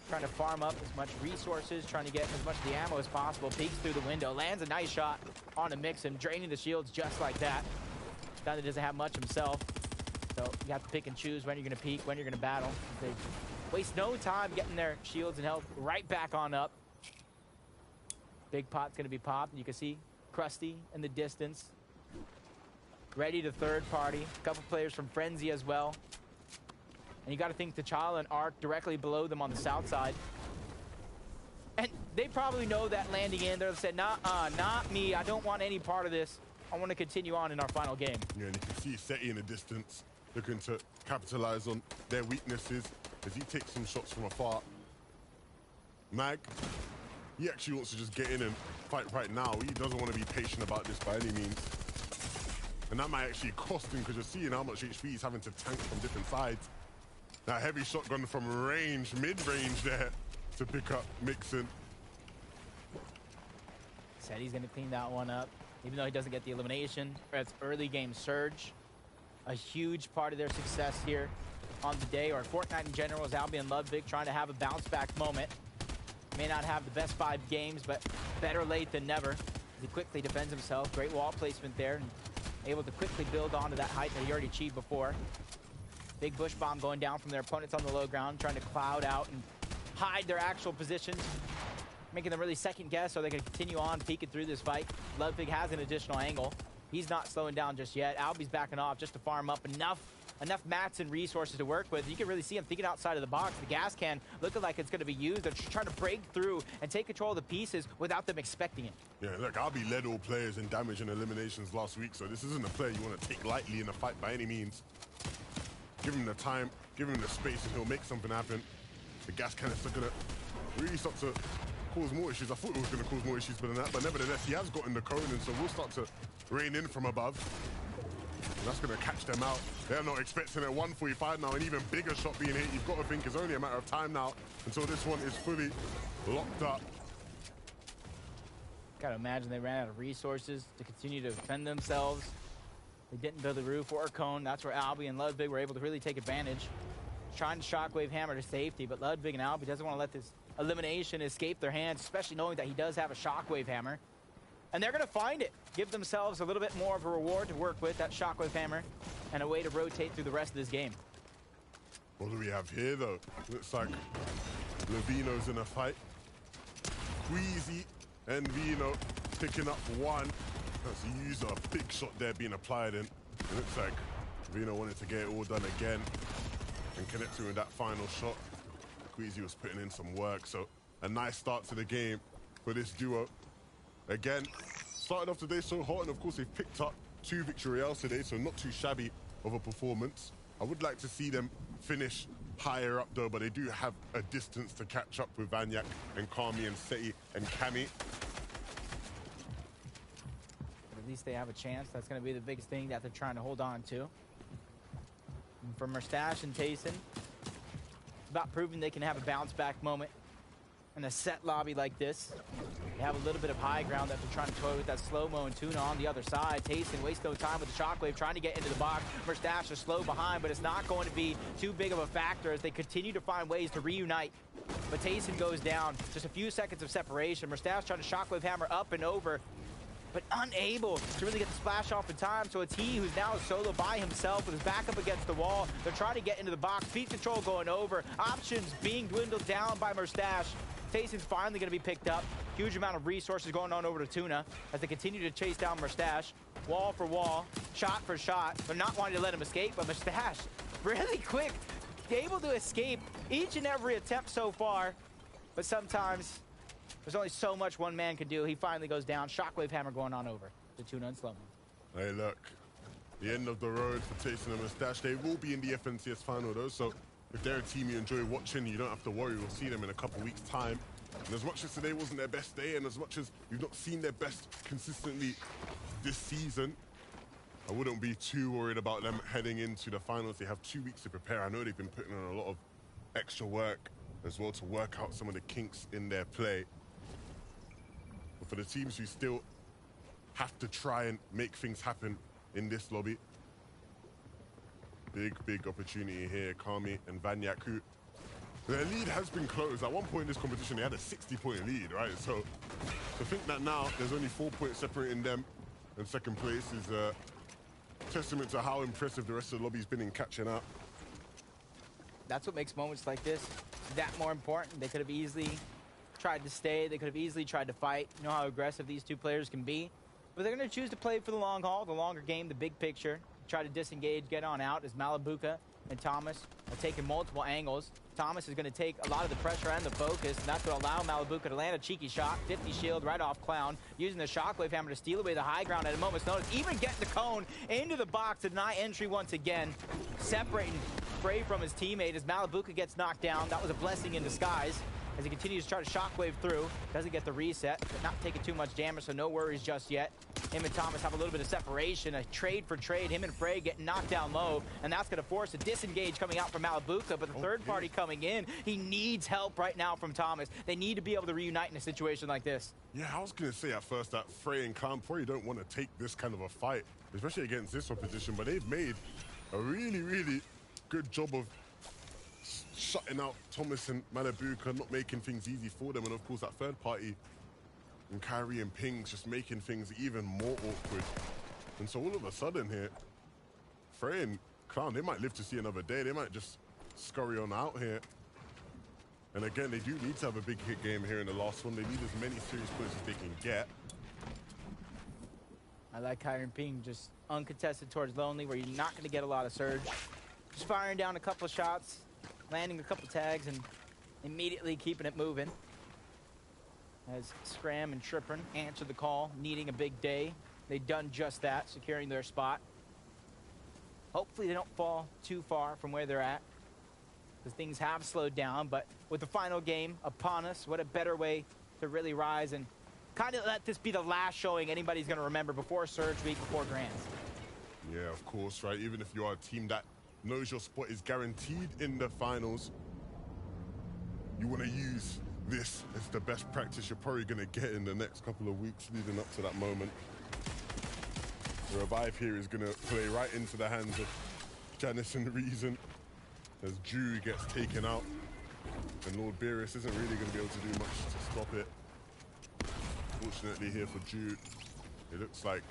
trying to farm up as much resources, trying to get as much of the ammo as possible. Peeks through the window, lands a nice shot on a mix and draining the shields just like that. Donde doesn't have much himself, so you have to pick and choose when you're going to peek, when you're going to battle. They waste no time getting their shields and health right back on up. Big pot's going to be popped, and you can see Krusty in the distance. Ready to third party. A couple players from Frenzy as well. And you got to think T'Challa and Ark directly below them on the south side. And they probably know that landing in there. They said, nah, not me. I don't want any part of this. I want to continue on in our final game. Yeah, and you can see Seti in the distance looking to capitalize on their weaknesses as he takes some shots from afar. Mag, he actually wants to just get in and fight right now. He doesn't want to be patient about this by any means. And that might actually cost him because you're seeing how much HP he's having to tank from different sides. That heavy shotgun from range, mid-range there to pick up Mixon. Said he's going to clean that one up, even though he doesn't get the elimination. It's early game surge. A huge part of their success here on the day, or Fortnite in general, is Albion Ludwig trying to have a bounce back moment. May not have the best 5 games, but better late than never. He quickly defends himself. Great wall placement there, and able to quickly build onto that height that he already achieved before. Big bush bomb going down from their opponents on the low ground, trying to cloud out and hide their actual positions, making them really second guess so they can continue on peeking through this fight. Ludwig has an additional angle. He's not slowing down just yet. Albie's backing off just to farm up enough mats and resources to work with. You can really see him thinking outside of the box. The gas can looking like it's going to be used. They're trying to break through and take control of the pieces without them expecting it. Yeah, look, Albie led all players in damage and eliminations last week, so this isn't a player you want to take lightly in a fight by any means. Give him the time, give him the space, and he'll make something happen. The gas can is going to really start to cause more issues. I thought it was going to cause more issues than that, but nevertheless, he has gotten the Conan, so we'll start to rain in from above. And that's going to catch them out. They're not expecting a 145 now, an even bigger shot being hit. You've got to think it's only a matter of time now until this one is fully locked up. Gotta imagine they ran out of resources to continue to defend themselves. They didn't build the roof or a cone. That's where Albie and Ludwig were able to really take advantage. Trying to shockwave hammer to safety, but Ludwig and Albie doesn't want to let this elimination escape their hands, especially knowing that he does have a shockwave hammer. And they're going to find it. Give themselves a little bit more of a reward to work with, that shockwave hammer, and a way to rotate through the rest of this game. What do we have here, though? Looks like Levino's in a fight. Queasy and Vino picking up one. That's a user, a big shot there being applied in. It looks like Vino wanted to get it all done again and connect to that final shot. Queasy was putting in some work, so a nice start to the game for this duo. Again, started off today so hot, and of course they've picked up 2 victory royales today, so not too shabby of a performance. I would like to see them finish higher up though, but they do have a distance to catch up with Vanyak and Kami and Seti and Kami. But at least they have a chance. That's going to be the biggest thing that they're trying to hold on to. And for Mustache and Tayson, it's about proving they can have a bounce back moment in a set lobby like this. They have a little bit of high ground that they're trying to toy with that slow-mo and Tuna on the other side. Tayson wastes no time with the shockwave, trying to get into the box. Mustache is slow behind, but it's not going to be too big of a factor as they continue to find ways to reunite. But Tayson goes down. Just a few seconds of separation. Mustache trying to shockwave hammer up and over, but unable to really get the splash off in time. So it's he who's now solo by himself with his back up against the wall. They're trying to get into the box. Speed control going over. Options being dwindled down by Mustache. Tayson's finally going to be picked up. Huge amount of resources going on over to Tuna as they continue to chase down Mustache. Wall for wall, shot for shot. They're not wanting to let him escape, but Mustache, really quick, able to escape each and every attempt so far. But sometimes there's only so much one man can do. He finally goes down. Shockwave hammer going on over to Tuna and slow-mo. Hey, look. The end of the road for Tayson and Mustache. They will be in the FNCS final, though, so if they're a team you enjoy watching, you don't have to worry. We'll see them in a couple weeks' time. And as much as today wasn't their best day, and as much as you've not seen their best consistently this season, I wouldn't be too worried about them heading into the finals. They have 2 weeks to prepare. I know they've been putting in a lot of extra work as well to work out some of the kinks in their play. But for the teams who still have to try and make things happen in this lobby, big opportunity here. Kami and Vanyak, who their lead has been closed. At one point in this competition, they had a 60-point lead, right? So to think that now there's only 4 points separating them and second place is a testament to how impressive the rest of the lobby's been in catching up. That's what makes moments like this that more important. They could have easily tried to stay. They could have easily tried to fight. You know how aggressive these two players can be. But they're going to choose to play for the long haul, the longer game, the big picture. Try to disengage, get on out as Malabuka and Thomas are taking multiple angles. Thomas is going to take a lot of the pressure and the focus, and that's what will allow Malabuka to land a cheeky shot. 50 shield right off Clown, using the shockwave hammer to steal away the high ground at a moment's notice. Even getting the cone into the box to deny entry once again. Separating Frey from his teammate as Malabuka gets knocked down. That was a blessing in disguise as he continues to try to shockwave through. Doesn't get the reset, but not taking too much damage, so no worries just yet. Him and Thomas have a little bit of separation, a trade for trade. Him and Frey getting knocked down low, and that's going to force a disengage coming out from Malabuka, but the third party coming in, he needs help right now from Thomas. They need to be able to reunite in a situation like this. Yeah, I was going to say at first that Frey and Clown probably don't want to take this kind of a fight, especially against this opposition, but they've made a really good job of shutting out Thomas and Malabuka, not making things easy for them, and of course that third party and Kyrie and Pings just making things even more awkward. And so all of a sudden here, Frey and Clown, they might live to see another day. They might just scurry on out here. And again, they do need to have a big hit game here in the last one. They need as many serious points as they can get. I like Kyrie and Ping just uncontested towards Lonely, where you're not going to get a lot of surge. Just firing down a couple of shots, landing a couple tags, and immediately keeping it moving. As Scram and Trippin answer the call, needing a big day. They've done just that, securing their spot. Hopefully they don't fall too far from where they're at, because things have slowed down, but with the final game upon us, what a better way to really rise and kind of let this be the last showing anybody's going to remember before Surge Week, before Grands. Yeah, of course, right? Even if you are a team that knows your spot is guaranteed in the finals, you want to use this as the best practice you're probably going to get in the next couple of weeks leading up to that moment. The revive here is going to play right into the hands of Janice and Reason as Drew gets taken out, and Lord Beerus isn't really going to be able to do much to stop it. Fortunately here for Drew, it looks like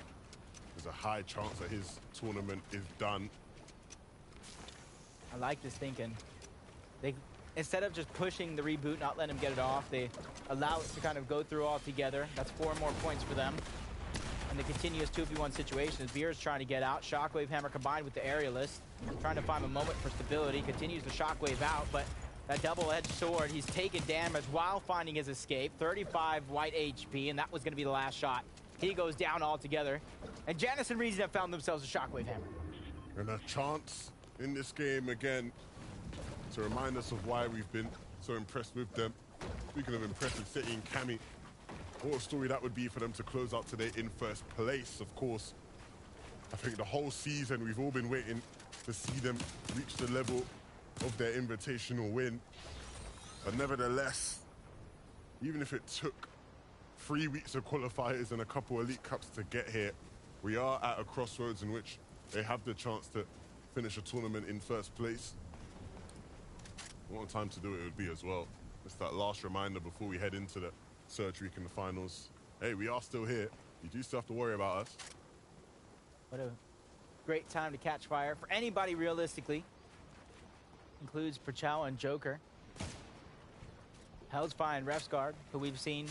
there's a high chance that his tournament is done. I like this thinking. They, instead of just pushing the reboot, not letting him get it off, they allow it to kind of go through all together. That's 4 more points for them. And the continuous 2v1 situation as Beer's trying to get out. Shockwave Hammer combined with the Aerialist, trying to find a moment for stability. Continues the Shockwave out, but that double-edged sword, he's taking damage while finding his escape. 35 white HP, and that was going to be the last shot. He goes down altogether. And Janice and Reason have found themselves a Shockwave Hammer. And a chance in this game again to remind us of why we've been so impressed with them. Speaking of impressive, City and Cammy, what a story that would be for them to close out today in first place. Of course, I think the whole season we've all been waiting to see them reach the level of their invitational win. But nevertheless, even if it took 3 weeks of qualifiers and a couple Elite Cups to get here, we are at a crossroads in which they have the chance to finish a tournament in first place. What a time to do it would be as well. It's that last reminder before we head into the Surge Week in the finals. Hey, we are still here. You do still have to worry about us. What a great time to catch fire for anybody realistically. Includes Perchow and Joker. Hell's Fire and Ref's Guard, who we've seen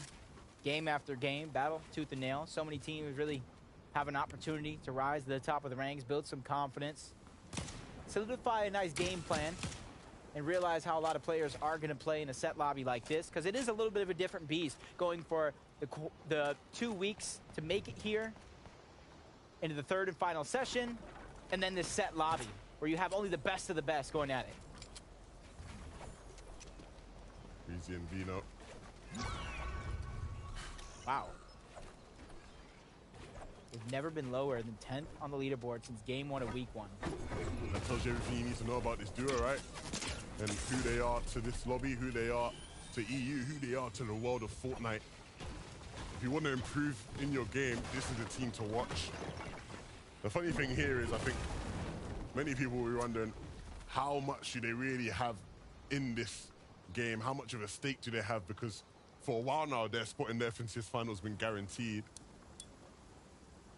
game after game, battle tooth and nail. So many teams really have an opportunity to rise to the top of the ranks, build some confidence, solidify a nice game plan, and realize how a lot of players are going to play in a set lobby like this, because it is a little bit of a different beast going for the 2 weeks to make it here into the third and final session, and then this set lobby where you have only the best of the best going at it. Easy and Vino. Wow. They've never been lower than 10th on the leaderboard since game 1 of week 1. That tells you everything you need to know about this duo, right? And who they are to this lobby, who they are to EU, who they are to the world of Fortnite. If you want to improve in your game, this is the team to watch. The funny thing here is I think many people will be wondering how much do they really have in this game? How much of a stake do they have? Because for a while now, their spot in the FNCS finals has been guaranteed.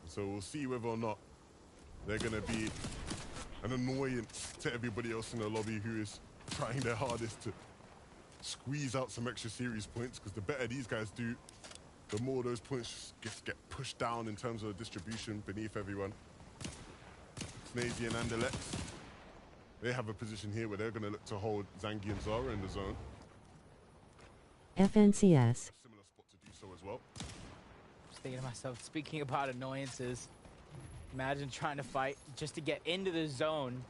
So we'll see whether or not they're going to be an annoyance to everybody else in the lobby who is trying their hardest to squeeze out some extra series points, because the better these guys do, the more those points just get pushed down in terms of the distribution beneath everyone. Snazy and Andalex, they have a position here where they're going to look to hold Zangi and Zara in the zone. FNCS. A similar spot to do so as well. Just thinking to myself, speaking about annoyances, imagine trying to fight just to get into the zone.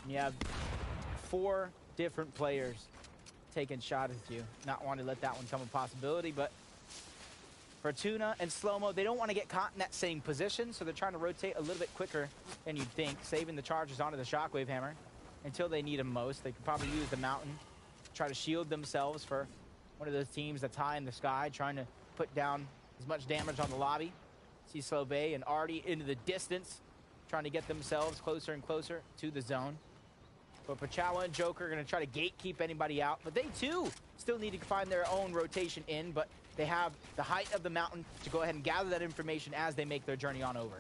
And you have 4 different players taking shots at you. Not wanting to let that one come a possibility, but Fortuna and Slow-Mo, they don't want to get caught in that same position, so they're trying to rotate a little bit quicker than you'd think, saving the charges onto the Shockwave Hammer until they need them most. They could probably use the Mountain, try to shield themselves for one of those teams that's high in the sky, trying to put down as much damage on the lobby. See Slove and Artie into the distance, trying to get themselves closer and closer to the zone. But Pachawa and Joker are going to try to gatekeep anybody out. But they, too, still need to find their own rotation in. But they have the height of the mountain to go ahead and gather that information as they make their journey on over.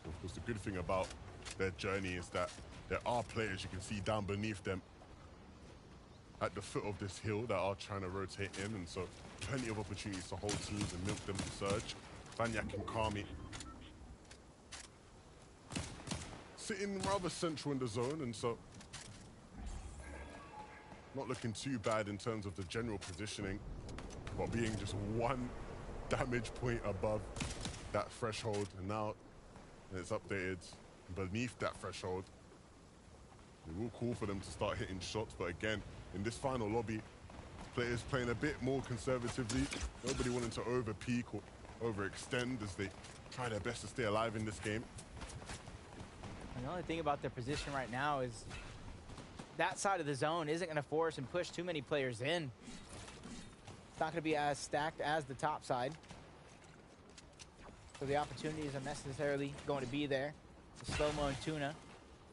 Of course, the good thing about their journey is that there are players you can see down beneath them at the foot of this hill that are trying to rotate in. And so plenty of opportunities to hold teams and milk them to surge. Banyak and Kami sitting rather central in the zone, and so not looking too bad in terms of the general positioning, but being just 1 damage point above that threshold. And now it's updated beneath that threshold. We will call for them to start hitting shots, but again, in this final lobby, players playing a bit more conservatively. Nobody wanting to over-peak or overextend as they try their best to stay alive in this game. And the only thing about their position right now is that side of the zone isn't going to force and push too many players in. It's not going to be as stacked as the top side. So the opportunities are necessarily going to be there. The Slow-Mo and Tuna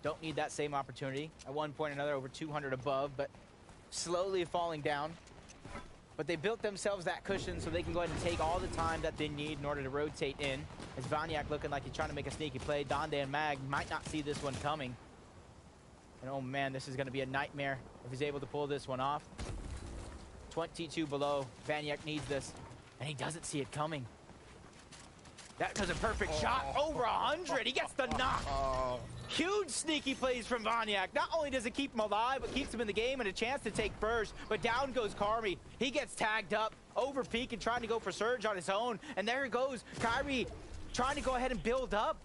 don't need that same opportunity. At one point or another, over 200 above, but slowly falling down. But they built themselves that cushion so they can go ahead and take all the time that they need in order to rotate in. As Vanyak looking like he's trying to make a sneaky play. Donde and Mag might not see this one coming. And oh man, this is going to be a nightmare if he's able to pull this one off. 22 below. Vanyak needs this, and he doesn't see it coming. That was a perfect shot. Over 100. He gets the knock. Huge sneaky plays from Vanyak. Not only does it keep him alive, but keeps him in the game and a chance to take first. But down goes Karmi. He gets tagged up, over peak and trying to go for Surge on his own. And there goes Kyrie trying to go ahead and build up.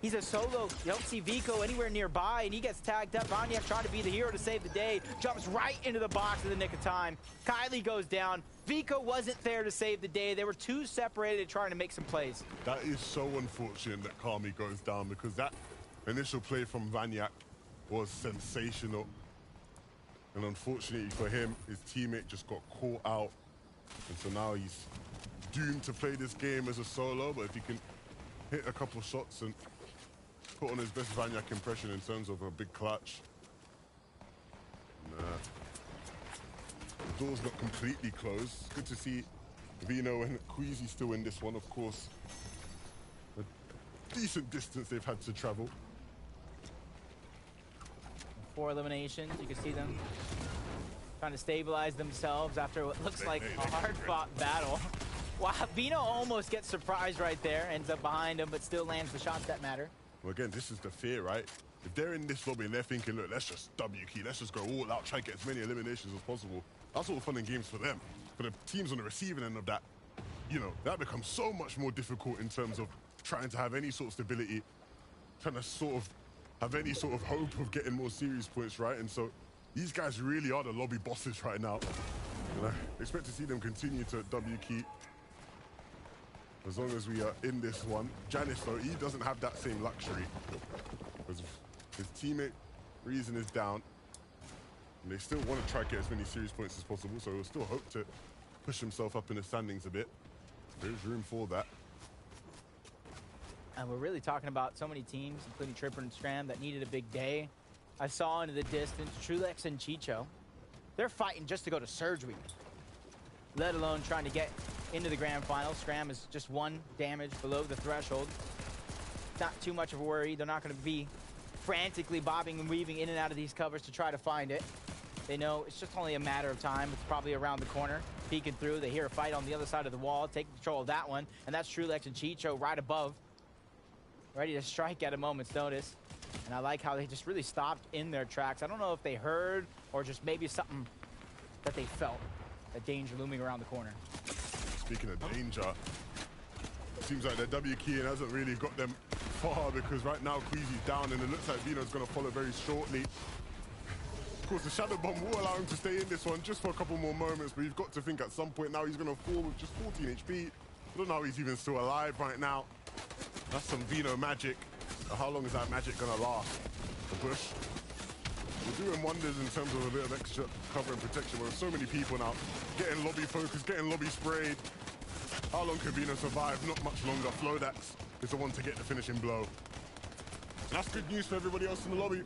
He's a solo. You don't see Vico anywhere nearby, and he gets tagged up. Vanyak trying to be the hero to save the day. Jumps right into the box in the nick of time. Kylie goes down. Vico wasn't there to save the day. They were too separated trying to make some plays. That is so unfortunate that Kami goes down, because that initial play from Vanyak was sensational. And unfortunately for him, his teammate just got caught out. And so now he's doomed to play this game as a solo, but if he can hit a couple shots and put on his best Vanyak impression in terms of a big clutch. Nah. The door's not completely closed. Good to see Vino and Queasy still in this one, of course. A decent distance they've had to travel. 4 eliminations. You can see them trying to stabilize themselves after what looks like a hard-fought battle. Wow, Vino almost gets surprised right there, ends up behind him, but still lands the shots that matter. Well, again, this is the fear, right? If they're in this lobby and they're thinking, look, let's just W key, let's just go all out, try to get as many eliminations as possible. That's all fun and games for them. For the teams on the receiving end of that, you know, that becomes so much more difficult in terms of trying to have any sort of stability, trying to sort of have any sort of hope of getting more series points, right? And so these guys really are the lobby bosses right now. And I expect to see them continue to W key as long as we are in this one. Janice, though, he doesn't have that same luxury, because his teammate Reason is down, and they still want to try to get as many series points as possible, so he'll still hope to push himself up in the standings a bit. There's room for that. And we're really talking about so many teams, including Tripper and Scram, that needed a big day. I saw into the distance Trulex and Chicho. They're fighting just to go to Surge Week, let alone trying to get into the grand final. Scram is just 1 damage below the threshold. Not too much of a worry. They're not going to be frantically bobbing and weaving in and out of these covers to try to find it. They know it's just only a matter of time. It's probably around the corner, peeking through. They hear a fight on the other side of the wall, take control of that one, and that's Trulex and Chicho right above, ready to strike at a moment's notice. And I like how they just really stopped in their tracks. I don't know if they heard or just maybe something that they felt, a danger looming around the corner. Speaking of danger, seems like their W keying hasn't really got them far, because right now Queasy's down and it looks like Vino's going to follow very shortly. Of course, the Shadow Bomb will allow him to stay in this one just for a couple more moments, but you've got to think at some point now he's going to fall with just 14 HP. I don't know how he's even still alive right now. That's some Vino magic. How long is that magic going to last? The bush. We're doing wonders in terms of a bit of extra cover and protection. We're so many people now getting lobby focused, getting lobby sprayed. How long can Vino survive? Not much longer. Flodax is the one to get the finishing blow. That's good news for everybody else in the lobby.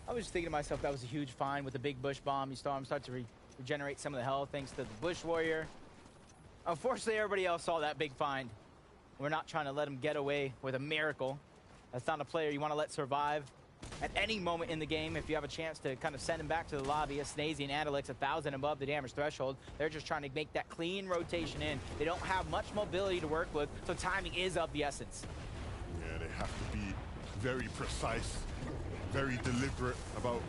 I was just thinking to myself, that was a huge find with the big bush bomb. You saw him start to regenerate some of the health thanks to the bush warrior. Unfortunately, everybody else saw that big find. We're not trying to let him get away with a miracle. That's not a player you want to let survive at any moment in the game. If you have a chance to kind of send him back to the lobby, as Snazy and Adalix 1,000 above the damage threshold, they're just trying to make that clean rotation in. They don't have much mobility to work with, so timing is of the essence. Yeah, they have to be very precise, very deliberate about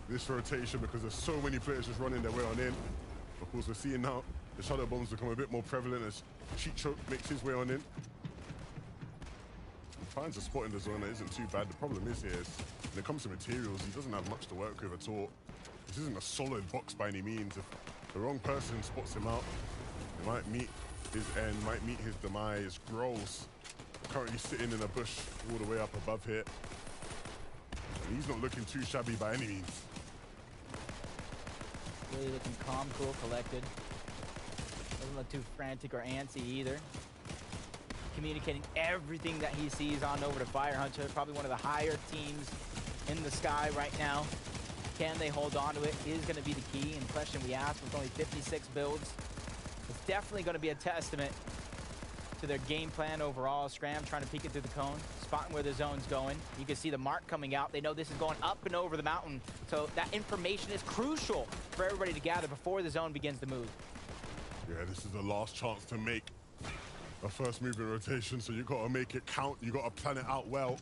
this rotation, because there's so many players just running their way on in. Of course, we're seeing now the Shadow Bombs become a bit more prevalent as Chicho makes his way on in. Finds a spot in the zone that isn't too bad. The problem is here is when it comes to materials, he doesn't have much to work with at all. This isn't a solid box by any means. If the wrong person spots him out, he might meet his end, might meet his demise. Gross currently sitting in a bush all the way up above here. And he's not looking too shabby by any means. Really looking calm, cool, collected. Doesn't look too frantic or antsy either. Communicating everything that he sees on over to Fire Hunter. Probably one of the higher teams in the sky right now. Can they hold on to it is going to be the key and question we ask with only 56 builds. It's definitely going to be a testament to their game plan overall. Scram trying to peek it through the cone, spotting where the zone's going. You can see the mark coming out. They know this is going up and over the mountain. So that information is crucial for everybody to gather before the zone begins to move. Yeah, this is the last chance to make a first movement rotation, so you got to make it count. You got to plan it out well.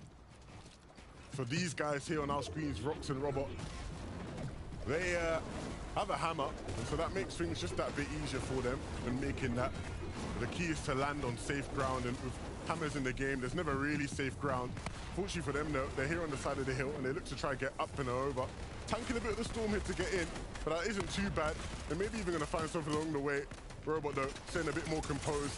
For these guys here on our screens, Rox and Robot, they have a hammer, and so that makes things just that bit easier for them and making that. The key is to land on safe ground, and with hammers in the game, there's never really safe ground. Fortunately for them, though, they're here on the side of the hill, and they look to try and get up and over. Tanking a bit of the storm hit to get in, but that isn't too bad. They're maybe even going to find something along the way. Robot, though, staying a bit more composed.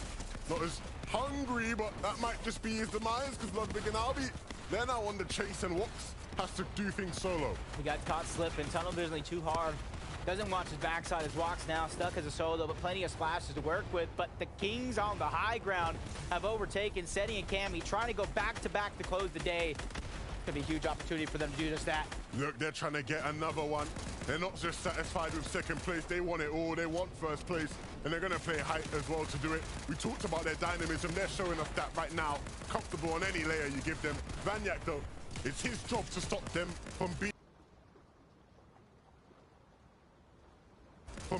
Not as hungry, but that might just be his demise, because Ludwig and Albie, they're now on the chase, and Wox has to do things solo. He got caught slipping, tunnel visionly too hard. Doesn't watch his backside as Wox now stuck as a solo, but plenty of splashes to work with. But the Kings on the high ground have overtaken Seti and Cammy, trying to go back-to-back to close the day. Could be a huge opportunity for them to do just that. Look, they're trying to get another one. They're not just satisfied with second place. They want it all. They want first place. And they're going to play height as well to do it. We talked about their dynamism. They're showing us that right now. Comfortable on any layer you give them. Vanyak, though, it's his job to stop them from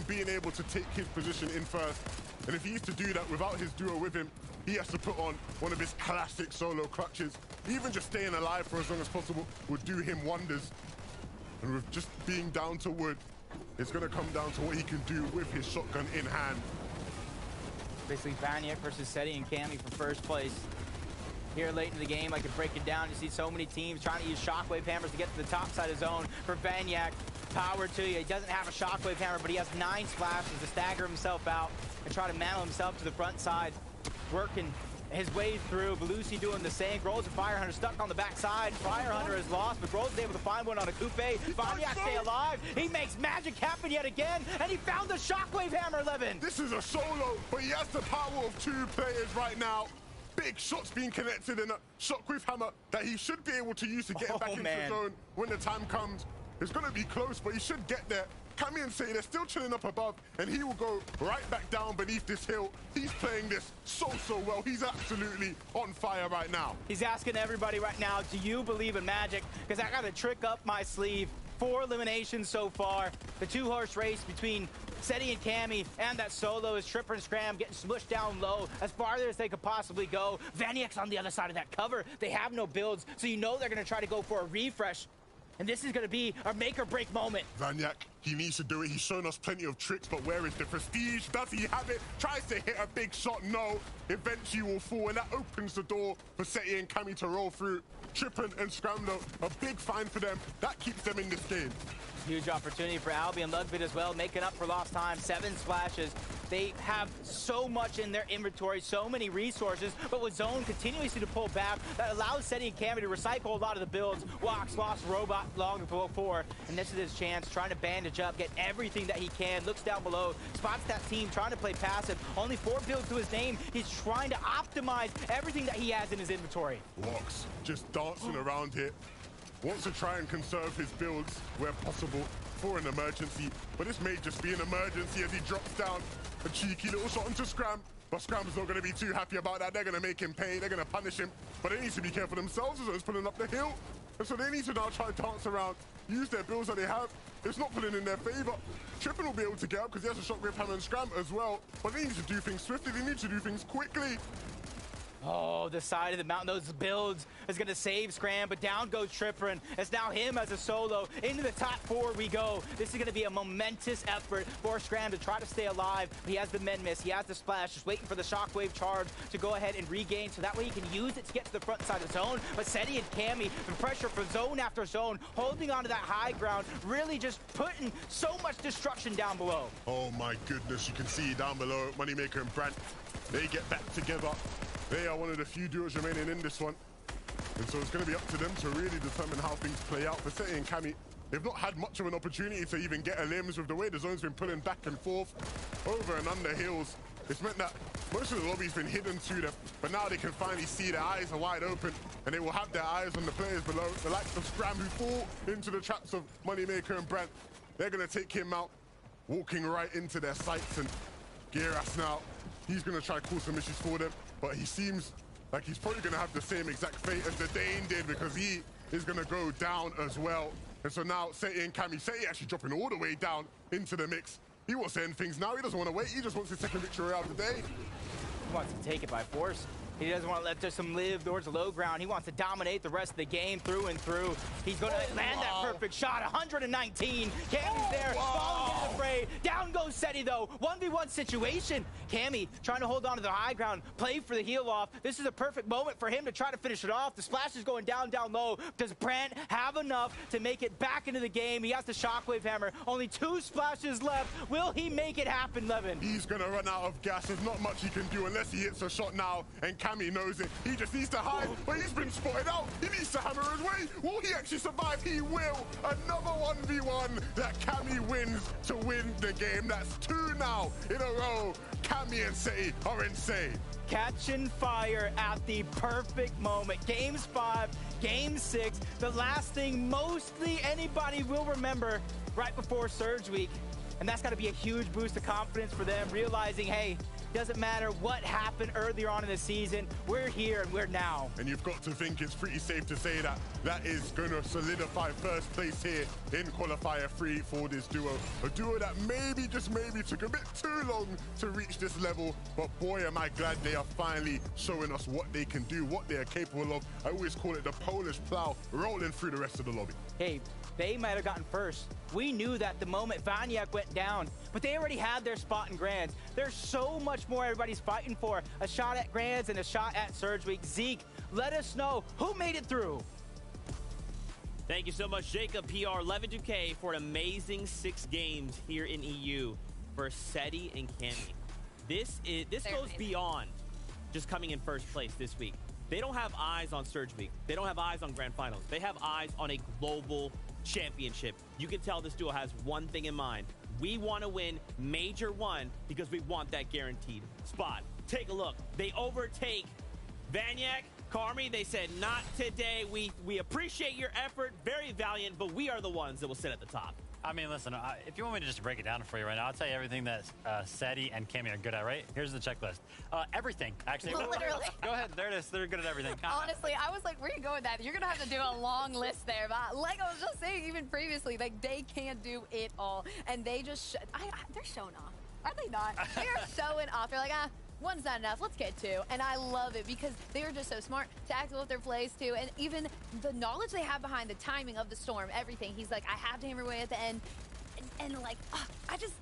being able to take his position in first. And if he is to do that without his duo with him, he has to put on one of his classic solo clutches. Even just staying alive for as long as possible would do him wonders. And with just being down to wood, it's going to come down to what he can do with his shotgun in hand. Basically, Vanyak versus Seti and Cammy for first place. Here late in the game, I could break it down. You see so many teams trying to use shockwave hammers to get to the top side of zone. For Vanyak, power to you. He doesn't have a shockwave hammer, but he has 9 splashes to stagger himself out and try to mantle himself to the front side. Working his way through. Belusi doing the same. Grols and Fire Hunter stuck on the backside. Fire Hunter is lost, but Grols is able to find one on a coupe. Vanyak stay alive. He makes magic happen yet again, and he found the shockwave hammer, 11. This is a solo, but he has the power of 2 players right now. Big shots being connected and a shockwave hammer that he should be able to use to get him back into the zone when the time comes. It's going to be close, but he should get there. Cammy and Seti, they're still chilling up above, and he will go right back down beneath this hill. He's playing this so well. He's absolutely on fire right now. He's asking everybody right now, do you believe in magic? Because I got a trick up my sleeve. 4 eliminations so far. The 2-horse race between Seti and Cammy and that solo is Tripper and Scram getting smushed down low as farther as they could possibly go. Vanyak's on the other side of that cover. They have no builds, so you know they're going to try to go for a refresh. And this is going to be a make-or-break moment. Vanyak, he needs to do it. He's shown us plenty of tricks, but where is the prestige? Does he have it? Tries to hit a big shot. No. Eventually will fall, and that opens the door for Seti and Cammy to roll through. Trippin and Scram, though, a big find for them. That keeps them in this game. Huge opportunity for Albie and Ludwig as well, making up for lost time. 7 splashes. They have so much in their inventory, so many resources, but with Zone continuously to pull back, that allows Seti and Cammy to recycle a lot of the builds. Wox lost Robot long before, and this is his chance, trying to bandage up, get everything that he can, looks down below, spots that team, trying to play passive. Only 4 builds to his name. He's trying to optimize everything that he has in his inventory. Wox just dancing around here. Wants to try and conserve his builds where possible for an emergency, but this may just be an emergency as he drops down. A cheeky little shot into Scram, but Scram's not going to be too happy about that. They're going to make him pay, they're going to punish him, but they need to be careful themselves as he's pulling up the hill. And so they need to now try to dance around, use their builds that they have. It's not pulling in their favor. Trippin will be able to get up because he has a shockwave hammer and Scram as well, but they need to do things swiftly, they need to do things quickly. Oh, the side of the mountain, those builds is going to save Scram, but down goes Tripper. It's now him as a solo. Into the top 4 we go. This is going to be a momentous effort for Scram to try to stay alive. He has the men miss. He has the splash. Just waiting for the shockwave charge to go ahead and regain, so that way he can use it to get to the front side of the zone. But Seti and Cammy, the pressure from zone after zone, holding onto that high ground, really just putting so much destruction down below. Oh my goodness, you can see down below, Moneymaker and Brant, they get back together. They are one of the few duos remaining in this one. And so it's going to be up to them to really determine how things play out. For Seti and Cammy, they've not had much of an opportunity to even get a limbs with the way the zone's been pulling back and forth over and under hills. It's meant that most of the lobby's been hidden to them, but now they can finally see their eyes are wide open and they will have their eyes on the players below. The likes of Scram who fall into the traps of Moneymaker and Brant. They're going to take him out, walking right into their sights, and Geras now, he's going to try to cause some issues for them. But he seems like he's probably going to have the same exact fate as the Dane did, because he is going to go down as well. And so now Seti and Cammy, Seti actually dropping all the way down into the mix. He wants to end things now. He doesn't want to wait. He just wants his second victory out of the day. He wants to take it by force. He doesn't want to let Justin live towards the low ground. He wants to dominate the rest of the game through and through. He's going to land that perfect shot. 119. Cammy's there. Falling into the fray. Down goes Seti, though. 1v1 situation. Cammy trying to hold on to the high ground. Play for the heal off. This is a perfect moment for him to try to finish it off. The splash is going down low. Does Brant have enough to make it back into the game? He has the shockwave hammer. Only 2 splashes left. Will he make it happen, Levin? He's going to run out of gas. There's not much he can do unless he hits a shot now. And Cammy knows it. He just needs to hide, but he's been spotted out. He needs to hammer his way. Will he actually survive? He will. Another 1v1 that Cammy wins to win the game. That's 2 now in a row. Cammy and Seti are insane. Catching fire at the perfect moment. Games 5, Game 6. The last thing mostly anybody will remember right before Surge Week. And that's got to be a huge boost of confidence for them, realizing, hey, doesn't matter what happened earlier on in the season, we're here and we're now. And you've got to think it's pretty safe to say that that is going to solidify first place here in Qualifier 3 for this duo. A duo that maybe, just maybe, took a bit too long to reach this level, but boy, am I glad they are finally showing us what they can do, what they are capable of. I always call it the Polish plow rolling through the rest of the lobby. Hey, they might have gotten first. We knew that the moment Vaniak went down, but they already had their spot in Grands. There's so much more everybody's fighting for. A shot at Grands and a shot at Surge Week. Zeke, let us know who made it through. Thank you so much, Jacob, PR, 11-2K, for an amazing 6 games here in EU for Seti and Cammy. This goes beyond just coming in first place this week. They don't have eyes on Surge Week. They don't have eyes on Grand Finals. They have eyes on a global championship. You can tell this duo has one thing in mind. We want to win Major 1 because we want that guaranteed spot. Take a look. They overtake Vaniak, Carmi. They said, not today. We appreciate your effort. Very valiant, but we are the ones that will sit at the top. I mean, listen, if you want me to just break it down for you right now, I'll tell you everything that Seti and Cammy are good at, right? Here's the checklist. Everything, actually. Literally. Go ahead. There it is. They're good at everything. Honestly, I was like, where are you going with that? You're going to have to do a long list there. But like I was just saying, even previously, like, they can't do it all. And they just, they're showing off. Are they not? They are showing off. They're like, one's not enough, let's get 2. And I love it because they are just so smart, tactical with their plays too, and even the knowledge they have behind the timing of the storm, everything. He's like, I have to hammer away at the end. And like,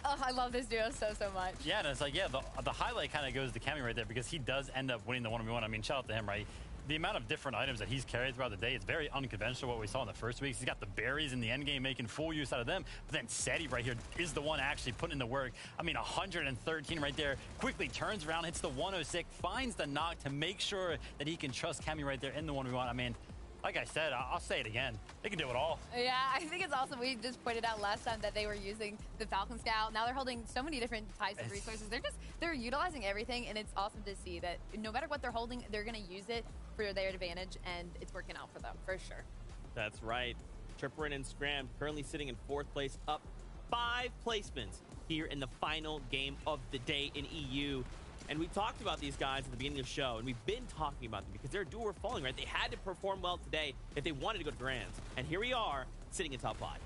I love this duo so much. Yeah, and it's like, yeah, the highlight kind of goes to Cammy right there because he does end up winning the 1v1. I mean, shout out to him, right? The amount of different items that he's carried throughout the day, it's very unconventional what we saw in the first weeks. He's got the berries in the end game, making full use out of them. But then Seti right here is the one actually putting in the work. I mean, 113 right there. Quickly turns around, hits the 106, finds the knock to make sure that he can trust Cammy right there in the 1v1. I mean, like I said, I'll say it again. They can do it all. Yeah, I think it's awesome. We just pointed out last time that they were using the Falcon Scout. Now they're holding so many different types of resources. They're utilizing everything, and it's awesome to see that no matter what they're holding, they're going to use it for their advantage, and it's working out for them, for sure. That's right. Tripperin and Scram currently sitting in 4th place, up 5 placements here in the final game of the day in EU. And we talked about these guys at the beginning of the show, and we've been talking about them because their duo were falling, right? They had to perform well today if they wanted to go to Grands. And here we are, sitting in top 5.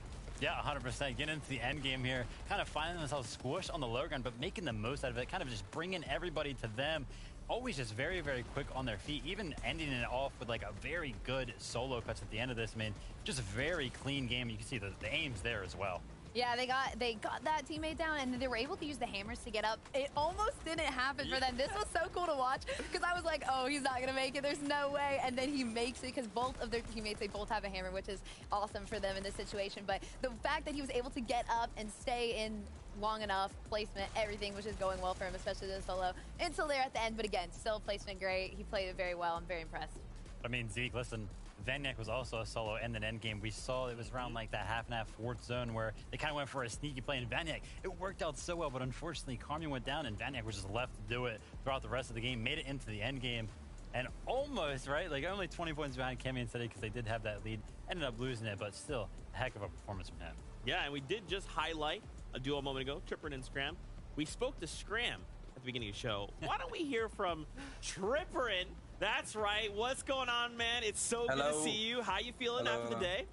Yeah, 100%. Getting into the end game here, kind of finding themselves squished on the low ground, but making the most out of it, kind of just bringing everybody to them. Always just very, very quick on their feet, even ending it off with like a very good solo cuts at the end of this. I mean, just a very clean game. You can see the aim's there as well. Yeah, they got that teammate down, and they were able to use the hammers to get up. It almost didn't happen for them. This was so cool to watch because I was like, oh, he's not going to make it. There's no way. And then he makes it because both of their teammates, they both have a hammer, which is awesome for them in this situation. But the fact that he was able to get up and stay in long enough, placement, everything was just going well for him, especially the solo. Until there at the end, but again, still placement great. He played it very well. I'm very impressed. I mean, Zeke, listen, Vaniak was also a solo and an end game. We saw it was around like that half and half fourth zone where they kind of went for a sneaky play in Vaniak. It worked out so well, but unfortunately, Carmi went down and Vaniak was just left to do it throughout the rest of the game, made it into the end game, and almost, right, like only 20 points behind Cammy and Seti because they did have that lead, ended up losing it, but still a heck of a performance from him. Yeah, and we did just highlight a duo a moment ago, Tripperin and Scram. We spoke to Scram at the beginning of the show. Why don't we hear from Tripperin? That's right. What's going on, man? It's so good to see you. How you feeling after the day?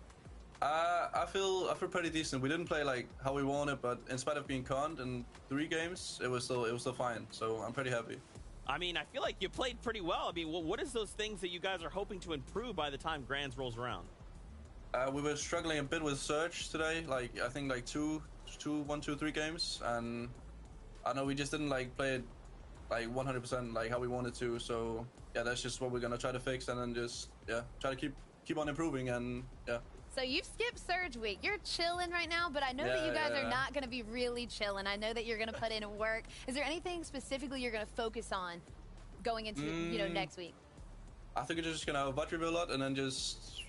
I feel pretty decent. We didn't play like how we wanted, but in spite of being conned in 3 games, it was still fine. So I'm pretty happy. I mean, I feel like you played pretty well. I mean, what is those things that you guys are hoping to improve by the time Grands rolls around? We were struggling a bit with Surge today. Like, I think like 1, 2, 3 games, and I know we just didn't like play it like 100% like how we wanted to. So yeah, that's just what we're gonna try to fix, and then just try to keep on improving, and So you've skipped Surge Week. You're chilling right now, but I know that you guys are not going to be really chilling. I know that you're going to put in work. Is there anything specifically you're going to focus on going into next week? I think we're just gonna watch review a lot, and then just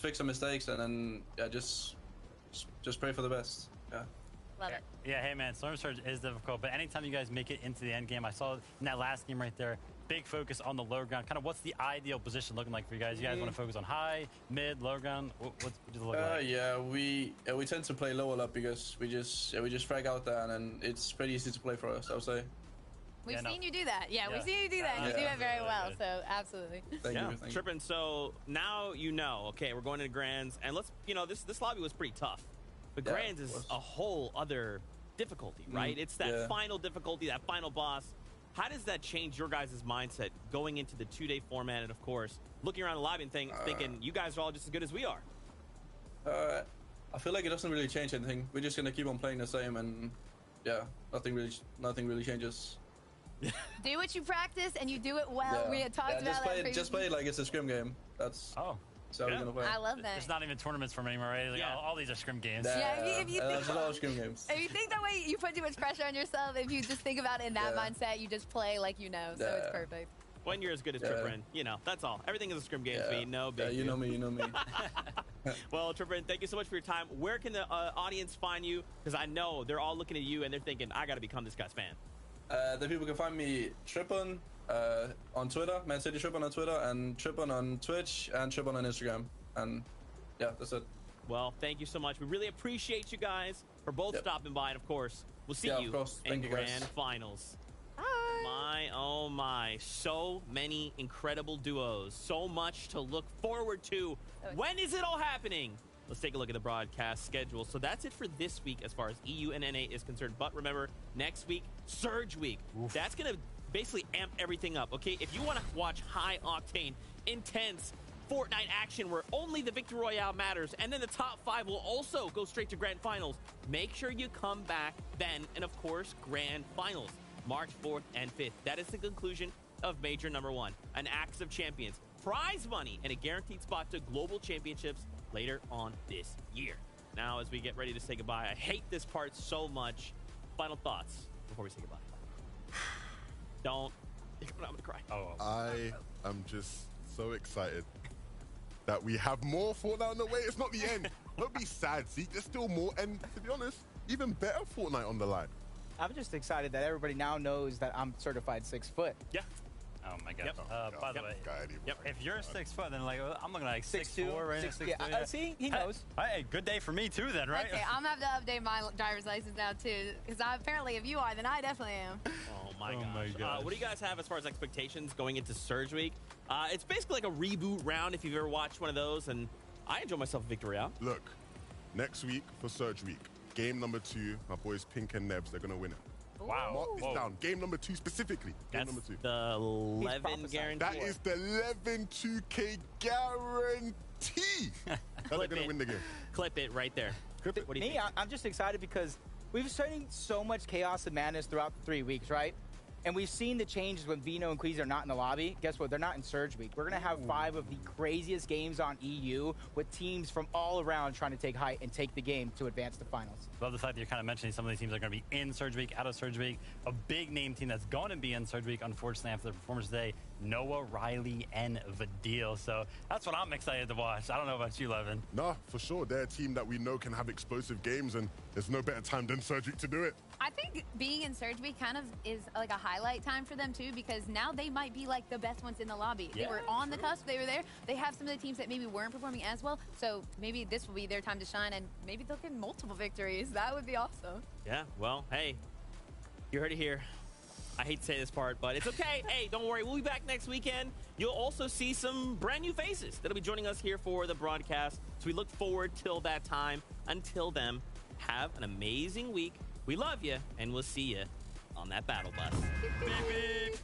fix some mistakes, and then just pray for the best. Yeah. Love it. Yeah, hey man, Storm Surge is difficult, but anytime you guys make it into the end game, I saw in that last game right there, big focus on the low ground. Kind of what's the ideal position looking like for you guys? You guys want to focus on high, mid, low ground? What does it look like? Yeah, we tend to play low a lot because we just frag out there, and then it's pretty easy to play for us, I would say. We've seen you do that. Yeah, we've seen you do that. You do it very well, so absolutely. Thank you. Trippin', so now you know, okay, we're going into Grands, and let's, this lobby was pretty tough. But Grands is a whole other difficulty, right? It's that final difficulty, that final boss. How does that change your guys' mindset going into the 2-day format, and of course, looking around the lobby and thinking you guys are all just as good as we are? I feel like it doesn't really change anything. We're just gonna keep on playing the same, and nothing really changes. Do what you practice, and you do it well. We had talked about that. Just play it like it's a scrim game. That's so we're gonna play. I love that. There's not even tournaments for me anymore, right? Like, all these are scrim games. If you think all scrim games. If you think that way, you put too much pressure on yourself. If you just think about it in that mindset, you just play like you know. So it's perfect. When you're as good as Trippin', that's all. Everything is a scrim game to me. No big you know me. Well, Trippin', thank you so much for your time. Where can the audience find you? Because I know they're all looking at you and they're thinking, I got to become this guy's fan. The people can find me Trippin' on Twitter, Man City Trippin' on Twitter, and Trippin' on Twitch, and Trippin' on Instagram. And that's it. Well, thank you so much. We really appreciate you guys for both stopping by, and of course, we'll see you in Grand Finals. Bye. My, oh my, so many incredible duos, so much to look forward to. When is it all happening? Let's take a look at the broadcast schedule. So that's it for this week as far as EU and NA is concerned. But remember, next week, Surge Week. That's going to basically amp everything up, okay? If you want to watch high-octane, intense Fortnite action where only the Victory Royale matters, and then the top 5 will also go straight to Grand Finals, make sure you come back then. And, of course, Grand Finals, March 4th and 5th. That is the conclusion of Major Number 1, an Axe of Champions, prize money, and a guaranteed spot to Global Championships later on this year. Now, as we get ready to say goodbye, I hate this part so much. Final thoughts before we say goodbye. I'm gonna cry. I am just so excited that we have more Fortnite on the way. It's not the end. Don't be sad, Zeke. There's still more, and to be honest, even better Fortnite on the line. I'm just excited that everybody now knows that I'm certified 6 foot. Yeah. Oh my God. By the way, if you're 6 foot, then like I'm looking like 6'4", right? 6'2". See, he knows. Hey, good day for me too, then, right? Okay, I'm gonna have to update my driver's license now too, because apparently, if you are, then I definitely am. Oh my gosh. What do you guys have as far as expectations going into Surge Week? It's basically like a reboot round if you've ever watched one of those, and I enjoy myself at Victory Royale. Look, next week for Surge Week, game number 2, my boys Pink and Nebs, they're gonna win it. Wow. Mark this down. Game number 2 specifically. Game number 2. The 11 guarantee. That is the 11 2K guarantee. That they're going to win the game. Clip it right there. Clip it. What do you think? I'm just excited because we've seen so much chaos and madness throughout the 3 weeks, right? And we've seen the changes when Vino and Queez are not in the lobby. Guess what? They're not in Surge Week. We're going to have 5 of the craziest games on EU with teams from all around trying to take height and take the game to advance to finals. Love the fact that you're kind of mentioning some of these teams are going to be in Surge Week, out of Surge Week. A big name team that's going to be in Surge Week, unfortunately, after the performance today, Noah, Riley, and Vadil. So that's what I'm excited to watch. I don't know about you, Levin. No, for sure. They're a team that we know can have explosive games, and there's no better time than Surge Week to do it. I think being in Surge Week kind of is like a highlight time for them too, because now they might be like the best ones in the lobby. They were on the cusp, they were there. They have some of the teams that maybe weren't performing as well, so maybe this will be their time to shine, and maybe they'll get multiple victories. That would be awesome. Yeah, well, hey, you heard it here. I hate to say this part, but it's okay. Hey, don't worry. We'll be back next weekend. You'll also see some brand new faces that'll be joining us here for the broadcast. So we look forward till that time. Until then, have an amazing week. We love you, and we'll see you on that battle bus. Beep, beep.